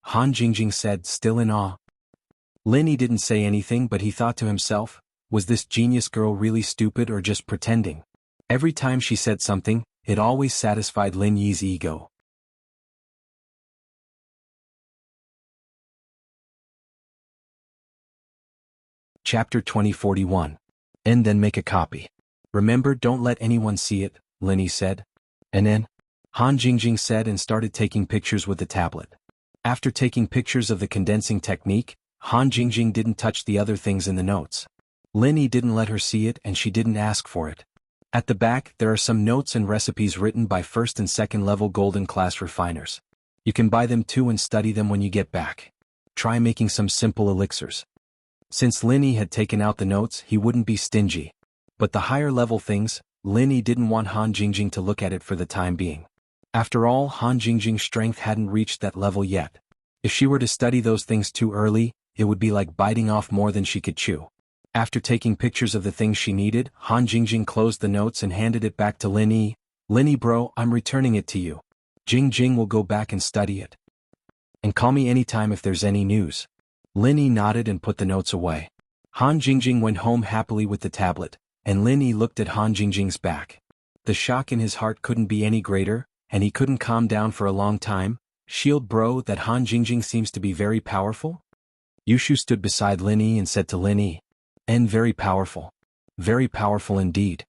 [SPEAKER 1] Han Jingjing said, still in awe. Lin Yi didn't say anything, but he thought to himself, was this genius girl really stupid or just pretending? Every time she said something, it always satisfied Lin Yi's ego. Chapter 2041. And then make a copy. Remember, don't let anyone see it, Lin Yi said. And then? Han Jingjing said and started taking pictures with the tablet. After taking pictures of the condensing technique, Han Jingjing didn't touch the other things in the notes. Lin Yi didn't let her see it and she didn't ask for it. At the back, there are some notes and recipes written by first and second level golden class refiners. You can buy them too and study them when you get back. Try making some simple elixirs. Since Lin Yi had taken out the notes, he wouldn't be stingy. But the higher level things, Lin Yi didn't want Han Jingjing to look at it for the time being. After all, Han Jingjing's strength hadn't reached that level yet. If she were to study those things too early, it would be like biting off more than she could chew. After taking pictures of the things she needed, Han Jingjing closed the notes and handed it back to Lin Yi. Lin Yi bro, I'm returning it to you. Jing Jing will go back and study it. And call me anytime if there's any news. Lin Yi nodded and put the notes away. Han Jingjing went home happily with the tablet, and Lin Yi looked at Han Jingjing's back. The shock in his heart couldn't be any greater, and he couldn't calm down for a long time. Shield bro, that Han Jingjing seems to be very powerful? Yushu stood beside Lin Yi and said to Lin Yi, and very powerful. Very powerful indeed.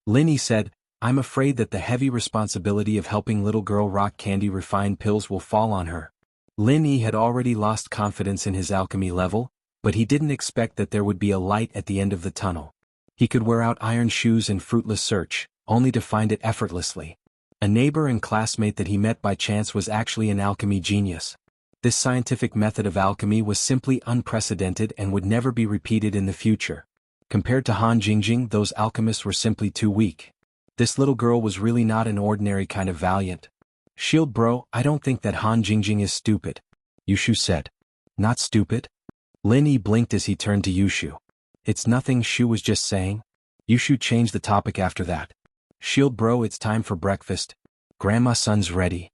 [SPEAKER 1] Lin Yi said, I'm afraid that the heavy responsibility of helping little girl Rock Candy refine pills will fall on her. Lin Yi had already lost confidence in his alchemy level, but he didn't expect that there would be a light at the end of the tunnel. He could wear out iron shoes in fruitless search, only to find it effortlessly. A neighbor and classmate that he met by chance was actually an alchemy genius. This scientific method of alchemy was simply unprecedented and would never be repeated in the future. Compared to Han Jingjing, those alchemists were simply too weak. This little girl was really not an ordinary kind of valiant. Shield bro, I don't think that Han Jingjing is stupid. Yushu said. Not stupid? Lin Yi blinked as he turned to Yushu. It's nothing, Shu was just saying. Yushu changed the topic after that. Shield bro, it's time for breakfast. Grandma's son's ready.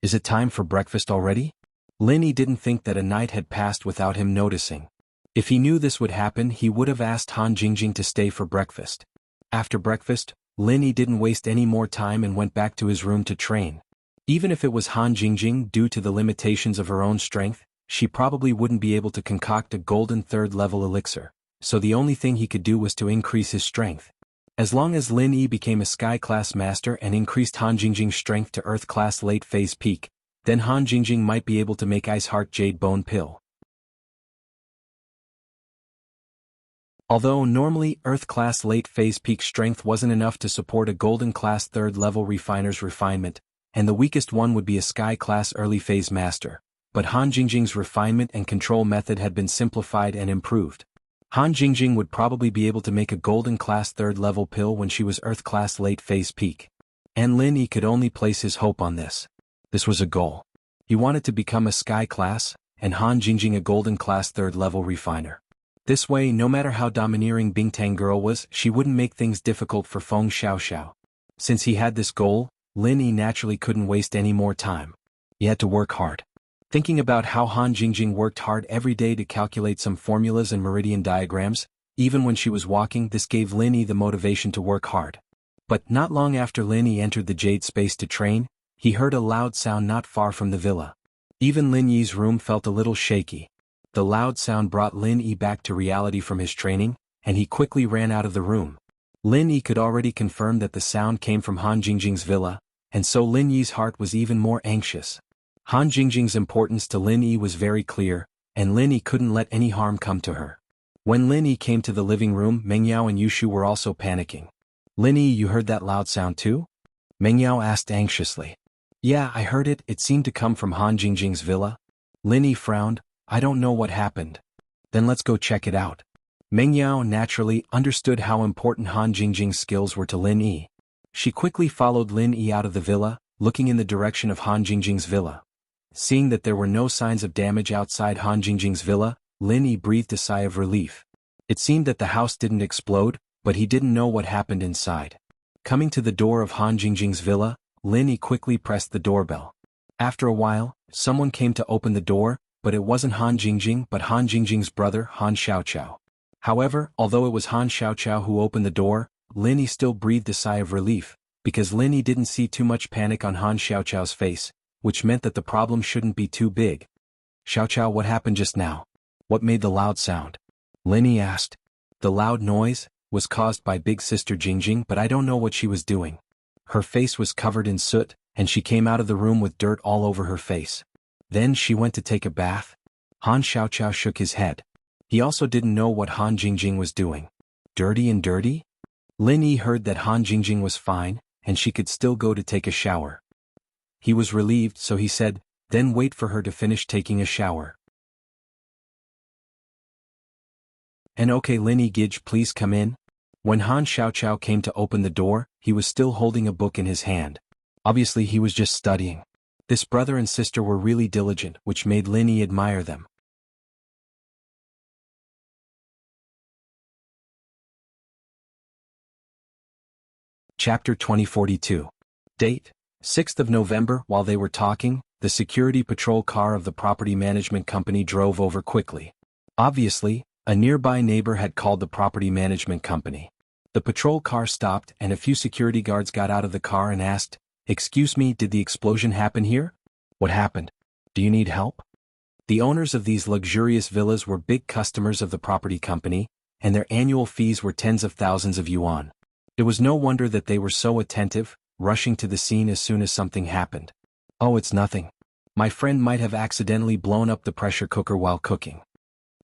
[SPEAKER 1] Is it time for breakfast already? Lin Yi didn't think that a night had passed without him noticing. If he knew this would happen, he would have asked Han Jingjing to stay for breakfast. After breakfast, Lin Yi didn't waste any more time and went back to his room to train. Even if it was Han Jingjing, due to the limitations of her own strength, she probably wouldn't be able to concoct a golden third-level elixir. so the only thing he could do was to increase his strength. As long as Lin Yi became a Sky-class master and increased Han Jingjing's strength to Earth-class late-phase peak, then Han Jingjing might be able to make Ice Heart Jade Bone Pill. Although normally Earth-class late-phase peak strength wasn't enough to support a Golden-class third-level refiner's refinement, and the weakest one would be a Sky-class early-phase master, but Han Jingjing's refinement and control method had been simplified and improved. Han Jingjing would probably be able to make a Golden-class third-level pill when she was Earth-class late-phase peak. And Lin Yi could only place his hope on this. This was a goal. He wanted to become a Sky-class, and Han Jingjing a Golden-class third-level refiner. This way, no matter how domineering Bingtang Girl was, she wouldn't make things difficult for Feng Xiaoxiao. Since he had this goal, Lin Yi naturally couldn't waste any more time. He had to work hard. Thinking about how Han Jingjing worked hard every day to calculate some formulas and meridian diagrams, even when she was walking, this gave Lin Yi the motivation to work hard. But not long after Lin Yi entered the Jade Space to train, he heard a loud sound not far from the villa. Even Lin Yi's room felt a little shaky. The loud sound brought Lin Yi back to reality from his training, and he quickly ran out of the room. Lin Yi could already confirm that the sound came from Han Jingjing's villa, and so Lin Yi's heart was even more anxious. Han Jingjing's importance to Lin Yi was very clear, and Lin Yi couldn't let any harm come to her. When Lin Yi came to the living room, Meng Yao and Yushu were also panicking. "Lin Yi, you heard that loud sound too?" Meng Yao asked anxiously. "Yeah, I heard it. It seemed to come from Han Jingjing's villa." Lin Yi frowned. "I don't know what happened." "Then let's go check it out." Meng Yao naturally understood how important Han Jingjing's skills were to Lin Yi. She quickly followed Lin Yi out of the villa, looking in the direction of Han Jingjing's villa. Seeing that there were no signs of damage outside Han Jingjing's villa, Lin Yi breathed a sigh of relief. It seemed that the house didn't explode, but he didn't know what happened inside. Coming to the door of Han Jingjing's villa, Lin Yi quickly pressed the doorbell. After a while, someone came to open the door, but it wasn't Han Jingjing but Han Jingjing's brother Han Xiaoqiao. However, although it was Han Xiaoqiao who opened the door, Lin Yi still breathed a sigh of relief, because Lin Yi didn't see too much panic on Han Xiaoqiao's face, which meant that the problem shouldn't be too big. "Xiaoqiao, what happened just now? What made the loud sound?" Lin Yi asked. "The loud noise was caused by big sister Jingjing, but I don't know what she was doing. Her face was covered in soot, and she came out of the room with dirt all over her face. Then she went to take a bath." Han Xiaoqiao shook his head. He also didn't know what Han Jingjing was doing. Dirty and dirty? Lin Yi heard that Han Jingjing was fine, and she could still go to take a shower. He was relieved, so he said, "Then wait for her to finish taking a shower." "And okay, Lin Yi Gij, please come in." When Han Xiaoqiao came to open the door, he was still holding a book in his hand. Obviously he was just studying. This brother and sister were really diligent, which made Lin Yi admire them. Chapter 2042. Date: 6th of November. While they were talking, the security patrol car of the property management company drove over quickly. Obviously, a nearby neighbor had called the property management company. The patrol car stopped and a few security guards got out of the car and asked, "Excuse me, did the explosion happen here? What happened? Do you need help?" The owners of these luxurious villas were big customers of the property company, and their annual fees were tens of thousands of yuan. It was no wonder that they were so attentive, rushing to the scene as soon as something happened. "Oh, it's nothing. My friend might have accidentally blown up the pressure cooker while cooking."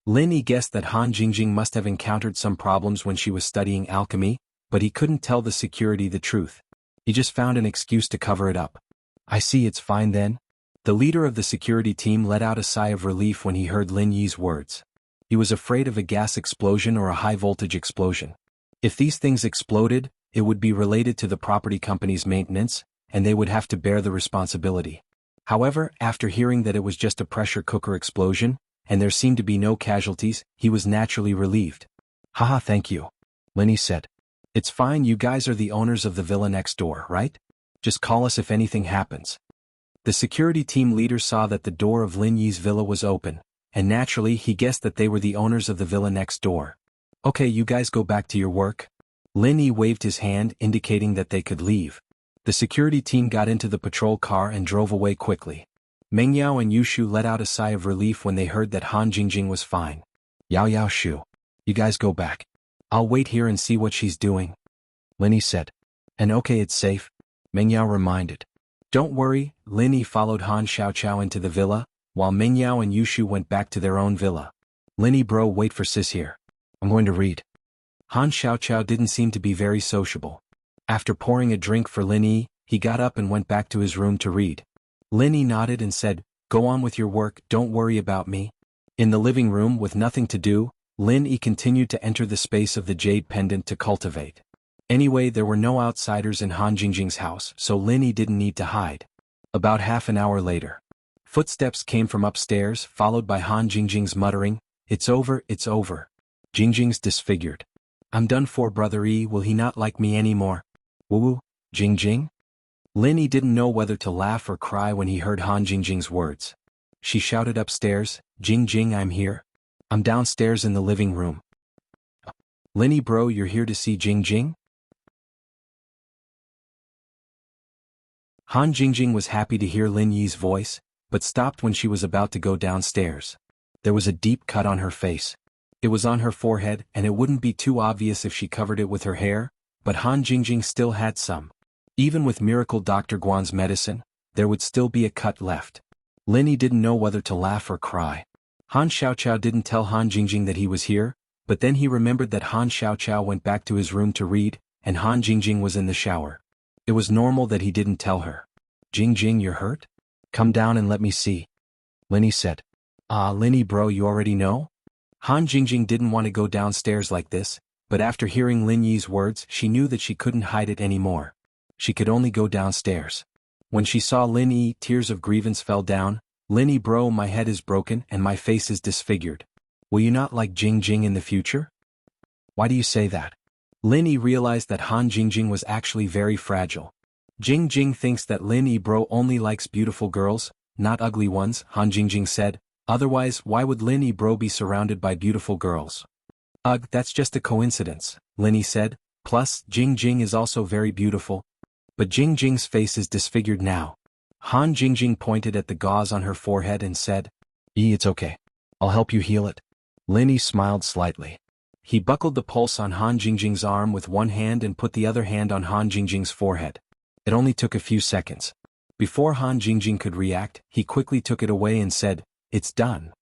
[SPEAKER 1] Lin Yi guessed that Han Jingjing must have encountered some problems when she was studying alchemy, but he couldn't tell the security the truth. He just found an excuse to cover it up. "I see, it's fine then." The leader of the security team let out a sigh of relief when he heard Lin Yi's words. He was afraid of a gas explosion or a high-voltage explosion. If these things exploded, it would be related to the property company's maintenance, and they would have to bear the responsibility. However, after hearing that it was just a pressure cooker explosion, and there seemed to be no casualties, he was naturally relieved. "Haha, thank you," Lin Yi said. "It's fine, you guys are the owners of the villa next door, right? Just call us if anything happens." The security team leader saw that the door of Lin Yi's villa was open, and naturally he guessed that they were the owners of the villa next door. "Okay, you guys go back to your work." Lin Yi waved his hand indicating that they could leave. The security team got into the patrol car and drove away quickly. Meng Yao and Yushu let out a sigh of relief when they heard that Han Jingjing was fine. "Yao Yao Shu. You guys go back. I'll wait here and see what she's doing, Linny said. And okay, it's safe, Mengyao reminded. Don't worry, Linny followed Han Xiaoqiao into the villa, while Mengyao and Yushu went back to their own villa. Linny bro, wait for sis here. I'm going to read. Han Xiaoqiao didn't seem to be very sociable. After pouring a drink for Linny, he got up and went back to his room to read. Linny nodded and said, Go on with your work, don't worry about me. In the living room with nothing to do, Linny continued to enter the space of the jade pendant to cultivate. Anyway, there were no outsiders in Han Jingjing's house, so Linny didn't need to hide. About half an hour later, footsteps came from upstairs, followed by Han Jingjing's muttering, It's over, it's over. Jingjing's disfigured. I'm done for, brother E, will he not like me anymore? Woo, Jingjing? Linny didn't know whether to laugh or cry when he heard Han Jingjing's words. She shouted upstairs, Jingjing, I'm here. I'm downstairs in the living room. Linny bro, you're here to see Jingjing? Han Jingjing was happy to hear Lin Yi's voice, but stopped when she was about to go downstairs. There was a deep cut on her face. It was on her forehead, and it wouldn't be too obvious if she covered it with her hair, but Han Jingjing still had some. Even with Miracle Dr. Guan's medicine, there would still be a cut left. Linny didn't know whether to laugh or cry. Han Xiaoqiao didn't tell Han Jingjing that he was here, but then he remembered that Han Xiaoqiao went back to his room to read, and Han Jingjing was in the shower. It was normal that he didn't tell her. Jingjing, you're hurt? Come down and let me see. Linny said. Linny bro, you already know? Han Jingjing didn't want to go downstairs like this, but after hearing Lin Yi's words, she knew that she couldn't hide it anymore. She could only go downstairs. When she saw Lin Yi, tears of grievance fell down. Linny bro, my head is broken and my face is disfigured. Will you not like Jingjing in the future? Why do you say that? Linny realized that Han Jingjing was actually very fragile. Jingjing thinks that Linny bro only likes beautiful girls, not ugly ones, Han Jingjing said. Otherwise, why would Linny bro be surrounded by beautiful girls? Ugh, that's just a coincidence, Linny said. Plus, Jingjing is also very beautiful. But Jingjing's face is disfigured now. Han Jingjing pointed at the gauze on her forehead and said, It's okay. I'll help you heal it. Linny smiled slightly. He buckled the pulse on Han Jingjing's arm with one hand and put the other hand on Han Jingjing's forehead. It only took a few seconds. Before Han Jingjing could react, he quickly took it away and said, It's done.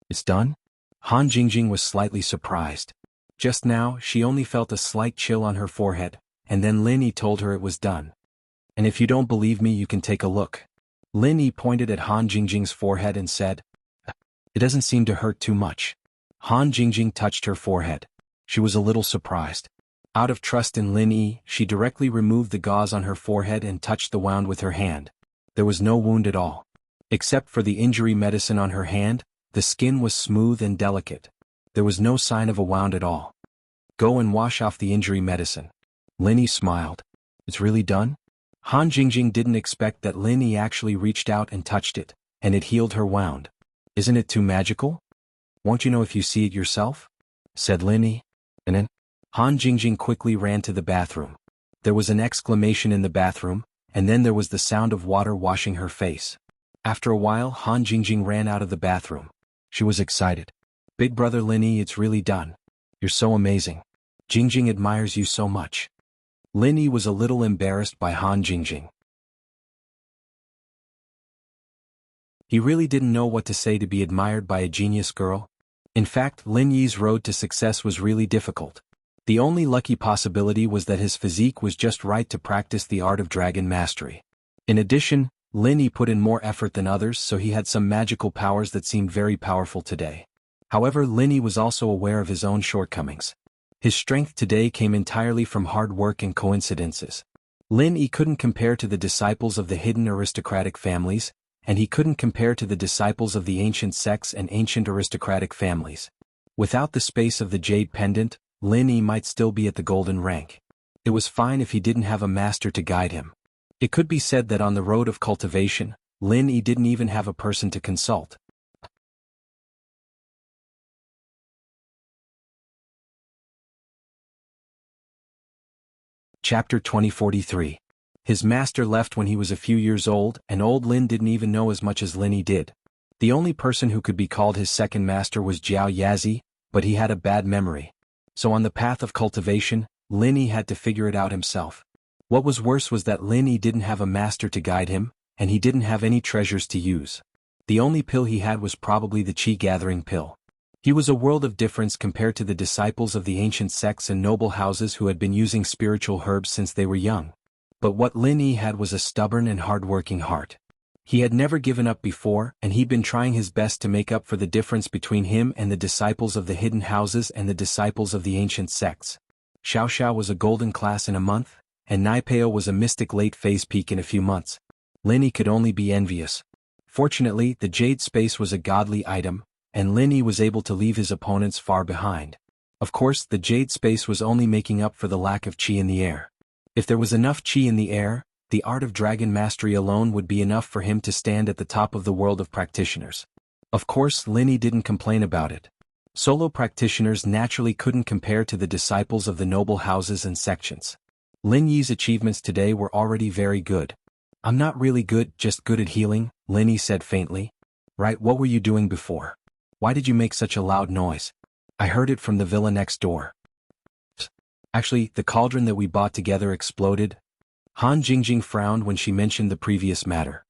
[SPEAKER 1] It's done? Han Jingjing was slightly surprised. Just now, she only felt a slight chill on her forehead, and then Linny told her it was done. And if you don't believe me, you can take a look. Linny pointed at Han Jingjing's forehead and said, It doesn't seem to hurt too much. Han Jingjing touched her forehead. She was a little surprised. Out of trust in Linny, she directly removed the gauze on her forehead and touched the wound with her hand. There was no wound at all. Except for the injury medicine on her hand, the skin was smooth and delicate. There was no sign of a wound at all. Go and wash off the injury medicine. Linny smiled. It's really done? Han Jingjing didn't expect that Linny actually reached out and touched it, and it healed her wound. Isn't it too magical? Won't you know if you see it yourself? Said Linny. And then, Han Jingjing quickly ran to the bathroom. There was an exclamation in the bathroom, and then there was the sound of water washing her face. After a while, Han Jingjing ran out of the bathroom. She was excited. Big brother Linny, it's really done. You're so amazing. Jingjing admires you so much. Linny was a little embarrassed by Han Jingjing. He really didn't know what to say to be admired by a genius girl. In fact, Lin Yi's road to success was really difficult. The only lucky possibility was that his physique was just right to practice the art of dragon mastery. In addition, Lin Yi put in more effort than others, so he had some magical powers that seemed very powerful today. However, Lin Yi was also aware of his own shortcomings. His strength today came entirely from hard work and coincidences. Lin Yi couldn't compare to the disciples of the hidden aristocratic families, and he couldn't compare to the disciples of the ancient sects and ancient aristocratic families. Without the space of the jade pendant, Lin Yi might still be at the golden rank. It was fine if he didn't have a master to guide him. It could be said that on the road of cultivation, Lin Yi didn't even have a person to consult. Chapter 2043. His master left when he was a few years old, and old Lin didn't even know as much as Lin Yi did. The only person who could be called his second master was Jiao Yazi, but he had a bad memory. So on the path of cultivation, Lin Yi had to figure it out himself. What was worse was that Lin Yi didn't have a master to guide him, and he didn't have any treasures to use. The only pill he had was probably the chi-gathering pill. He was a world of difference compared to the disciples of the ancient sects and noble houses who had been using spiritual herbs since they were young. But what Lin Yi had was a stubborn and hard-working heart. He had never given up before, and he'd been trying his best to make up for the difference between him and the disciples of the hidden houses and the disciples of the ancient sects. Xiao was a golden class in a month, and Naipeo was a mystic late-phase peak in a few months. Lin Yi could only be envious. Fortunately, the jade space was a godly item, and Lin Yi was able to leave his opponents far behind. Of course, the jade space was only making up for the lack of chi in the air. If there was enough chi in the air, the art of dragon mastery alone would be enough for him to stand at the top of the world of practitioners. Of course, Lin Yi didn't complain about it. Solo practitioners naturally couldn't compare to the disciples of the noble houses and sections. Lin Yi's achievements today were already very good. "I'm not really good, just good at healing," Lin Yi said faintly. "Right, what were you doing before? Why did you make such a loud noise? I heard it from the villa next door." "Actually, the cauldron that we bought together exploded." Han Jingjing frowned when she mentioned the previous matter.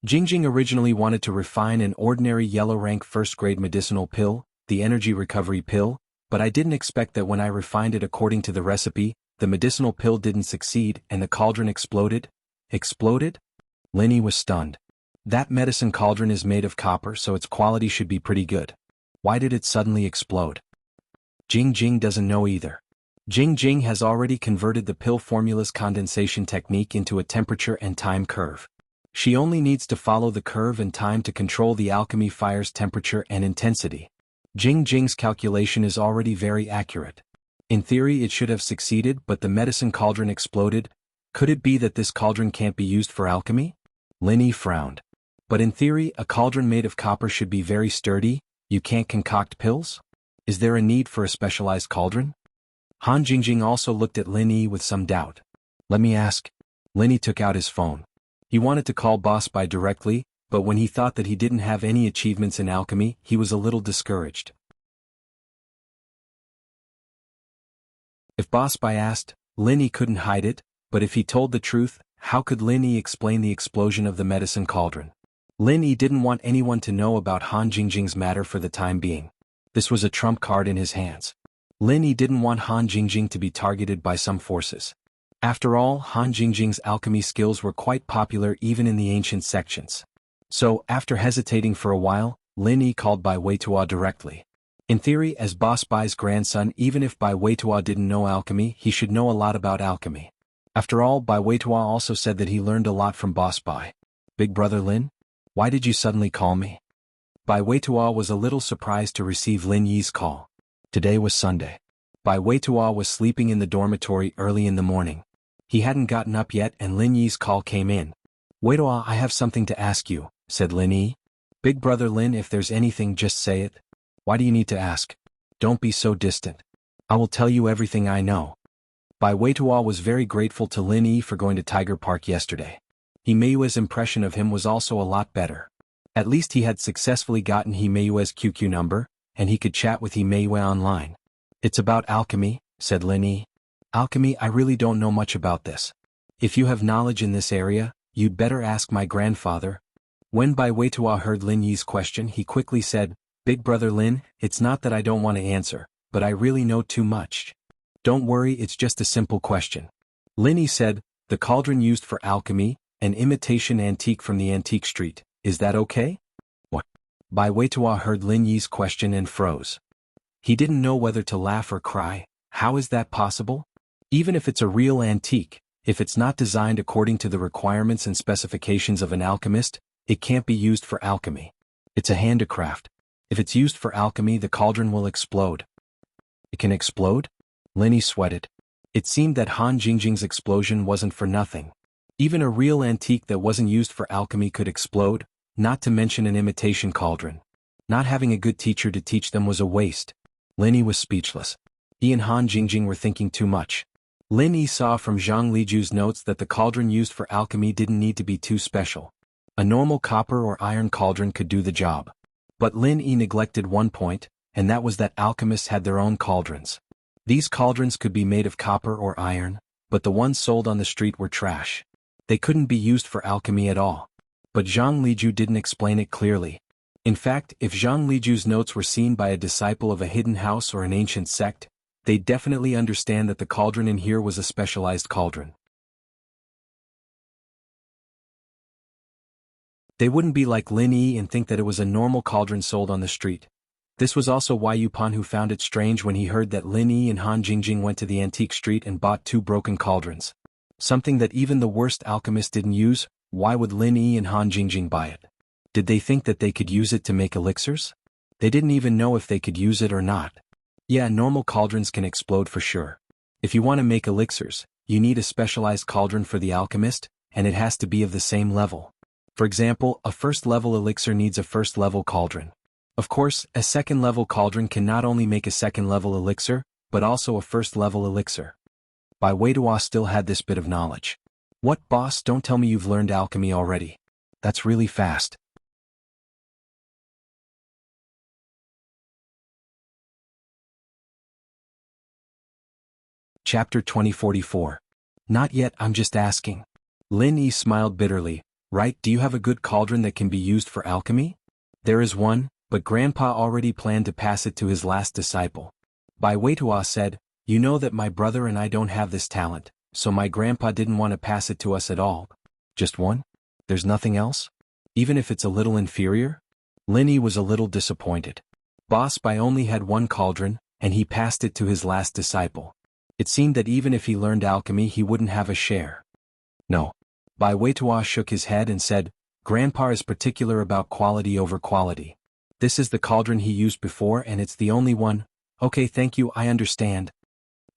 [SPEAKER 1] Jingjing originally wanted to refine an ordinary yellow-rank first-grade medicinal pill, the energy recovery pill, but I didn't expect that when I refined it according to the recipe, the medicinal pill didn't succeed and the cauldron exploded. Exploded? Lin Yi was stunned. That medicine cauldron is made of copper, so its quality should be pretty good. Why did it suddenly explode? Jingjing doesn't know either. Jingjing has already converted the pill formula's condensation technique into a temperature and time curve. She only needs to follow the curve and time to control the alchemy fire's temperature and intensity. Jingjing's calculation is already very accurate. In theory it should have succeeded, but the medicine cauldron exploded. Could it be that this cauldron can't be used for alchemy? Lin Yi frowned. But in theory, a cauldron made of copper should be very sturdy. You can't concoct pills? Is there a need for a specialized cauldron? Han Jingjing also looked at Lin Yi with some doubt. "Let me ask." Lin Yi took out his phone. He wanted to call Boss Bai directly, but when he thought that he didn't have any achievements in alchemy, he was a little discouraged. If Boss Bai asked, Lin Yi couldn't hide it, but if he told the truth, how could Lin Yi explain the explosion of the medicine cauldron? Lin Yi didn't want anyone to know about Han Jingjing's matter for the time being. This was a trump card in his hands. Lin Yi didn't want Han Jingjing to be targeted by some forces. After all, Han Jingjing's alchemy skills were quite popular even in the ancient sections. So, after hesitating for a while, Lin Yi called Bai Weitua directly. In theory, as Boss Bai's grandson, even if Bai Weitua didn't know alchemy, he should know a lot about alchemy. After all, Bai Weitua also said that he learned a lot from Boss Bai. "Big brother Lin? Why did you suddenly call me?" Bai Weitua was a little surprised to receive Lin Yi's call. Today was Sunday. Bai Weitua was sleeping in the dormitory early in the morning. He hadn't gotten up yet and Lin Yi's call came in. "Weitua, I have something to ask you," said Lin Yi. "Big brother Lin, if there's anything just say it." "Why do you need to ask? Don't be so distant. I will tell you everything I know." Bai Weitua was very grateful to Lin Yi for going to Tiger Park yesterday. Himeyue's impression of him was also a lot better. At least he had successfully gotten Himeyue's QQ number, and he could chat with Himeyu online. "It's about alchemy," said Lin Yi. "Alchemy, I really don't know much about this. If you have knowledge in this area, you'd better ask my grandfather." When Bai Weitua heard Lin Yi's question, he quickly said, "Big brother Lin, it's not that I don't want to answer, but I really know too much." "Don't worry, it's just a simple question." Lin Yi said, "The cauldron used for alchemy, an imitation antique from the antique street, is that okay?" What? Bai Weitua heard Lin Yi's question and froze. He didn't know whether to laugh or cry. How is that possible? Even if it's a real antique, if it's not designed according to the requirements and specifications of an alchemist, it can't be used for alchemy. It's a handicraft. If it's used for alchemy, the cauldron will explode. It can explode? Lin Yi sweated. It seemed that Han Jingjing's explosion wasn't for nothing. Even a real antique that wasn't used for alchemy could explode, not to mention an imitation cauldron. Not having a good teacher to teach them was a waste. Lin Yi was speechless. He and Han Jingjing were thinking too much. Lin Yi saw from Zhang Liju's notes that the cauldron used for alchemy didn't need to be too special. A normal copper or iron cauldron could do the job. But Lin Yi neglected one point, and that was that alchemists had their own cauldrons. These cauldrons could be made of copper or iron, but the ones sold on the street were trash. They couldn't be used for alchemy at all. But Zhang Liju didn't explain it clearly. In fact, if Zhang Liju's notes were seen by a disciple of a hidden house or an ancient sect, they'd definitely understand that the cauldron in here was a specialized cauldron. They wouldn't be like Lin Yi and think that it was a normal cauldron sold on the street. This was also why Yu Panhu found it strange when he heard that Lin Yi and Han Jingjing went to the antique street and bought 2 broken cauldrons. Something that even the worst alchemist didn't use. Why would Lin Yi and Han Jingjing buy it? Did they think that they could use it to make elixirs? They didn't even know if they could use it or not. Yeah, normal cauldrons can explode for sure. If you want to make elixirs, you need a specialized cauldron for the alchemist, and it has to be of the same level. For example, a first-level elixir needs a first-level cauldron. Of course, a second-level cauldron can not only make a second-level elixir, but also a first-level elixir. Bai Weidua still had this bit of knowledge. What, boss, don't tell me you've learned alchemy already. That's really fast. Chapter 2044. Not yet, I'm just asking. Lin Yi smiled bitterly. Right, do you have a good cauldron that can be used for alchemy? There is one, but Grandpa already planned to pass it to his last disciple. Bai Weidua said, you know that my brother and I don't have this talent, so my grandpa didn't want to pass it to us at all. Just one? There's nothing else? Even if it's a little inferior? Lin Yi was a little disappointed. Boss Bai only had one cauldron, and he passed it to his last disciple. It seemed that even if he learned alchemy he wouldn't have a share. No. Bai Weidua shook his head and said, Grandpa is particular about quality over quality. This is the cauldron he used before and it's the only one. Okay, thank you, I understand.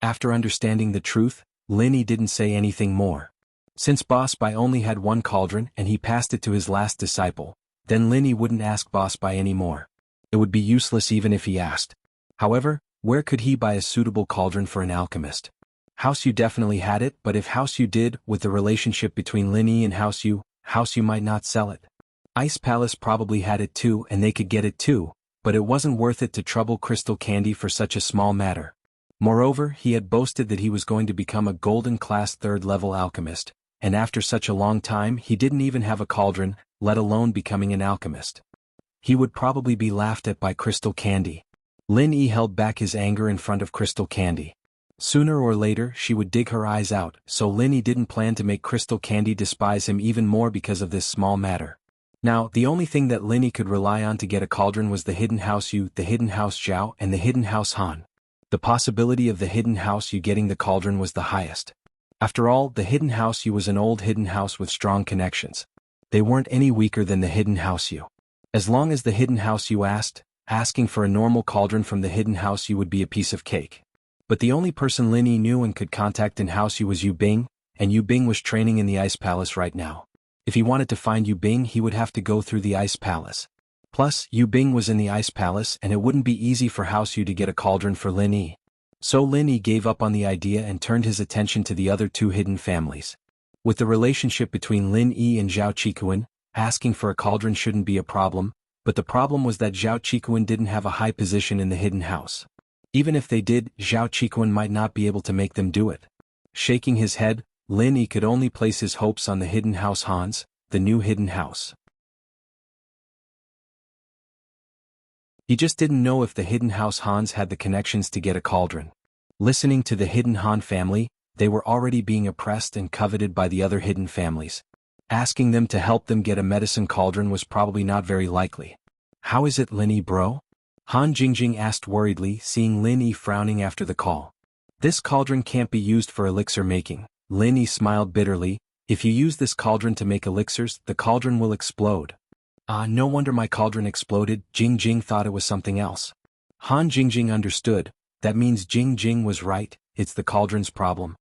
[SPEAKER 1] After understanding the truth, Lin Yi didn't say anything more. Since Boss Bai only had one cauldron and he passed it to his last disciple, then Lin Yi wouldn't ask Boss Bai anymore. It would be useless even if he asked. However, where could he buy a suitable cauldron for an alchemist? House Yu definitely had it, but if House Yu did, with the relationship between Lin Yi and House Yu might not sell it. Ice Palace probably had it too and they could get it too, but it wasn't worth it to trouble Crystal Candy for such a small matter. Moreover, he had boasted that he was going to become a golden class 3rd level alchemist, and after such a long time he didn't even have a cauldron, let alone becoming an alchemist. He would probably be laughed at by Crystal Candy. Lin Yi held back his anger in front of Crystal Candy. Sooner or later she would dig her eyes out, so Lin Yi didn't plan to make Crystal Candy despise him even more because of this small matter. Now, the only thing that Lin Yi could rely on to get a cauldron was the hidden House Yu, the hidden House Zhao, and the hidden House Han. The possibility of the hidden House Yu getting the cauldron was the highest. After all, the hidden House Yu was an old hidden house with strong connections. They weren't any weaker than the hidden House Yu. As long as the hidden House Yu asking for a normal cauldron from the hidden House Yu would be a piece of cake. But the only person Lin Yi knew and could contact in House Yu was Yu Bing, and Yu Bing was training in the Ice Palace right now. If he wanted to find Yu Bing he would have to go through the Ice Palace. Plus, Yu Bing was in the Ice Palace and it wouldn't be easy for House Yu to get a cauldron for Lin Yi. So Lin Yi gave up on the idea and turned his attention to the other 2 hidden families. With the relationship between Lin Yi and Zhao Qikuan, asking for a cauldron shouldn't be a problem, but the problem was that Zhao Qikuan didn't have a high position in the hidden house. Even if they did, Zhao Qikuan might not be able to make them do it. Shaking his head, Lin Yi could only place his hopes on the hidden house Hans, the new hidden house. He just didn't know if the hidden house Hans had the connections to get a cauldron. Listening to the hidden Han family, they were already being oppressed and coveted by the other hidden families. Asking them to help them get a medicine cauldron was probably not very likely. How is it, Lin Yi bro? Han Jingjing asked worriedly, seeing Lin Yi frowning after the call. This cauldron can't be used for elixir making. Lin Yi smiled bitterly. If you use this cauldron to make elixirs, the cauldron will explode. No wonder my cauldron exploded. Jingjing thought it was something else. Han Jingjing understood. That means Jingjing was right, it's the cauldron's problem.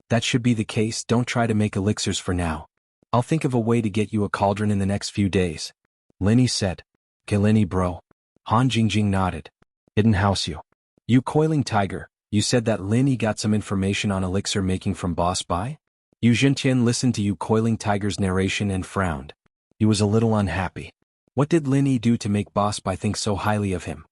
[SPEAKER 1] That should be the case, don't try to make elixirs for now. I'll think of a way to get you a cauldron in the next few days. Lin Yi said. Okay Lin Yi bro. Han Jingjing nodded. Hidden House Yu. You coiling tiger, you said that Lin Yi got some information on elixir making from Boss Bai? Yu Zhentian listened to Yu Coiling Tiger's narration and frowned. He was a little unhappy. What did Lin Yi do to make Boss Bai think so highly of him?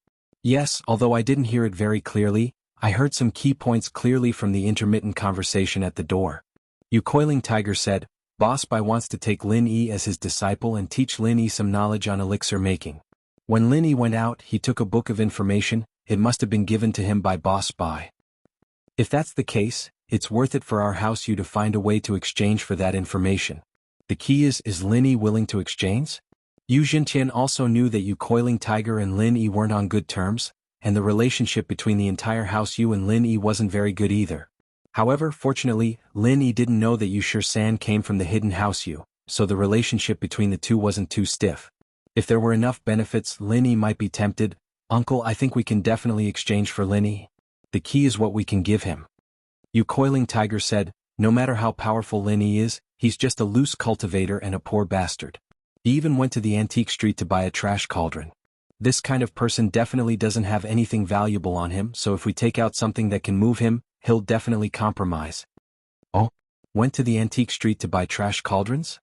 [SPEAKER 1] Yes, although I didn't hear it very clearly, I heard some key points clearly from the intermittent conversation at the door. Yu Coiling Tiger said, Boss Bai wants to take Lin Yi as his disciple and teach Lin Yi some knowledge on elixir making. When Lin Yi went out, he took a book of information. It must have been given to him by Boss Bai. If that's the case, it's worth it for our house Yu to find a way to exchange for that information. The key is Lin Yi willing to exchange? Yu Jintian also knew that Yu Coiling Tiger and Lin Yi weren't on good terms, and the relationship between the entire house Yu and Lin Yi wasn't very good either. However, fortunately, Lin Yi didn't know that Yu San came from the hidden house Yu, so the relationship between the two wasn't too stiff. If there were enough benefits, Lin Yi might be tempted. Uncle, I think we can definitely exchange for Lin Yi. The key is what we can give him. Yu Coiling Tiger said, no matter how powerful Lin Yi is, he's just a loose cultivator and a poor bastard. He even went to the antique street to buy a trash cauldron. This kind of person definitely doesn't have anything valuable on him, so if we take out something that can move him, he'll definitely compromise. Oh? Went to the antique street to buy trash cauldrons?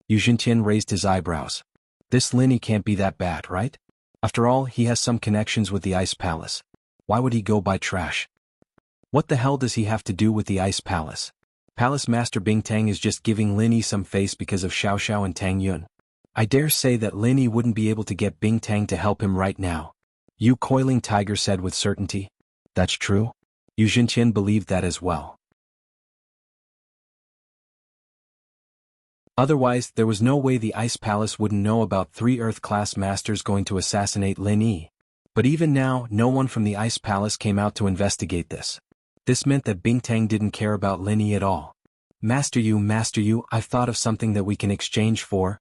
[SPEAKER 1] Yu Jintian raised his eyebrows. This Lin Yi can't be that bad, right? After all, he has some connections with the Ice Palace. Why would he go buy trash? What the hell does he have to do with the Ice Palace? Palace Master Bingtang is just giving Lin Yi some face because of Xiao Xiao and Tang Yun. I dare say that Lin Yi wouldn't be able to get Bingtang to help him right now. Yu Coiling Tiger said with certainty. That's true? Yu Jintian believed that as well. Otherwise, there was no way the Ice Palace wouldn't know about 3 Earth-class masters going to assassinate Lin Yi. But even now, no one from the Ice Palace came out to investigate this. This meant that Bingtang didn't care about Lin Yi at all. Master Yu, I've thought of something that we can exchange for.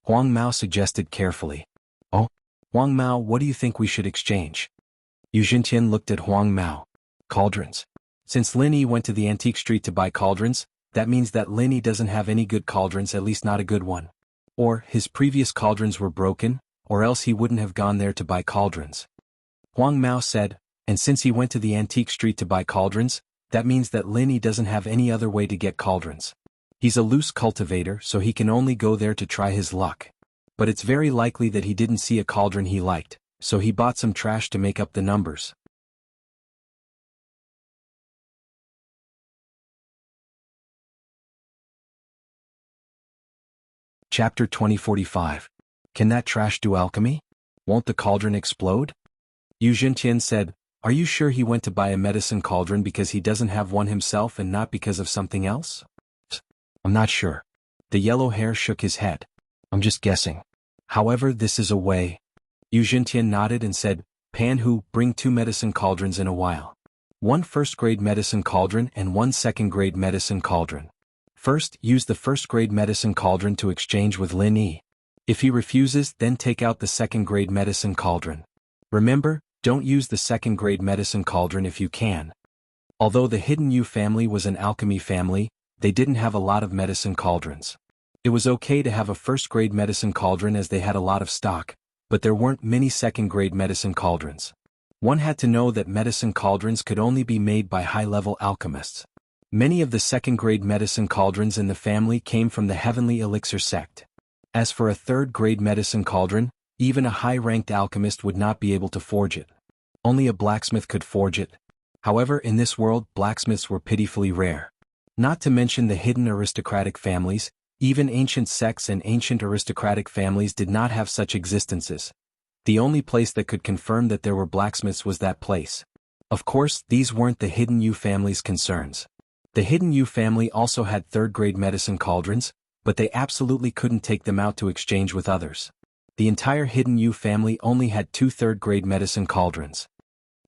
[SPEAKER 1] Huang Mao suggested carefully. Oh? Huang Mao, what do you think we should exchange? Yu Jintian looked at Huang Mao. Cauldrons. Since Lin Yi went to the antique street to buy cauldrons, that means that Lin Yi doesn't have any good cauldrons, at least not a good one. Or, his previous cauldrons were broken, or else he wouldn't have gone there to buy cauldrons. Huang Mao said, and since he went to the antique street to buy cauldrons, that means that Lin Yi doesn't have any other way to get cauldrons. He's a loose cultivator, so he can only go there to try his luck. But it's very likely that he didn't see a cauldron he liked, so he bought some trash to make up the numbers. Chapter 2045. Can that trash do alchemy? Won't the cauldron explode? Yu Jintian said, are you sure he went to buy a medicine cauldron because he doesn't have one himself and not because of something else? I'm not sure. The yellow hair shook his head. I'm just guessing. However, this is a way. Yu Jintian nodded and said, Pan Hu, bring 2 medicine cauldrons in a while. 1 first-grade medicine cauldron and 1 second-grade medicine cauldron. First, use the first-grade medicine cauldron to exchange with Lin Yi. If he refuses, then take out the second-grade medicine cauldron. Remember, don't use the second-grade medicine cauldron if you can. Although the Hidden Yu family was an alchemy family, they didn't have a lot of medicine cauldrons. It was okay to have a first-grade medicine cauldron as they had a lot of stock, but there weren't many second-grade medicine cauldrons. One had to know that medicine cauldrons could only be made by high-level alchemists. Many of the second-grade medicine cauldrons in the family came from the Heavenly Elixir sect. As for a third-grade medicine cauldron, even a high-ranked alchemist would not be able to forge it. Only a blacksmith could forge it. However, in this world, blacksmiths were pitifully rare. Not to mention the hidden aristocratic families, even ancient sects and ancient aristocratic families did not have such existences. The only place that could confirm that there were blacksmiths was that place. Of course, these weren't the Hidden Yu family's concerns. The Hidden Yu family also had third-grade medicine cauldrons, but they absolutely couldn't take them out to exchange with others. The entire Hidden Yu family only had 2 third-grade medicine cauldrons.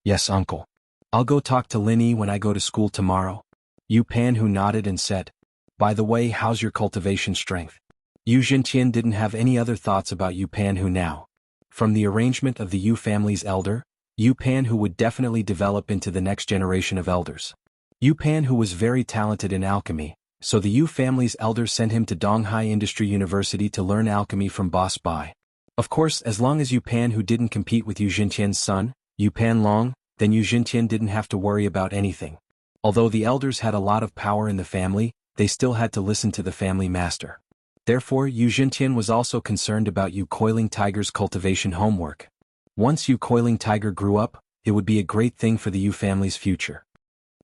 [SPEAKER 1] Yes, uncle. I'll go talk to Lin Yi when I go to school tomorrow. Yu Pan who nodded and said, by the way, how's your cultivation strength? Yu Jintian didn't have any other thoughts about Yu Pan who now. From the arrangement of the Yu family's elder, Yu Pan who would definitely develop into the next generation of elders. Yu Pan who was very talented in alchemy, so the Yu family's elder sent him to Donghai Industry University to learn alchemy from Boss Bai. Of course, as long as Yu Pan who didn't compete with Yu Jintian's son, Yu Pan Long, then Yu Jintian didn't have to worry about anything. Although the elders had a lot of power in the family, they still had to listen to the family master. Therefore, Yu Jintian was also concerned about Yu Coiling Tiger's cultivation homework. Once Yu Coiling Tiger grew up, it would be a great thing for the Yu family's future.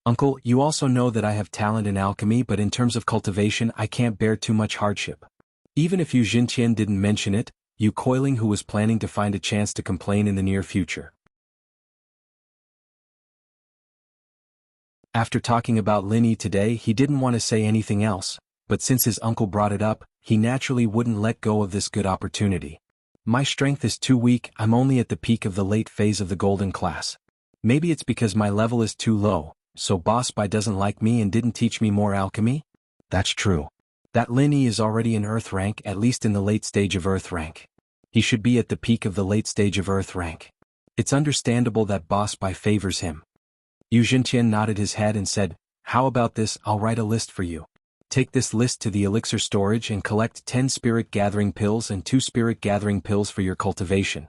[SPEAKER 1] Uncle, you also know that I have talent in alchemy, but in terms of cultivation I can't bear too much hardship. Even if Yu Jintian didn't mention it, Yu Coiling who was planning to find a chance to complain in the near future. After talking about Linny today, he didn't want to say anything else, but since his uncle brought it up, he naturally wouldn't let go of this good opportunity. My strength is too weak, I'm only at the peak of the late phase of the golden class. Maybe it's because my level is too low, so Boss Bai doesn't like me and didn't teach me more alchemy? That's true. That Linny is already in Earth rank, at least in the late stage of Earth rank. He should be at the peak of the late stage of Earth rank. It's understandable that Boss Bai favors him. Yu Jintian nodded his head and said, how about this, I'll write a list for you. Take this list to the elixir storage and collect 10 spirit gathering pills and 2 spirit gathering pills for your cultivation.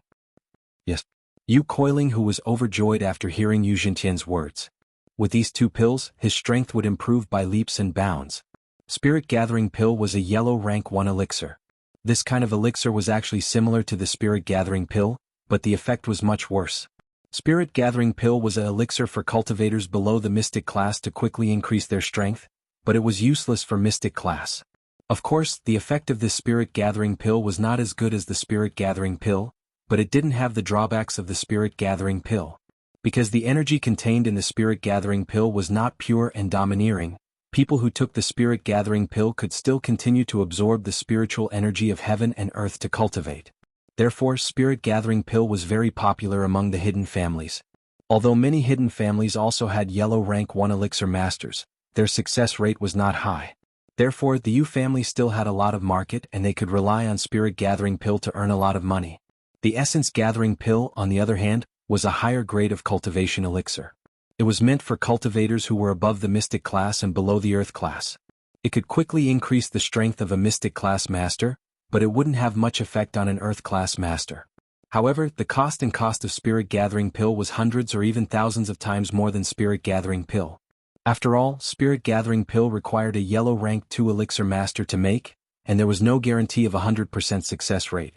[SPEAKER 1] Yes. Yu Coiling who was overjoyed after hearing Yu Jintian's words. With these 2 pills, his strength would improve by leaps and bounds. Spirit gathering pill was a yellow rank 1 elixir. This kind of elixir was actually similar to the spirit gathering pill, but the effect was much worse. Spirit gathering pill was an elixir for cultivators below the mystic class to quickly increase their strength, but it was useless for mystic class. Of course, the effect of this spirit gathering pill was not as good as the spirit gathering pill, but it didn't have the drawbacks of the spirit gathering pill. Because the energy contained in the spirit gathering pill was not pure and domineering, people who took the spirit gathering pill could still continue to absorb the spiritual energy of heaven and earth to cultivate. Therefore, spirit gathering pill was very popular among the hidden families. Although many hidden families also had yellow rank 1 elixir masters, their success rate was not high. Therefore, the Yu family still had a lot of market and they could rely on spirit gathering pill to earn a lot of money. The essence gathering pill, on the other hand, was a higher grade of cultivation elixir. It was meant for cultivators who were above the mystic class and below the earth class. It could quickly increase the strength of a mystic class master, but it wouldn't have much effect on an earth class master. However, the cost of spirit gathering pill was hundreds or even thousands of times more than spirit gathering pill. After all, spirit gathering pill required a yellow rank 2 elixir master to make, and there was no guarantee of 100% success rate.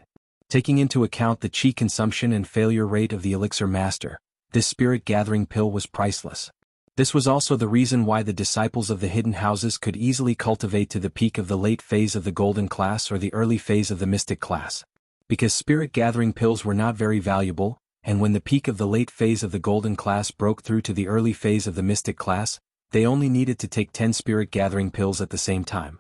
[SPEAKER 1] Taking into account the chi consumption and failure rate of the elixir master, this spirit gathering pill was priceless. This was also the reason why the disciples of the hidden houses could easily cultivate to the peak of the late phase of the golden class or the early phase of the mystic class. Because spirit gathering pills were not very valuable, and when the peak of the late phase of the golden class broke through to the early phase of the mystic class, they only needed to take 10 spirit gathering pills at the same time.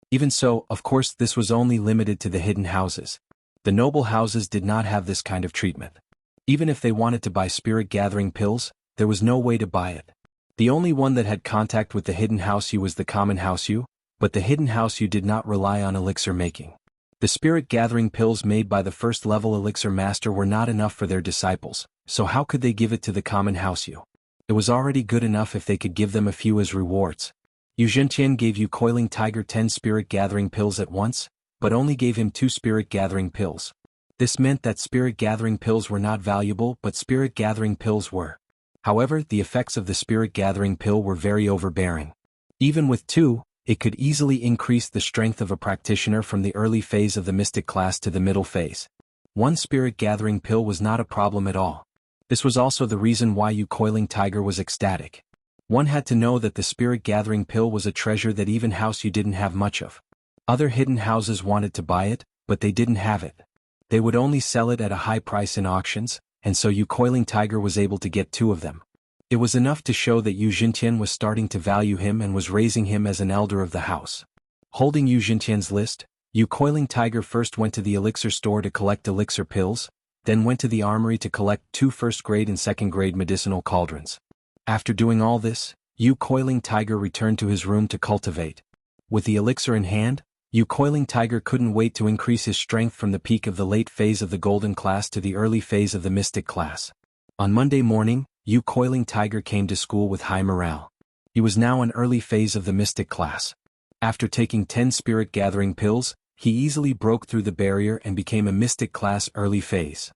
[SPEAKER 1] Even so, of course, this was only limited to the hidden houses. The noble houses did not have this kind of treatment. Even if they wanted to buy spirit gathering pills, there was no way to buy it. The only one that had contact with the hidden house Yu was the common house Yu, but the hidden house Yu did not rely on elixir making. The spirit gathering pills made by the first level elixir master were not enough for their disciples, so how could they give it to the common house Yu? It was already good enough if they could give them a few as rewards. Yu Jintian gave Yu Coiling Tiger 10 spirit gathering pills at once, but only gave him 2 spirit gathering pills. This meant that spirit gathering pills were not valuable, but spirit gathering pills were. However, the effects of the spirit gathering pill were very overbearing. Even with 2, it could easily increase the strength of a practitioner from the early phase of the mystic class to the middle phase. 1 spirit gathering pill was not a problem at all. This was also the reason why Yu Coiling Tiger was ecstatic. One had to know that the spirit gathering pill was a treasure that even house Yu didn't have much of. Other hidden houses wanted to buy it, but they didn't have it. They would only sell it at a high price in auctions, and so Yu Coiling Tiger was able to get 2 of them. It was enough to show that Yu Jintian was starting to value him and was raising him as an elder of the house. Holding Yu Jintian's list, Yu Coiling Tiger first went to the elixir store to collect elixir pills, then went to the armory to collect 2 first-grade and second-grade medicinal cauldrons. After doing all this, Yu Coiling Tiger returned to his room to cultivate. With the elixir in hand, Yu Coiling Tiger couldn't wait to increase his strength from the peak of the late phase of the golden class to the early phase of the mystic class. On Monday morning, Yu Coiling Tiger came to school with high morale. He was now an early phase of the mystic class. After taking 10 spirit gathering pills, he easily broke through the barrier and became a mystic class early phase.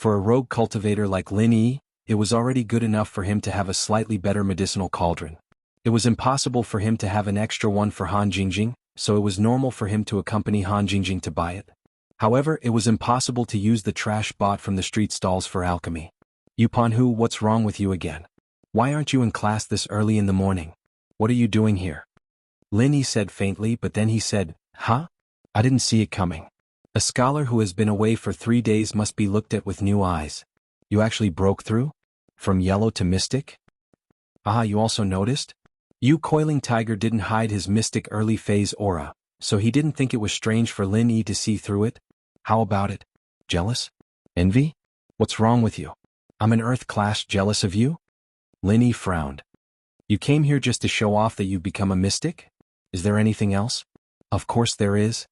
[SPEAKER 1] For a rogue cultivator like Lin Yi, it was already good enough for him to have a slightly better medicinal cauldron. It was impossible for him to have an extra one for Han Jingjing, so it was normal for him to accompany Han Jingjing to buy it. However, it was impossible to use the trash bought from the street stalls for alchemy. Yupanhu, what's wrong with you again? Why aren't you in class this early in the morning? What are you doing here? Lin Yi said faintly, but then he said, huh? I didn't see it coming. A scholar who has been away for 3 days must be looked at with new eyes. You actually broke through? From yellow to mystic? Ah, you also noticed? Yu Coiling Tiger didn't hide his mystic early phase aura, so he didn't think it was strange for Lin Yi to see through it. How about it? Jealous? Envy? What's wrong with you? I'm an Earth class jealous of you? Lin Yi frowned. You came here just to show off that you've become a mystic? Is there anything else? Of course there is.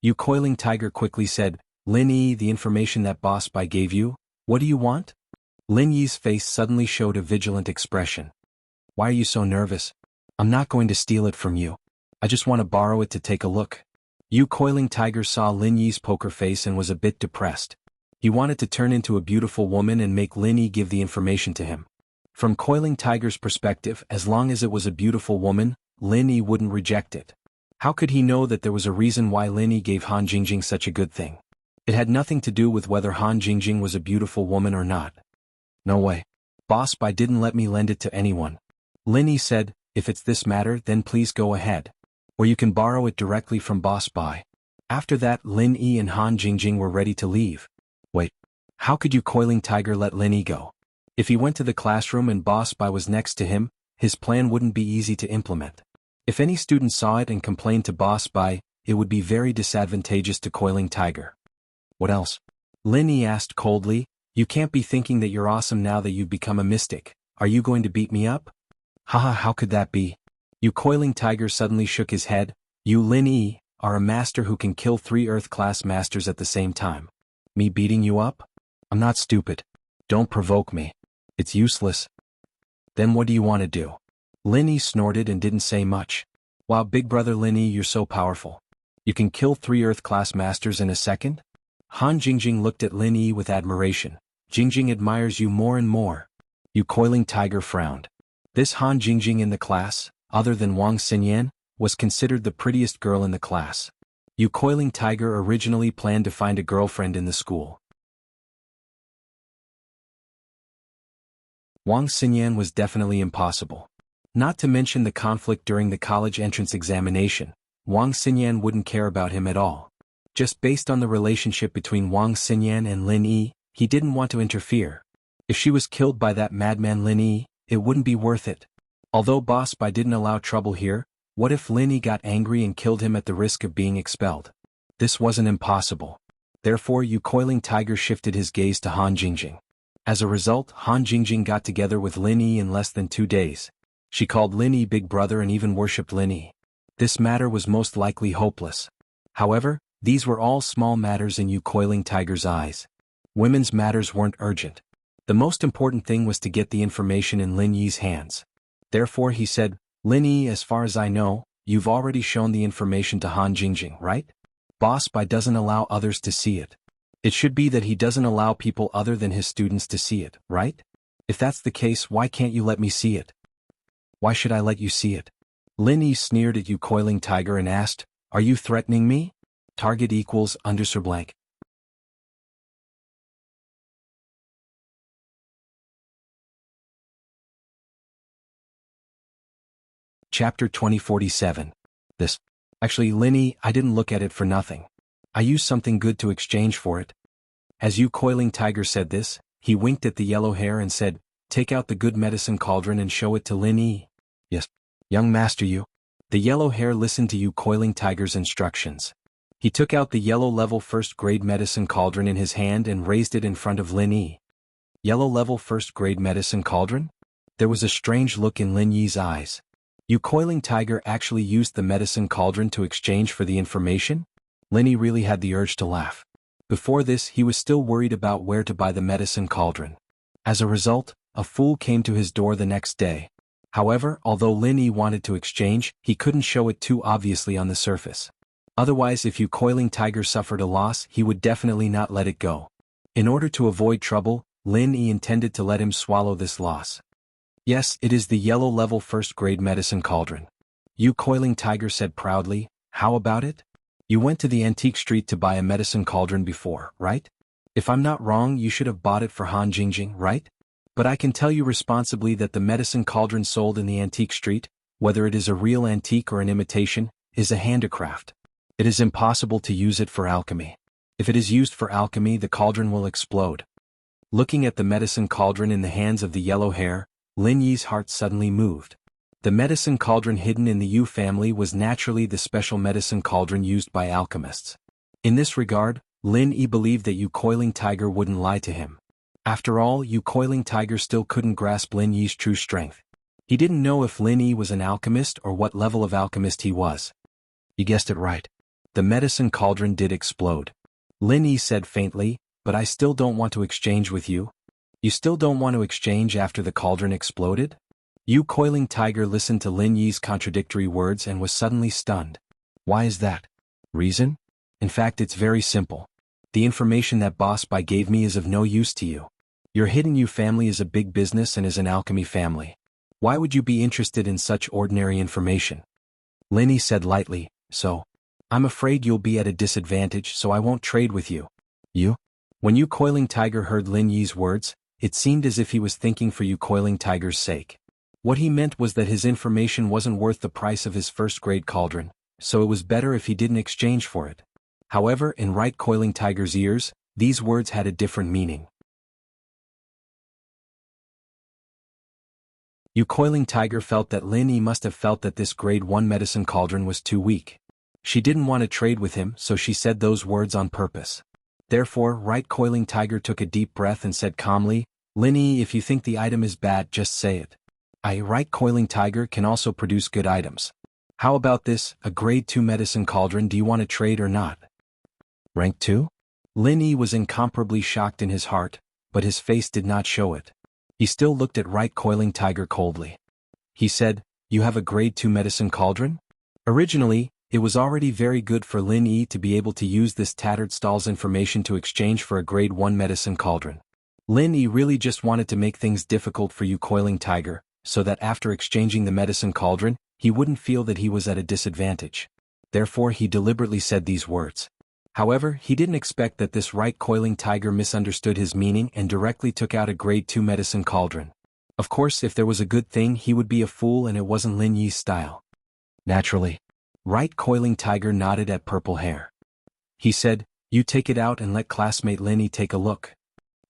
[SPEAKER 1] Yu Coiling Tiger quickly said, Lin Yi, the information that Boss Bai gave you, what do you want? Lin Yi's face suddenly showed a vigilant expression. Why are you so nervous? I'm not going to steal it from you. I just want to borrow it to take a look. Yu Coiling Tiger saw Lin Yi's poker face and was a bit depressed. He wanted to turn into a beautiful woman and make Lin Yi give the information to him. From Coiling Tiger's perspective, as long as it was a beautiful woman, Lin Yi wouldn't reject it. How could he know that there was a reason why Lin Yi gave Han Jingjing such a good thing? It had nothing to do with whether Han Jingjing was a beautiful woman or not. No way. Boss Bai didn't let me lend it to anyone. Lin Yi said, if it's this matter, then please go ahead. Or you can borrow it directly from Boss Bai. After that, Lin Yi and Han Jingjing were ready to leave. Wait. How could you Coiling Tiger let Lin Yi go? If he went to the classroom and Boss Bai was next to him, his plan wouldn't be easy to implement. If any student saw it and complained to Boss Bai, it would be very disadvantageous to Coiling Tiger. What else? Lin Yi asked coldly, you can't be thinking that you're awesome now that you've become a mystic. Are you going to beat me up? Haha, how could that be? Yu Coiling Tiger suddenly shook his head. You Lin Yi are a master who can kill 3 Earth-class masters at the same time. Me beating you up? I'm not stupid. Don't provoke me. It's useless. Then what do you want to do? Lin Yi snorted and didn't say much. Wow, big brother Lin Yi, you're so powerful. You can kill 3 Earth-class masters in a second? Han Jingjing looked at Lin Yi with admiration. Jingjing admires you more and more. Yu Coiling Tiger frowned. This Han Jingjing in the class, other than Wang Xinyan, was considered the prettiest girl in the class. Yu Coiling Tiger originally planned to find a girlfriend in the school. Wang Xinyan was definitely impossible. Not to mention the conflict during the college entrance examination, Wang Xinyan wouldn't care about him at all. Just based on the relationship between Wang Xinyan and Lin Yi, he didn't want to interfere. If she was killed by that madman Lin Yi, it wouldn't be worth it. Although Boss Bai didn't allow trouble here, what if Lin Yi got angry and killed him at the risk of being expelled? This wasn't impossible. Therefore, Yu Coiling Tiger shifted his gaze to Han Jingjing. As a result, Han Jingjing got together with Lin Yi in less than 2 days. She called Lin Yi big brother and even worshipped Lin Yi. This matter was most likely hopeless. However, these were all small matters in Yu Coiling Tiger's eyes. Women's matters weren't urgent. The most important thing was to get the information in Lin Yi's hands. Therefore he said, Lin Yi, as far as I know, you've already shown the information to Han Jingjing, right? Boss Bai doesn't allow others to see it. It should be that he doesn't allow people other than his students to see it, right? If that's the case, why can't you let me see it? Why should I let you see it? Lin Yi sneered at Yu Coiling Tiger and asked, are you threatening me? Target equals _ blank. Chapter 2047. This. Actually, Lin Yi, I didn't look at it for nothing. I used something good to exchange for it. As Yu Coiling Tiger said this, he winked at the yellow hair and said, take out the good medicine cauldron and show it to Lin Yi. Yes. Young master you. The yellow hair listened to Yu Coiling Tiger's instructions. He took out the yellow level 1st grade medicine cauldron in his hand and raised it in front of Lin Yi. Yellow level 1st grade medicine cauldron? There was a strange look in Lin Yi's eyes. Yu Coiling Tiger actually used the medicine cauldron to exchange for the information? Lin Yi really had the urge to laugh. Before this, he was still worried about where to buy the medicine cauldron. As a result, a fool came to his door the next day. However, although Lin Yi wanted to exchange, he couldn't show it too obviously on the surface. Otherwise, if Yu Coiling Tiger suffered a loss, he would definitely not let it go. In order to avoid trouble, Lin Yi intended to let him swallow this loss. Yes, it is the yellow level first-grade medicine cauldron. You coiling tiger said proudly, how about it? You went to the antique street to buy a medicine cauldron before, right? If I'm not wrong, you should have bought it for Han Jingjing, right? But I can tell you responsibly that the medicine cauldron sold in the antique street, whether it is a real antique or an imitation, is a handicraft. It is impossible to use it for alchemy. If it is used for alchemy, the cauldron will explode. Looking at the medicine cauldron in the hands of the yellow hair, Lin Yi's heart suddenly moved. The medicine cauldron hidden in the Yu family was naturally the special medicine cauldron used by alchemists. In this regard, Lin Yi believed that Yu Coiling Tiger wouldn't lie to him. After all, Yu Coiling Tiger still couldn't grasp Lin Yi's true strength. He didn't know if Lin Yi was an alchemist or what level of alchemist he was. You guessed it right. The medicine cauldron did explode. Lin Yi said faintly, but I still don't want to exchange with you. You still don't want to exchange after the cauldron exploded? Yu Coiling Tiger listened to Lin Yi's contradictory words and was suddenly stunned. Why is that? Reason? In fact, it's very simple. The information that Boss Bai gave me is of no use to you. Your hidden Yu family is a big business and is an alchemy family. Why would you be interested in such ordinary information? Lin Yi said lightly, so. I'm afraid you'll be at a disadvantage, so I won't trade with you. You? When Yu Coiling Tiger heard Lin Yi's words, it seemed as if he was thinking for Yu Coiling Tiger's sake. What he meant was that his information wasn't worth the price of his first-grade cauldron, so it was better if he didn't exchange for it. However, in Right Coiling Tiger's ears, these words had a different meaning. Yu Coiling Tiger felt that Lin Yi must have felt that this grade 1 medicine cauldron was too weak. She didn't want to trade with him, so she said those words on purpose. Therefore, Right Coiling Tiger took a deep breath and said calmly, Lin Yi, if you think the item is bad, just say it. Right Coiling Tiger can also produce good items. How about this, a grade 2 medicine cauldron, do you want to trade or not? Rank 2? Lin Yi was incomparably shocked in his heart, but his face did not show it. He still looked at Right Coiling Tiger coldly. He said, you have a grade 2 medicine cauldron? Originally, it was already very good for Lin Yi to be able to use this tattered stall's information to exchange for a grade 1 medicine cauldron. Lin Yi really just wanted to make things difficult for Yu Coiling Tiger, so that after exchanging the medicine cauldron, he wouldn't feel that he was at a disadvantage. Therefore he deliberately said these words. However, he didn't expect that this Right Coiling Tiger misunderstood his meaning and directly took out a grade 2 medicine cauldron. Of course, if there was a good thing, he would be a fool, and it wasn't Lin Yi's style. Naturally. Right Coiling Tiger nodded at Purple Hair. He said, you take it out and let classmate Lin Yi take a look.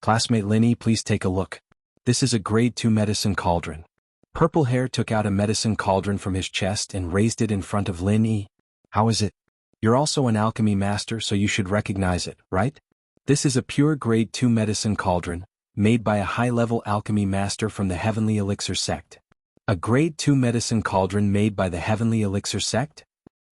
[SPEAKER 1] Classmate Lin Yi, please take a look. This is a grade 2 medicine cauldron. Purple Hair took out a medicine cauldron from his chest and raised it in front of Lin Yi. How is it? You're also an alchemy master, so you should recognize it, right? This is a pure grade 2 medicine cauldron, made by a high-level alchemy master from the Heavenly Elixir sect. A grade 2 medicine cauldron made by the Heavenly Elixir sect?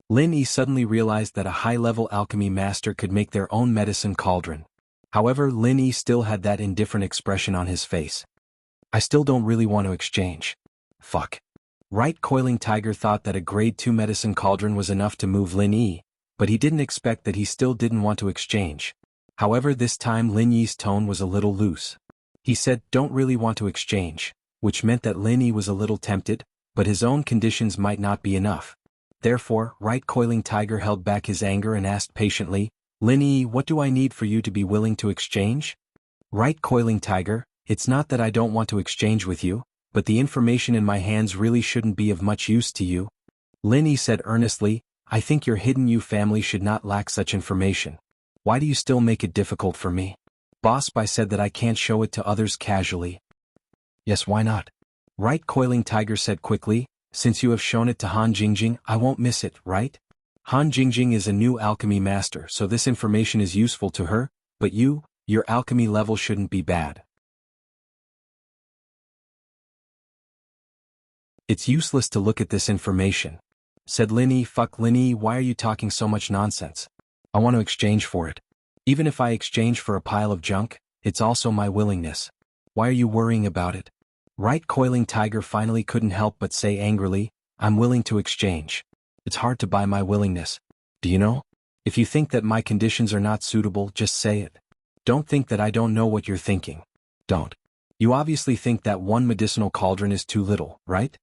[SPEAKER 1] Lin Yi suddenly realized that a high-level alchemy master could make their own medicine cauldron. However, Lin Yi still had that indifferent expression on his face. I still don't really want to exchange. Fuck. Right Coiling Tiger thought that a grade 2 medicine cauldron was enough to move Lin Yi, but he didn't expect that he still didn't want to exchange. However, this time Lin Yi's tone was a little loose. He said, don't really want to exchange, which meant that Lin Yi was a little tempted, but his own conditions might not be enough. Therefore, Right Coiling Tiger held back his anger and asked patiently, Lin Yi, what do I need for you to be willing to exchange? Right Coiling Tiger, it's not that I don't want to exchange with you, but the information in my hands really shouldn't be of much use to you. Lin Yi said earnestly, I think your hidden Yu family should not lack such information. Why do you still make it difficult for me? Boss Bai said that I can't show it to others casually. Yes, why not? Right Coiling Tiger said quickly, since you have shown it to Han Jingjing, I won't miss it, right? Han Jingjing is a new alchemy master, so this information is useful to her, but you, your alchemy level shouldn't be bad. It's useless to look at this information. Said Lin Yi, fuck Lin Yi, why are you talking so much nonsense? I want to exchange for it. Even if I exchange for a pile of junk, it's also my willingness. Why are you worrying about it? Right Coiling Tiger finally couldn't help but say angrily, I'm willing to exchange. It's hard to buy my willingness. Do you know? If you think that my conditions are not suitable, just say it. Don't think that I don't know what you're thinking. Don't. You obviously think that one medicinal cauldron is too little, right?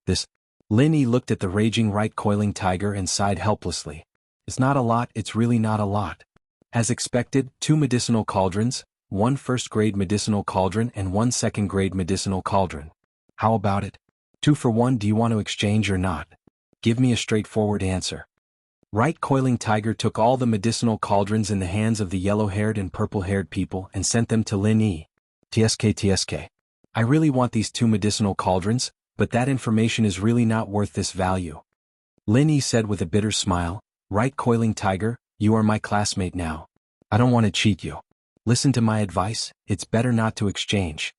[SPEAKER 1] This. Lin Yi looked at the raging right coiling tiger and sighed helplessly. It's not a lot, it's really not a lot. As expected, 2 medicinal cauldrons, 1 first-grade medicinal cauldron and 1 second-grade medicinal cauldron. How about it? 2 for 1, do you want to exchange or not? Give me a straightforward answer. Right coiling tiger took all the medicinal cauldrons in the hands of the yellow-haired and purple-haired people and sent them to Lin Yi. TSK. I really want these 2 medicinal cauldrons, but that information is really not worth this value. Lin Yi said with a bitter smile, Right coiling tiger, you are my classmate now. I don't want to cheat you. Listen to my advice, it's better not to exchange.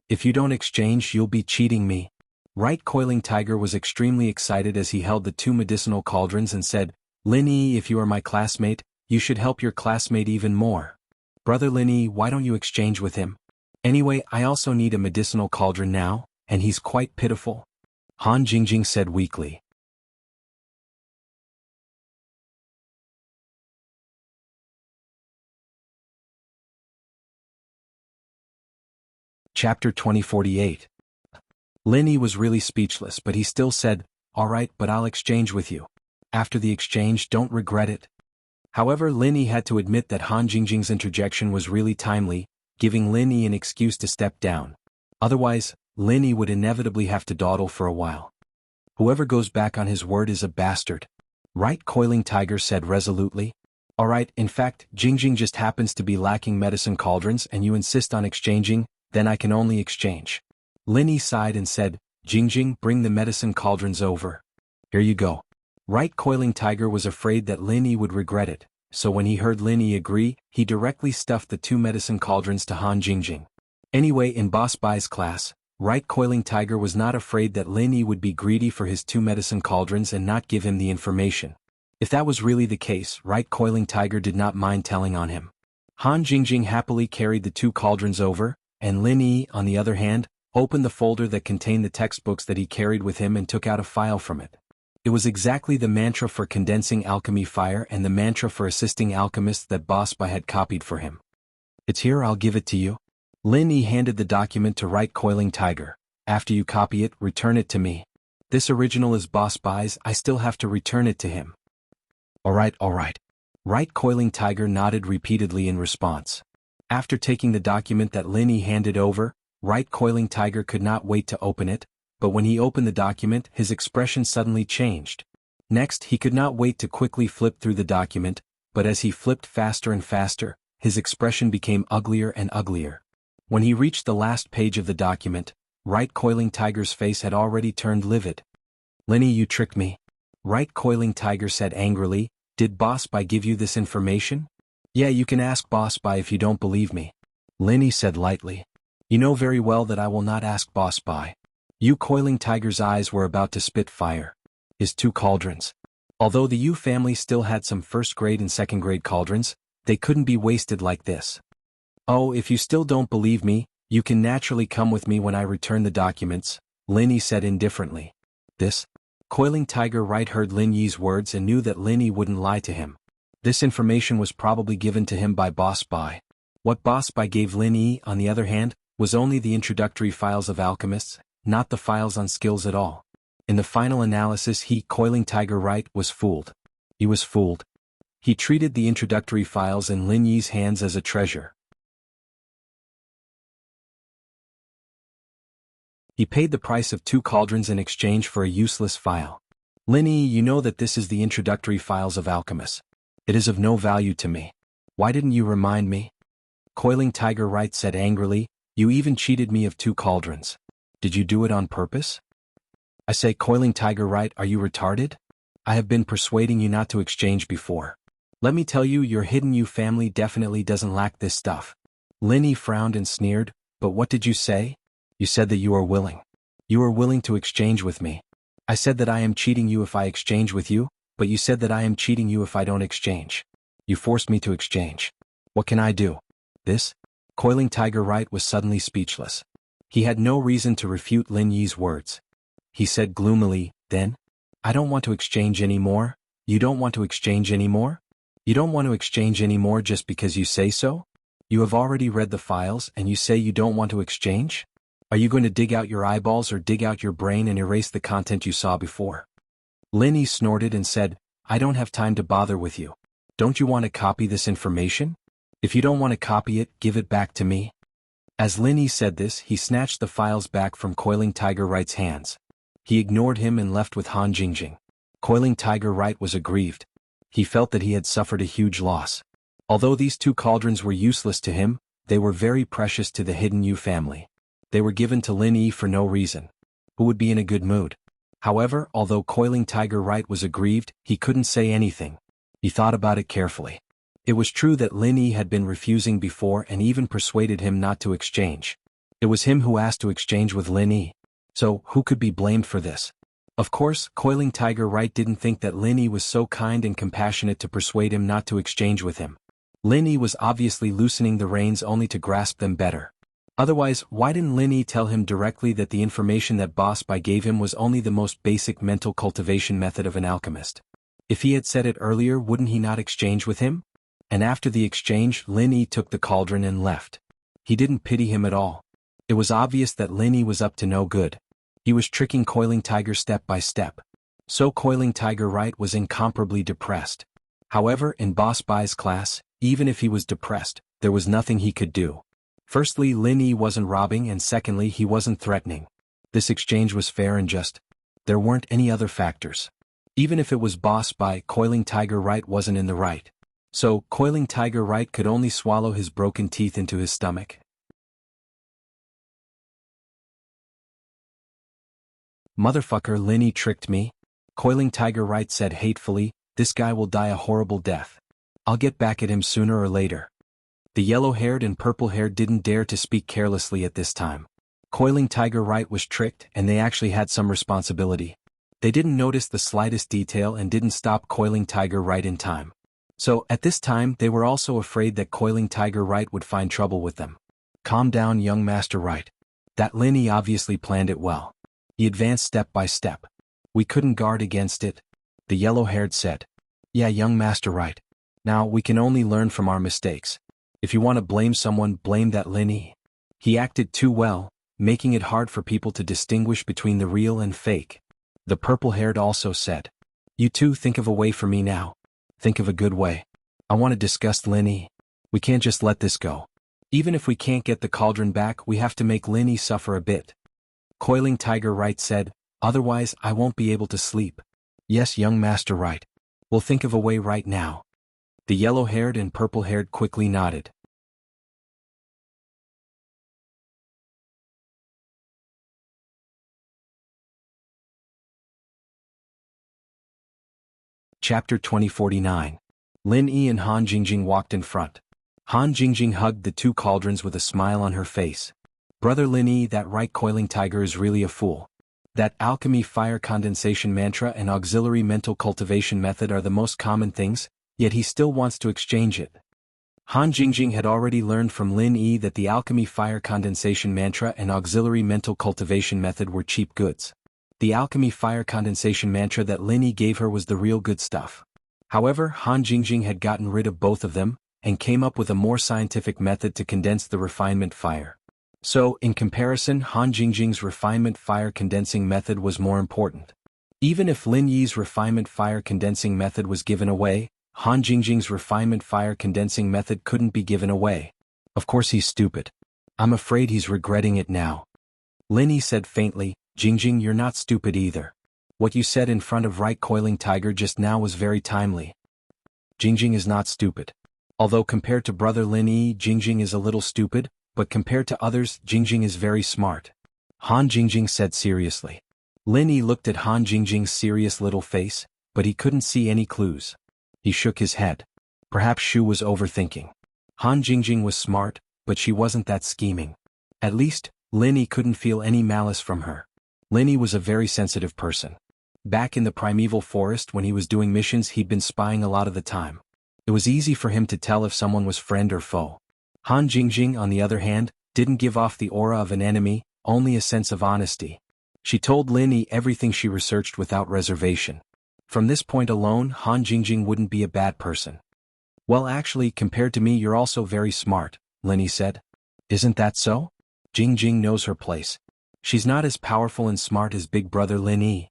[SPEAKER 1] If you don't exchange, you'll be cheating me. Right coiling tiger was extremely excited as he held the 2 medicinal cauldrons and said, Lin Yi, if you are my classmate, you should help your classmate even more. Brother Lin Yi, why don't you exchange with him? Anyway, I also need a medicinal cauldron now, and he's quite pitiful. Han Jingjing said weakly. Chapter 2048. Lin Yi was really speechless, but he still said, All right, but I'll exchange with you. After the exchange, don't regret it. However, Lin Yi had to admit that Han Jingjing's interjection was really timely, giving Lin Yi an excuse to step down. Otherwise, Lin Yi would inevitably have to dawdle for a while. Whoever goes back on his word is a bastard. Right coiling tiger said resolutely. All right, in fact, Jingjing just happens to be lacking medicine cauldrons and you insist on exchanging, then I can only exchange. Lin Yi sighed and said, Jingjing, bring the medicine cauldrons over. Here you go. Right coiling tiger was afraid that Lin Yi would regret it, so when he heard Lin Yi agree, he directly stuffed the 2 medicine cauldrons to Han Jingjing. Anyway, in Boss Bai's class, Right coiling tiger was not afraid that Lin Yi would be greedy for his 2 medicine cauldrons and not give him the information. If that was really the case, Right coiling tiger did not mind telling on him. Han Jingjing happily carried the 2 cauldrons over, and Lin Yi, on the other hand, opened the folder that contained the textbooks that he carried with him and took out a file from it. It was exactly the mantra for condensing alchemy fire and the mantra for assisting alchemists that Boss Bai had copied for him. It's here, I'll give it to you. Lin Yi handed the document to Right coiling tiger. After you copy it, return it to me. This original is Boss Bai's, I still have to return it to him. All right. Right coiling tiger nodded repeatedly in response. After taking the document that Lin Yi handed over, Right coiling tiger could not wait to open it, but when he opened the document, his expression suddenly changed. Next, he could not wait to quickly flip through the document, but as he flipped faster and faster, his expression became uglier and uglier. When he reached the last page of the document, Right coiling tiger's face had already turned livid. Lin Yi, you tricked me. Right coiling tiger said angrily, Did Boss Bai give you this information? Yeah, you can ask Boss Bai if you don't believe me. Lin Yi said lightly. You know very well that I will not ask Boss Bai. Yu coiling tiger's eyes were about to spit fire. His 2 cauldrons. Although the Yu family still had some first-grade and second-grade cauldrons, they couldn't be wasted like this. Oh, if you still don't believe me, you can naturally come with me when I return the documents, Lin Yi said indifferently. This? Coiling tiger Right heard Lin Yi's words and knew that Lin Yi wouldn't lie to him. This information was probably given to him by Boss Bai. What Boss Bai gave Lin Yi, on the other hand, was only the introductory files of alchemists, not the files on skills at all. In the final analysis, he, coiling tiger Right, was fooled. He was fooled. He treated the introductory files in Lin Yi's hands as a treasure. He paid the price of 2 cauldrons in exchange for a useless file. Lin Yi, you know that this is the introductory files of alchemists. It is of no value to me. Why didn't you remind me? Coiling tiger Right said angrily, You even cheated me of 2 cauldrons. Did you do it on purpose? I say, coiling tiger Right, are you retarded? I have been persuading you not to exchange before. Let me tell you, your hidden Yu family definitely doesn't lack this stuff. Lin Yi frowned and sneered, but what did you say? You said that you are willing. You are willing to exchange with me. I said that I am cheating you if I exchange with you, but you said that I am cheating you if I don't exchange. You forced me to exchange. What can I do? This? Coiling tiger Right was suddenly speechless. He had no reason to refute Lin Yi's words. He said gloomily, Then? I don't want to exchange anymore. You don't want to exchange anymore? You don't want to exchange anymore just because you say so? You have already read the files and you say you don't want to exchange? Are you going to dig out your eyeballs or dig out your brain and erase the content you saw before? Lin Yi snorted and said, I don't have time to bother with you. Don't you want to copy this information? If you don't want to copy it, give it back to me. As Lin Yi said this, he snatched the files back from Coiling Tiger Right's hands. He ignored him and left with Han Jingjing. Coiling Tiger Right was aggrieved. He felt that he had suffered a huge loss. Although these two cauldrons were useless to him, they were very precious to the Hidden Yu family. They were given to Lin Yi for no reason. Who would be in a good mood? However, although Coiling Tiger Right was aggrieved, he couldn't say anything. He thought about it carefully. It was true that Lin Yi had been refusing before and even persuaded him not to exchange. It was him who asked to exchange with Lin Yi. So, who could be blamed for this? Of course, Coiling Tiger Right didn't think that Lin Yi was so kind and compassionate to persuade him not to exchange with him. Lin Yi was obviously loosening the reins only to grasp them better. Otherwise, why didn't Lin Yi tell him directly that the information that Boss Bai gave him was only the most basic mental cultivation method of an alchemist? If he had said it earlier, wouldn't he not exchange with him? And after the exchange, Lin Yi took the cauldron and left. He didn't pity him at all. It was obvious that Lin Yi was up to no good. He was tricking Coiling Tiger step by step. So Coiling Tiger Right was incomparably depressed. However, in Boss Bai's class, even if he was depressed, there was nothing he could do. Firstly, Lin Yi wasn't robbing, and secondly, he wasn't threatening. This exchange was fair and just. There weren't any other factors. Even if it was Boss Bai, Coiling Tiger Right wasn't in the right. So, Coiling Tiger Right could only swallow his broken teeth into his stomach. Motherfucker, Lin Yi tricked me. Coiling Tiger Right said hatefully, this guy will die a horrible death. I'll get back at him sooner or later. The yellow-haired and purple-haired didn't dare to speak carelessly at this time. Coiling Tiger Right was tricked and they actually had some responsibility. They didn't notice the slightest detail and didn't stop Coiling Tiger Right in time. So, at this time, they were also afraid that Coiling Tiger Right would find trouble with them. Calm down, young Master Right. That Lin Yi obviously planned it well. He advanced step by step. We couldn't guard against it, the yellow-haired said. Yeah, young Master Right. Now, we can only learn from our mistakes. If you want to blame someone, blame that Lin Yi. He acted too well, making it hard for people to distinguish between the real and fake. The purple-haired also said. You two think of a way for me now. Think of a good way. I want to discuss Lin Yi. We can't just let this go. Even if we can't get the cauldron back, we have to make Lin Yi suffer a bit. Coiling Tiger Right said, otherwise I won't be able to sleep. Yes, young Master Right. We'll think of a way right now. The yellow-haired and purple-haired quickly nodded. Chapter 2049. Lin Yi and Han Jingjing walked in front. Han Jingjing hugged the two cauldrons with a smile on her face. Brother Lin Yi, that right Coiling Tiger is really a fool. That alchemy fire condensation mantra and auxiliary mental cultivation method are the most common things, yet he still wants to exchange it. Han Jingjing had already learned from Lin Yi that the alchemy fire condensation mantra and auxiliary mental cultivation method were cheap goods. The alchemy fire condensation mantra that Lin Yi gave her was the real good stuff. However, Han Jingjing had gotten rid of both of them, and came up with a more scientific method to condense the refinement fire. So, in comparison, Han Jingjing's refinement fire condensing method was more important. Even if Lin Yi's refinement fire condensing method was given away, Han Jingjing's refinement fire condensing method couldn't be given away. Of course he's stupid. I'm afraid he's regretting it now. Lin Yi said faintly, Jingjing, you're not stupid either. What you said in front of right Coiling Tiger just now was very timely. Jingjing is not stupid. Although compared to brother Lin Yi, Jingjing is a little stupid, but compared to others, Jingjing is very smart. Han Jingjing said seriously. Lin Yi looked at Han Jingjing's serious little face, but he couldn't see any clues. He shook his head. Perhaps Shu was overthinking. Han Jingjing was smart, but she wasn't that scheming. At least, Lin Yi couldn't feel any malice from her. Lin Yi was a very sensitive person. Back in the primeval forest when he was doing missions, he'd been spying a lot of the time. It was easy for him to tell if someone was friend or foe. Han Jingjing, on the other hand, didn't give off the aura of an enemy, only a sense of honesty. She told Lin Yi everything she researched without reservation. From this point alone, Han Jingjing wouldn't be a bad person. Well, actually, compared to me, you're also very smart, Lenny said. Isn't that so? Jing Jing knows her place. She's not as powerful and smart as big brother Lin Yi.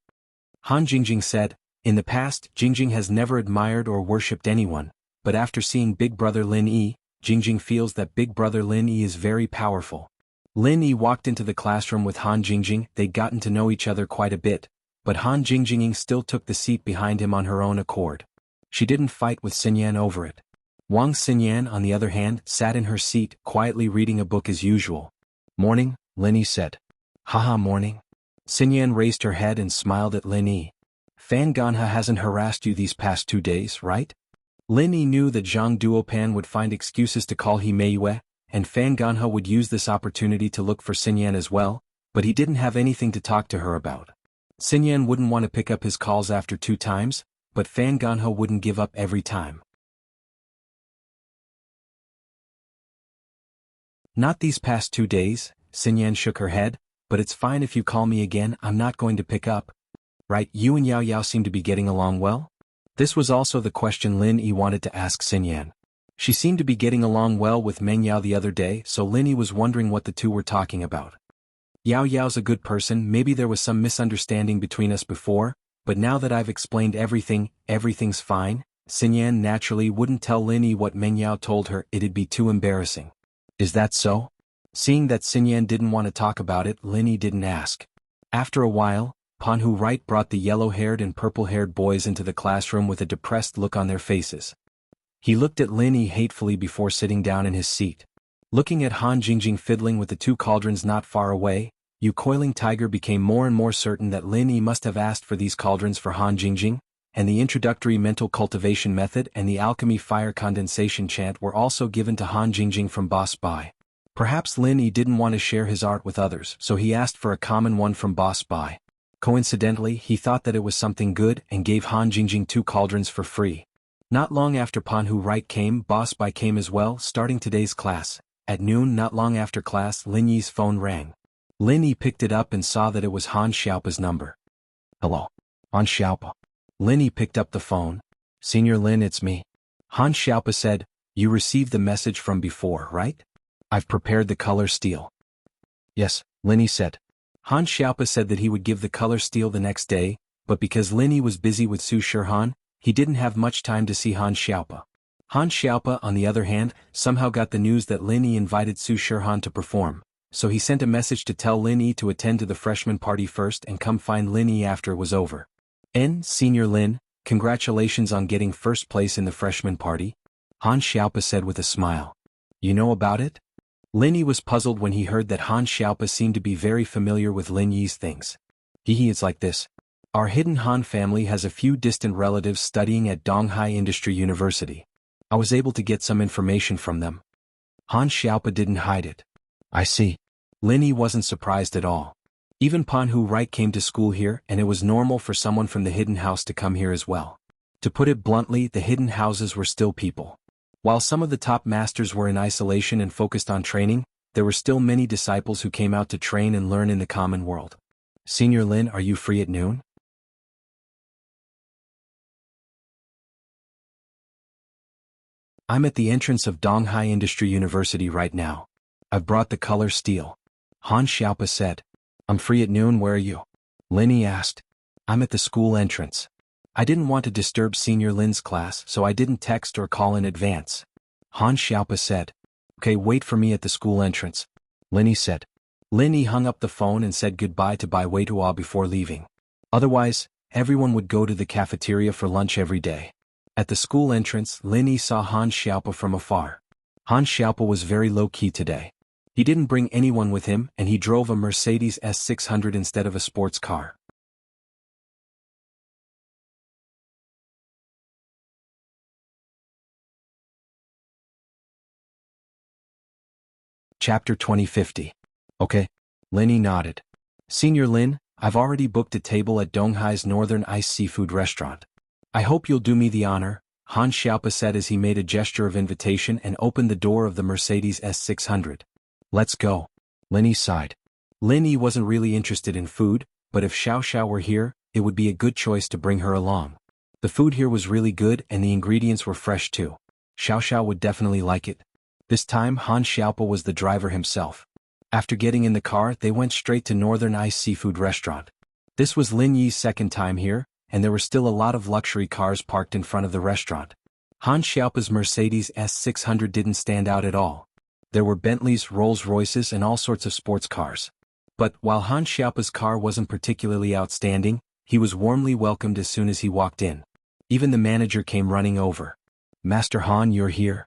[SPEAKER 1] Han Jingjing said, in the past, Jingjing has never admired or worshipped anyone, but after seeing big brother Lin Yi, Jingjing feels that big brother Lin Yi is very powerful. Lin Yi walked into the classroom with Han Jingjing. They'd gotten to know each other quite a bit, but Han Jingjing still took the seat behind him on her own accord. She didn't fight with Xinyan over it. Wang Xinyan, on the other hand, sat in her seat, quietly reading a book as usual. Morning, Lin Yi said. Haha, morning. Xinyan raised her head and smiled at Lin Yi. Fan Ganha hasn't harassed you these past 2 days, right? Lin Yi knew that Zhang Duopan would find excuses to call he Meiyue, and Fan Ganha would use this opportunity to look for Xinyan as well, but he didn't have anything to talk to her about. Xinyan wouldn't want to pick up his calls after 2 times, but Fan Ganha wouldn't give up every time. Not these past 2 days, Xinyan shook her head, but it's fine if you call me again. I'm not going to pick up. Right, you and Yao Yao seem to be getting along well? This was also the question Lin Yi wanted to ask Xinyan. She seemed to be getting along well with Meng Yao the other day, so Lin Yi was wondering what the two were talking about. Yao Yao's a good person. Maybe there was some misunderstanding between us before, but now that I've explained everything, everything's fine. Xinyan naturally wouldn't tell Lin Yi what Meng Yao told her. It'd be too embarrassing. Is that so? Seeing that Xinyan didn't want to talk about it, Lin Yi didn't ask. After a while, Panhu Wright brought the yellow-haired and purple-haired boys into the classroom with a depressed look on their faces. He looked at Lin Yi hatefully before sitting down in his seat. Looking at Han Jingjing fiddling with the 2 cauldrons not far away, Yu Coiling Tiger became more and more certain that Lin Yi must have asked for these cauldrons for Han Jingjing, and the introductory mental cultivation method and the alchemy fire condensation chant were also given to Han Jingjing from Boss Bai. Perhaps Lin Yi didn't want to share his art with others, so he asked for a common one from Boss Bai. Coincidentally, he thought that it was something good and gave Han Jingjing 2 cauldrons for free. Not long after Panhu Wright came, Boss Bai came as well, starting today's class. At noon, not long after class, Lin Yi's phone rang. Lin Yi picked it up and saw that it was Han Xiaopa's number. Hello. Han Xiaopa. Lin Yi picked up the phone. Senior Lin, it's me. Han Xiaopa said, you received the message from before, right? I've prepared the color steel. Yes, Lin Yi said. Han Xiaopa said that he would give the color steel the next day, but because Lin Yi was busy with Su Shihan, he didn't have much time to see Han Xiaopa. Han Xiaopa, on the other hand, somehow got the news that Lin Yi invited Su Shihan to perform, so he sent a message to tell Lin Yi to attend to the freshman party first and come find Lin Yi after it was over. Senior Lin, congratulations on getting first place in the freshman party, Han Xiaopa said with a smile. You know about it? Lin Yi was puzzled when he heard that Han Xiaopa seemed to be very familiar with Lin Yi's things. It's like this. Our hidden Han family has a few distant relatives studying at Donghai Industry University. I was able to get some information from them. Han Xiaopa didn't hide it. I see. Lin Yi wasn't surprised at all. Even Panhu Wright came to school here, and it was normal for someone from the hidden house to come here as well. To put it bluntly, the hidden houses were still people. While some of the top masters were in isolation and focused on training, there were still many disciples who came out to train and learn in the common world. Senior Lin, are you free at noon? I'm at the entrance of Donghai Industry University right now. I've brought the color steel. Han Xiaopa said. I'm free at noon, where are you? Lin Yi asked. I'm at the school entrance. I didn't want to disturb Senior Lin's class, so I didn't text or call in advance. Han Xiaopa said. Okay, wait for me at the school entrance. Lin Yi said. Lin Yi hung up the phone and said goodbye to Bai Weitua before leaving. Otherwise, everyone would go to the cafeteria for lunch every day. At the school entrance, Lin Yi saw Han Xiaopa from afar. Han Xiaopa was very low-key today. He didn't bring anyone with him, and he drove a Mercedes S600 instead of a sports car. Chapter 2050. Okay. Lin Yi nodded. Senior Lin, I've already booked a table at Donghai's Northern Ice Seafood Restaurant. I hope you'll do me the honor, Han Xiaopa said as he made a gesture of invitation and opened the door of the Mercedes S600. Let's go. Lin Yi sighed. Lin Yi wasn't really interested in food, but if Xiao Xiao were here, it would be a good choice to bring her along. The food here was really good and the ingredients were fresh too. Xiao Xiao would definitely like it. This time Han Xiaopo was the driver himself. After getting in the car, they went straight to Northern Ice Seafood Restaurant. This was Lin Yi's second time here, and there were still a lot of luxury cars parked in front of the restaurant. Han Xiaopo's Mercedes S600 didn't stand out at all. There were Bentleys, Rolls-Royces, and all sorts of sports cars. But while Han Xiaopo's car wasn't particularly outstanding, he was warmly welcomed as soon as he walked in. Even the manager came running over. "Master Han, you're here?"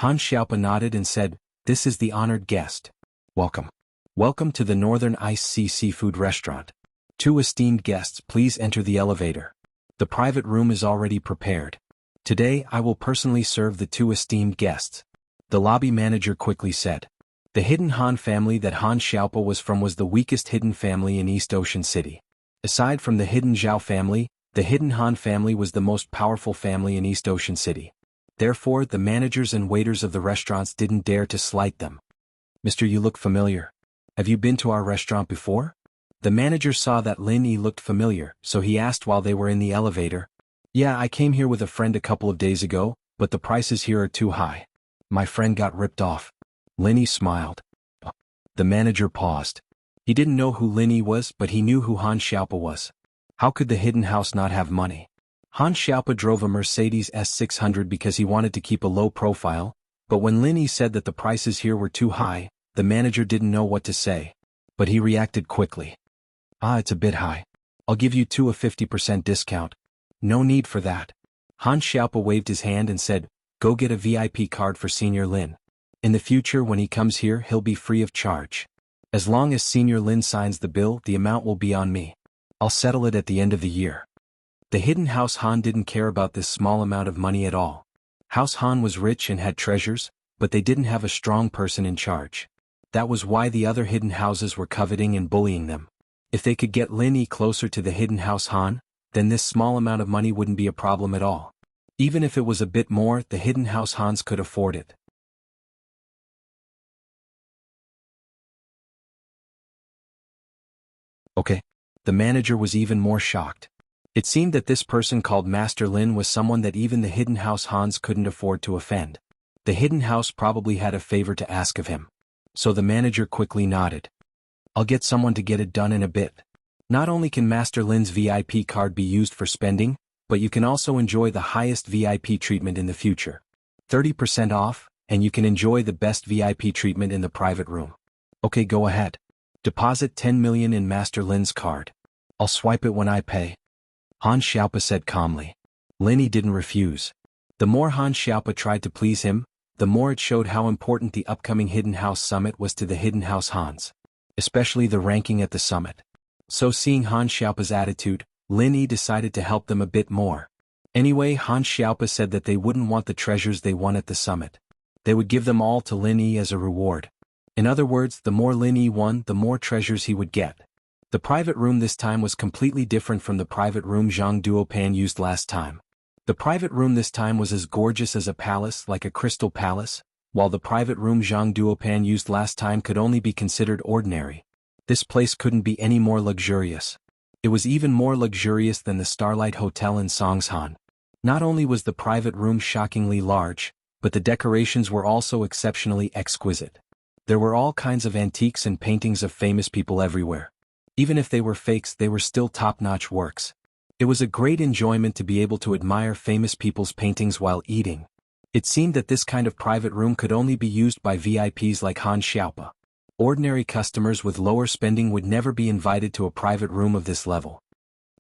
[SPEAKER 1] Han Xiaopo nodded and said, "This is the honored guest. Welcome. Welcome to the Northern Ice Sea Seafood Restaurant. 2 esteemed guests, please enter the elevator. The private room is already prepared. Today I will personally serve the 2 esteemed guests," the lobby manager quickly said. The hidden Han family that Han Xiaopo was from was the weakest hidden family in East Ocean City. Aside from the hidden Zhao family, the hidden Han family was the most powerful family in East Ocean City. Therefore, the managers and waiters of the restaurants didn't dare to slight them. "Mister, you look familiar. Have you been to our restaurant before?" The manager saw that Lin Yi looked familiar, so he asked while they were in the elevator. "Yeah, I came here with a friend a couple of days ago, but the prices here are too high. My friend got ripped off." Lin Yi smiled. The manager paused. He didn't know who Lin Yi was, but he knew who Han Xiaopo was. How could the hidden house not have money? Han Xiaopo drove a Mercedes S600 because he wanted to keep a low profile, but when Lin Yi said that the prices here were too high, the manager didn't know what to say. But he reacted quickly. It's a bit high. I'll give you 2 a 50% discount." "No need for that." Han Xiaopo waved his hand and said, "Go get a VIP card for Senior Lin. In the future when he comes here he'll be free of charge. As long as Senior Lin signs the bill, the amount will be on me. I'll settle it at the end of the year." The hidden House Han didn't care about this small amount of money at all. House Han was rich and had treasures, but they didn't have a strong person in charge. That was why the other hidden houses were coveting and bullying them. If they could get Lin Yi closer to the hidden House Han, then this small amount of money wouldn't be a problem at all. Even if it was a bit more, the hidden House Hans could afford it. Okay. The manager was even more shocked. It seemed that this person called Master Lin was someone that even the hidden House Hans couldn't afford to offend. The hidden house probably had a favor to ask of him. So the manager quickly nodded. "I'll get someone to get it done in a bit. Not only can Master Lin's VIP card be used for spending, but you can also enjoy the highest VIP treatment in the future. 30% off, and you can enjoy the best VIP treatment in the private room. Okay, go ahead. Deposit 10 million in Master Lin's card. I'll swipe it when I pay." Han Xiaopo said calmly. Lin Yi didn't refuse. The more Han Xiaopo tried to please him, the more it showed how important the upcoming Hidden House Summit was to the Hidden House Hans. Especially the ranking at the summit. So seeing Han Xiaopo's attitude, Lin Yi decided to help them a bit more. Anyway, Han Xiaopo said that they wouldn't want the treasures they won at the summit. They would give them all to Lin Yi as a reward. In other words, the more Lin Yi won, the more treasures he would get. The private room this time was completely different from the private room Zhang Duopan used last time. The private room this time was as gorgeous as a palace, like a crystal palace, while the private room Zhang Duopan used last time could only be considered ordinary. This place couldn't be any more luxurious. It was even more luxurious than the Starlight Hotel in Songshan. Not only was the private room shockingly large, but the decorations were also exceptionally exquisite. There were all kinds of antiques and paintings of famous people everywhere. Even if they were fakes, they were still top-notch works. It was a great enjoyment to be able to admire famous people's paintings while eating. It seemed that this kind of private room could only be used by VIPs like Han Xiaopo. Ordinary customers with lower spending would never be invited to a private room of this level.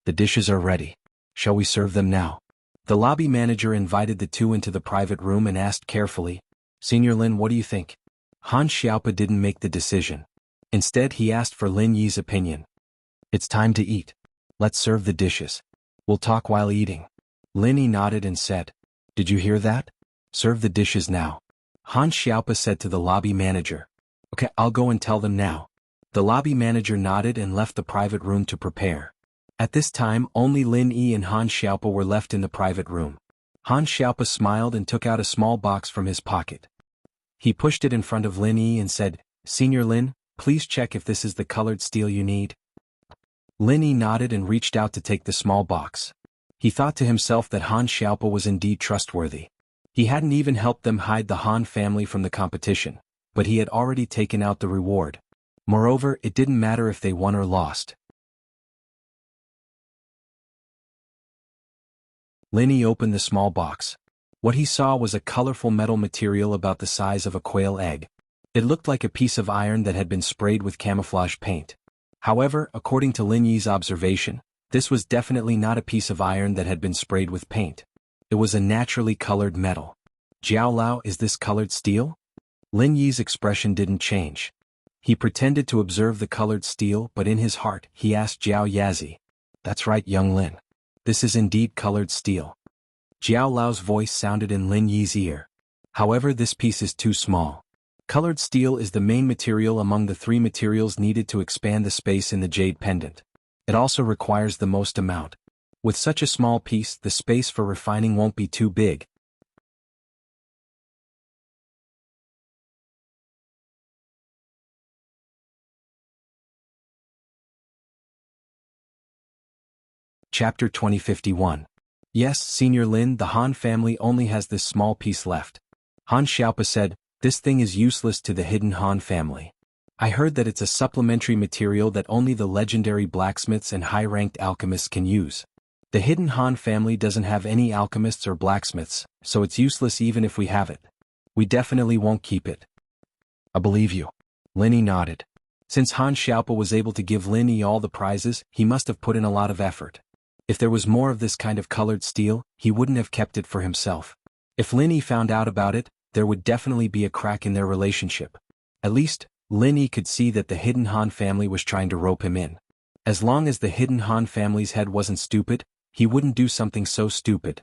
[SPEAKER 1] "The dishes are ready. Shall we serve them now?" The lobby manager invited the 2 into the private room and asked carefully, "Senior Lin, what do you think?" Han Xiaopo didn't make the decision. Instead, he asked for Lin Yi's opinion. "It's time to eat. Let's serve the dishes. We'll talk while eating." Lin Yi nodded and said, "Did you hear that? Serve the dishes now." Han Xiaopo said to the lobby manager. "Okay, I'll go and tell them now." The lobby manager nodded and left the private room to prepare. At this time, only Lin Yi and Han Xiaopo were left in the private room. Han Xiaopo smiled and took out a small box from his pocket. He pushed it in front of Lin Yi and said, "Senior Lin, please check if this is the colored steel you need." Lin Yi nodded and reached out to take the small box. He thought to himself that Han Xiaopo was indeed trustworthy. He hadn't even helped them hide the Han family from the competition, but he had already taken out the reward. Moreover, it didn't matter if they won or lost. Linny opened the small box. What he saw was a colorful metal material about the size of a quail egg. It looked like a piece of iron that had been sprayed with camouflage paint. However, according to Lin Yi's observation, this was definitely not a piece of iron that had been sprayed with paint. It was a naturally colored metal. Jiao Lao, is this colored steel? Lin Yi's expression didn't change. He pretended to observe the colored steel, but in his heart, he asked Jiao Yazi. That's right, young Lin. This is indeed colored steel. Jiao Lao's voice sounded in Lin Yi's ear. However, this piece is too small. Colored steel is the main material among the 3 materials needed to expand the space in the jade pendant. It also requires the most amount. With such a small piece, the space for refining won't be too big. Chapter 2051. Yes, Senior Lin, the Han family only has this small piece left. Han Xiaopa said, this thing is useless to the hidden Han family. I heard that it's a supplementary material that only the legendary blacksmiths and high-ranked alchemists can use. The hidden Han family doesn't have any alchemists or blacksmiths, so it's useless even if we have it. We definitely won't keep it. I believe you. Linny nodded. Since Han Xiaopa was able to give Linny all the prizes, he must have put in a lot of effort. If there was more of this kind of colored steel, he wouldn't have kept it for himself. If Linny found out about it, there would definitely be a crack in their relationship. At least, Linny could see that the hidden Han family was trying to rope him in. As long as the hidden Han family's head wasn't stupid, he wouldn't do something so stupid.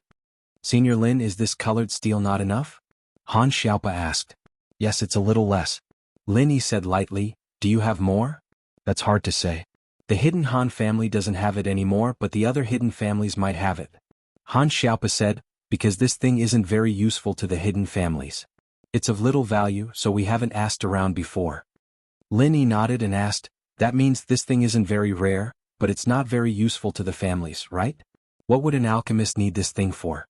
[SPEAKER 1] Senior Lin, is this colored steel not enough? Han Xiaopa asked. Yes, it's a little less. Linny said lightly, do you have more? That's hard to say. The hidden Han family doesn't have it anymore, but the other hidden families might have it. Han Xiaopa said, because this thing isn't very useful to the hidden families. It's of little value, so we haven't asked around before. Linny nodded and asked, that means this thing isn't very rare, but it's not very useful to the families, right? What would an alchemist need this thing for?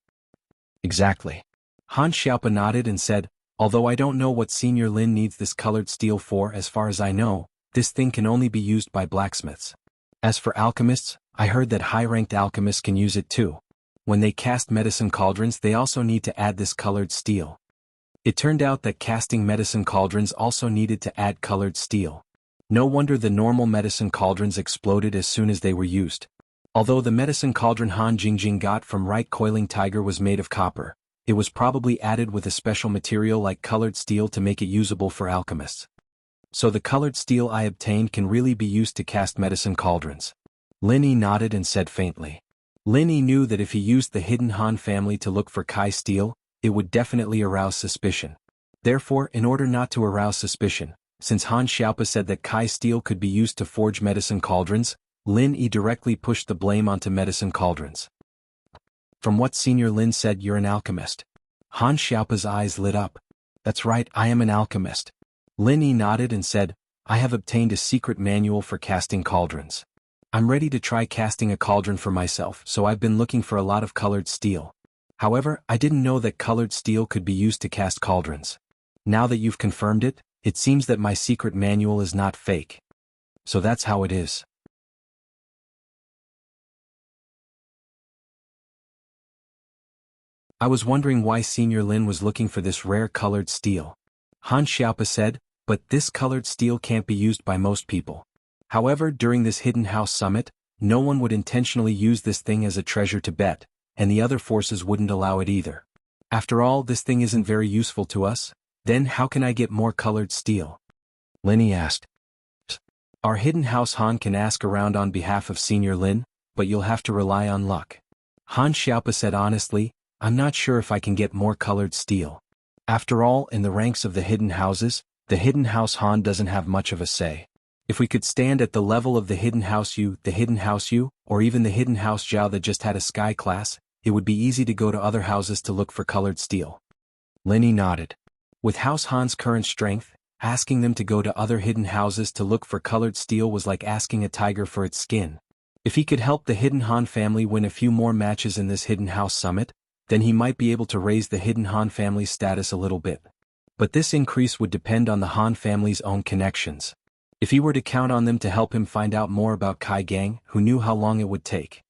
[SPEAKER 1] Exactly. Han Xiaopa nodded and said, although I don't know what Senior Lin needs this colored steel for, as far as I know, this thing can only be used by blacksmiths. As for alchemists, I heard that high-ranked alchemists can use it too. When they cast medicine cauldrons, they also need to add this colored steel. It turned out that casting medicine cauldrons also needed to add colored steel. No wonder the normal medicine cauldrons exploded as soon as they were used. Although the medicine cauldron Han Jingjing got from Right Coiling Tiger was made of copper, it was probably added with a special material like colored steel to make it usable for alchemists. So the colored steel I obtained can really be used to cast medicine cauldrons. Linny nodded and said faintly. Linny knew that if he used the hidden Han family to look for Kai steel, it would definitely arouse suspicion. Therefore, in order not to arouse suspicion, since Han Xiaopa said that Kai steel could be used to forge medicine cauldrons, Lin Yi directly pushed the blame onto medicine cauldrons. From what Senior Lin said, you're an alchemist. Han Xiaopa's eyes lit up. That's right, I am an alchemist. Lin Yi nodded and said, I have obtained a secret manual for casting cauldrons. I'm ready to try casting a cauldron for myself, so I've been looking for a lot of colored steel. However, I didn't know that colored steel could be used to cast cauldrons. Now that you've confirmed it, it seems that my secret manual is not fake. So that's how it is. I was wondering why Senior Lin was looking for this rare colored steel. Han Xiaopa said, but this colored steel can't be used by most people. However, during this hidden house summit, no one would intentionally use this thing as a treasure to bet, and the other forces wouldn't allow it either. After all, this thing isn't very useful to us, then how can I get more colored steel? Linny asked. Our hidden house Han can ask around on behalf of Senior Lin, but you'll have to rely on luck. Han Xiaopa said honestly, I'm not sure if I can get more colored steel. After all, in the ranks of the hidden houses, the hidden house Han doesn't have much of a say. If we could stand at the level of the hidden house Yu, or even the hidden house Zhao that just had a sky class, it would be easy to go to other houses to look for colored steel. Linny nodded. With House Han's current strength, asking them to go to other hidden houses to look for colored steel was like asking a tiger for its skin. If he could help the hidden Han family win a few more matches in this hidden house summit, then he might be able to raise the hidden Han family's status a little bit. But this increase would depend on the Han family's own connections. If he were to count on them to help him find out more about Kai Gang, who knew how long it would take?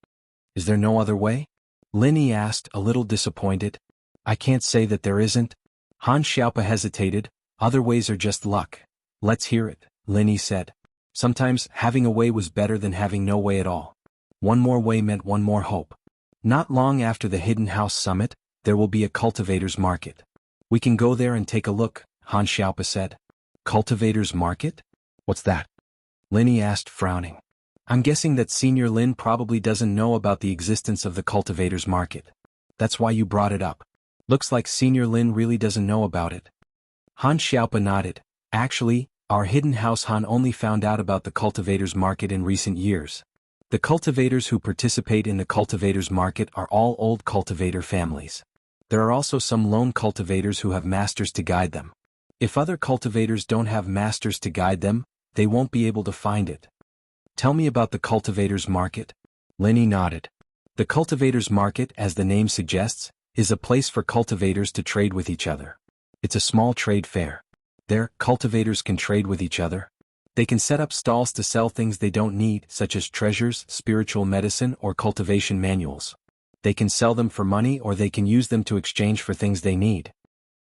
[SPEAKER 1] Is there no other way? Linny asked, a little disappointed. I can't say that there isn't. Han Xiaopa hesitated. Other ways are just luck. Let's hear it, Linny said. Sometimes having a way was better than having no way at all. One more way meant one more hope. Not long after the Hidden House Summit, there will be a cultivator's market. We can go there and take a look, Han Xiaopa said. Cultivator's market? What's that? Linny asked, frowning. I'm guessing that Senior Lin probably doesn't know about the existence of the cultivator's market. That's why you brought it up. Looks like Senior Lin really doesn't know about it. Han Xiaopa nodded. Actually, our Hidden House Han only found out about the cultivator's market in recent years. The cultivators who participate in the cultivator's market are all old cultivator families. There are also some lone cultivators who have masters to guide them. If other cultivators don't have masters to guide them, they won't be able to find it. Tell me about the cultivator's market. Linny nodded. The cultivator's market, as the name suggests, is a place for cultivators to trade with each other. It's a small trade fair. There, cultivators can trade with each other. They can set up stalls to sell things they don't need, such as treasures, spiritual medicine, or cultivation manuals. They can sell them for money or they can use them to exchange for things they need.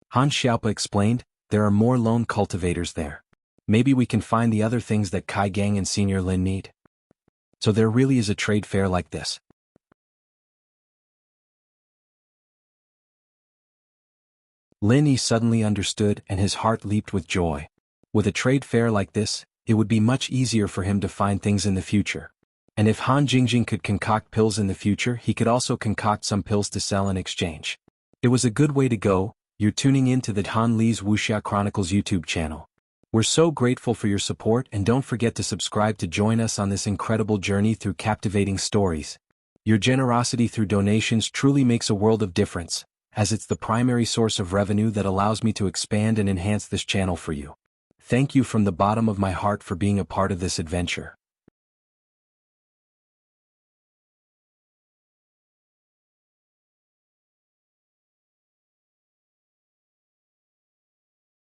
[SPEAKER 1] Han Xiaopa explained, there are more lone cultivators there. Maybe we can find the other things that Kai Gang and Senior Lin need. So there really is a trade fair like this. Linny suddenly understood and his heart leaped with joy. With a trade fair like this, it would be much easier for him to find things in the future. And if Han Jingjing could concoct pills in the future, he could also concoct some pills to sell in exchange. It was a good way to go. You're tuning in to the Han Li's Wuxia Chronicles YouTube channel. We're so grateful for your support, and don't forget to subscribe to join us on this incredible journey through captivating stories. Your generosity through donations truly makes a world of difference, as it's the primary source of revenue that allows me to expand and enhance this channel for you. Thank you from the bottom of my heart for being a part of this adventure.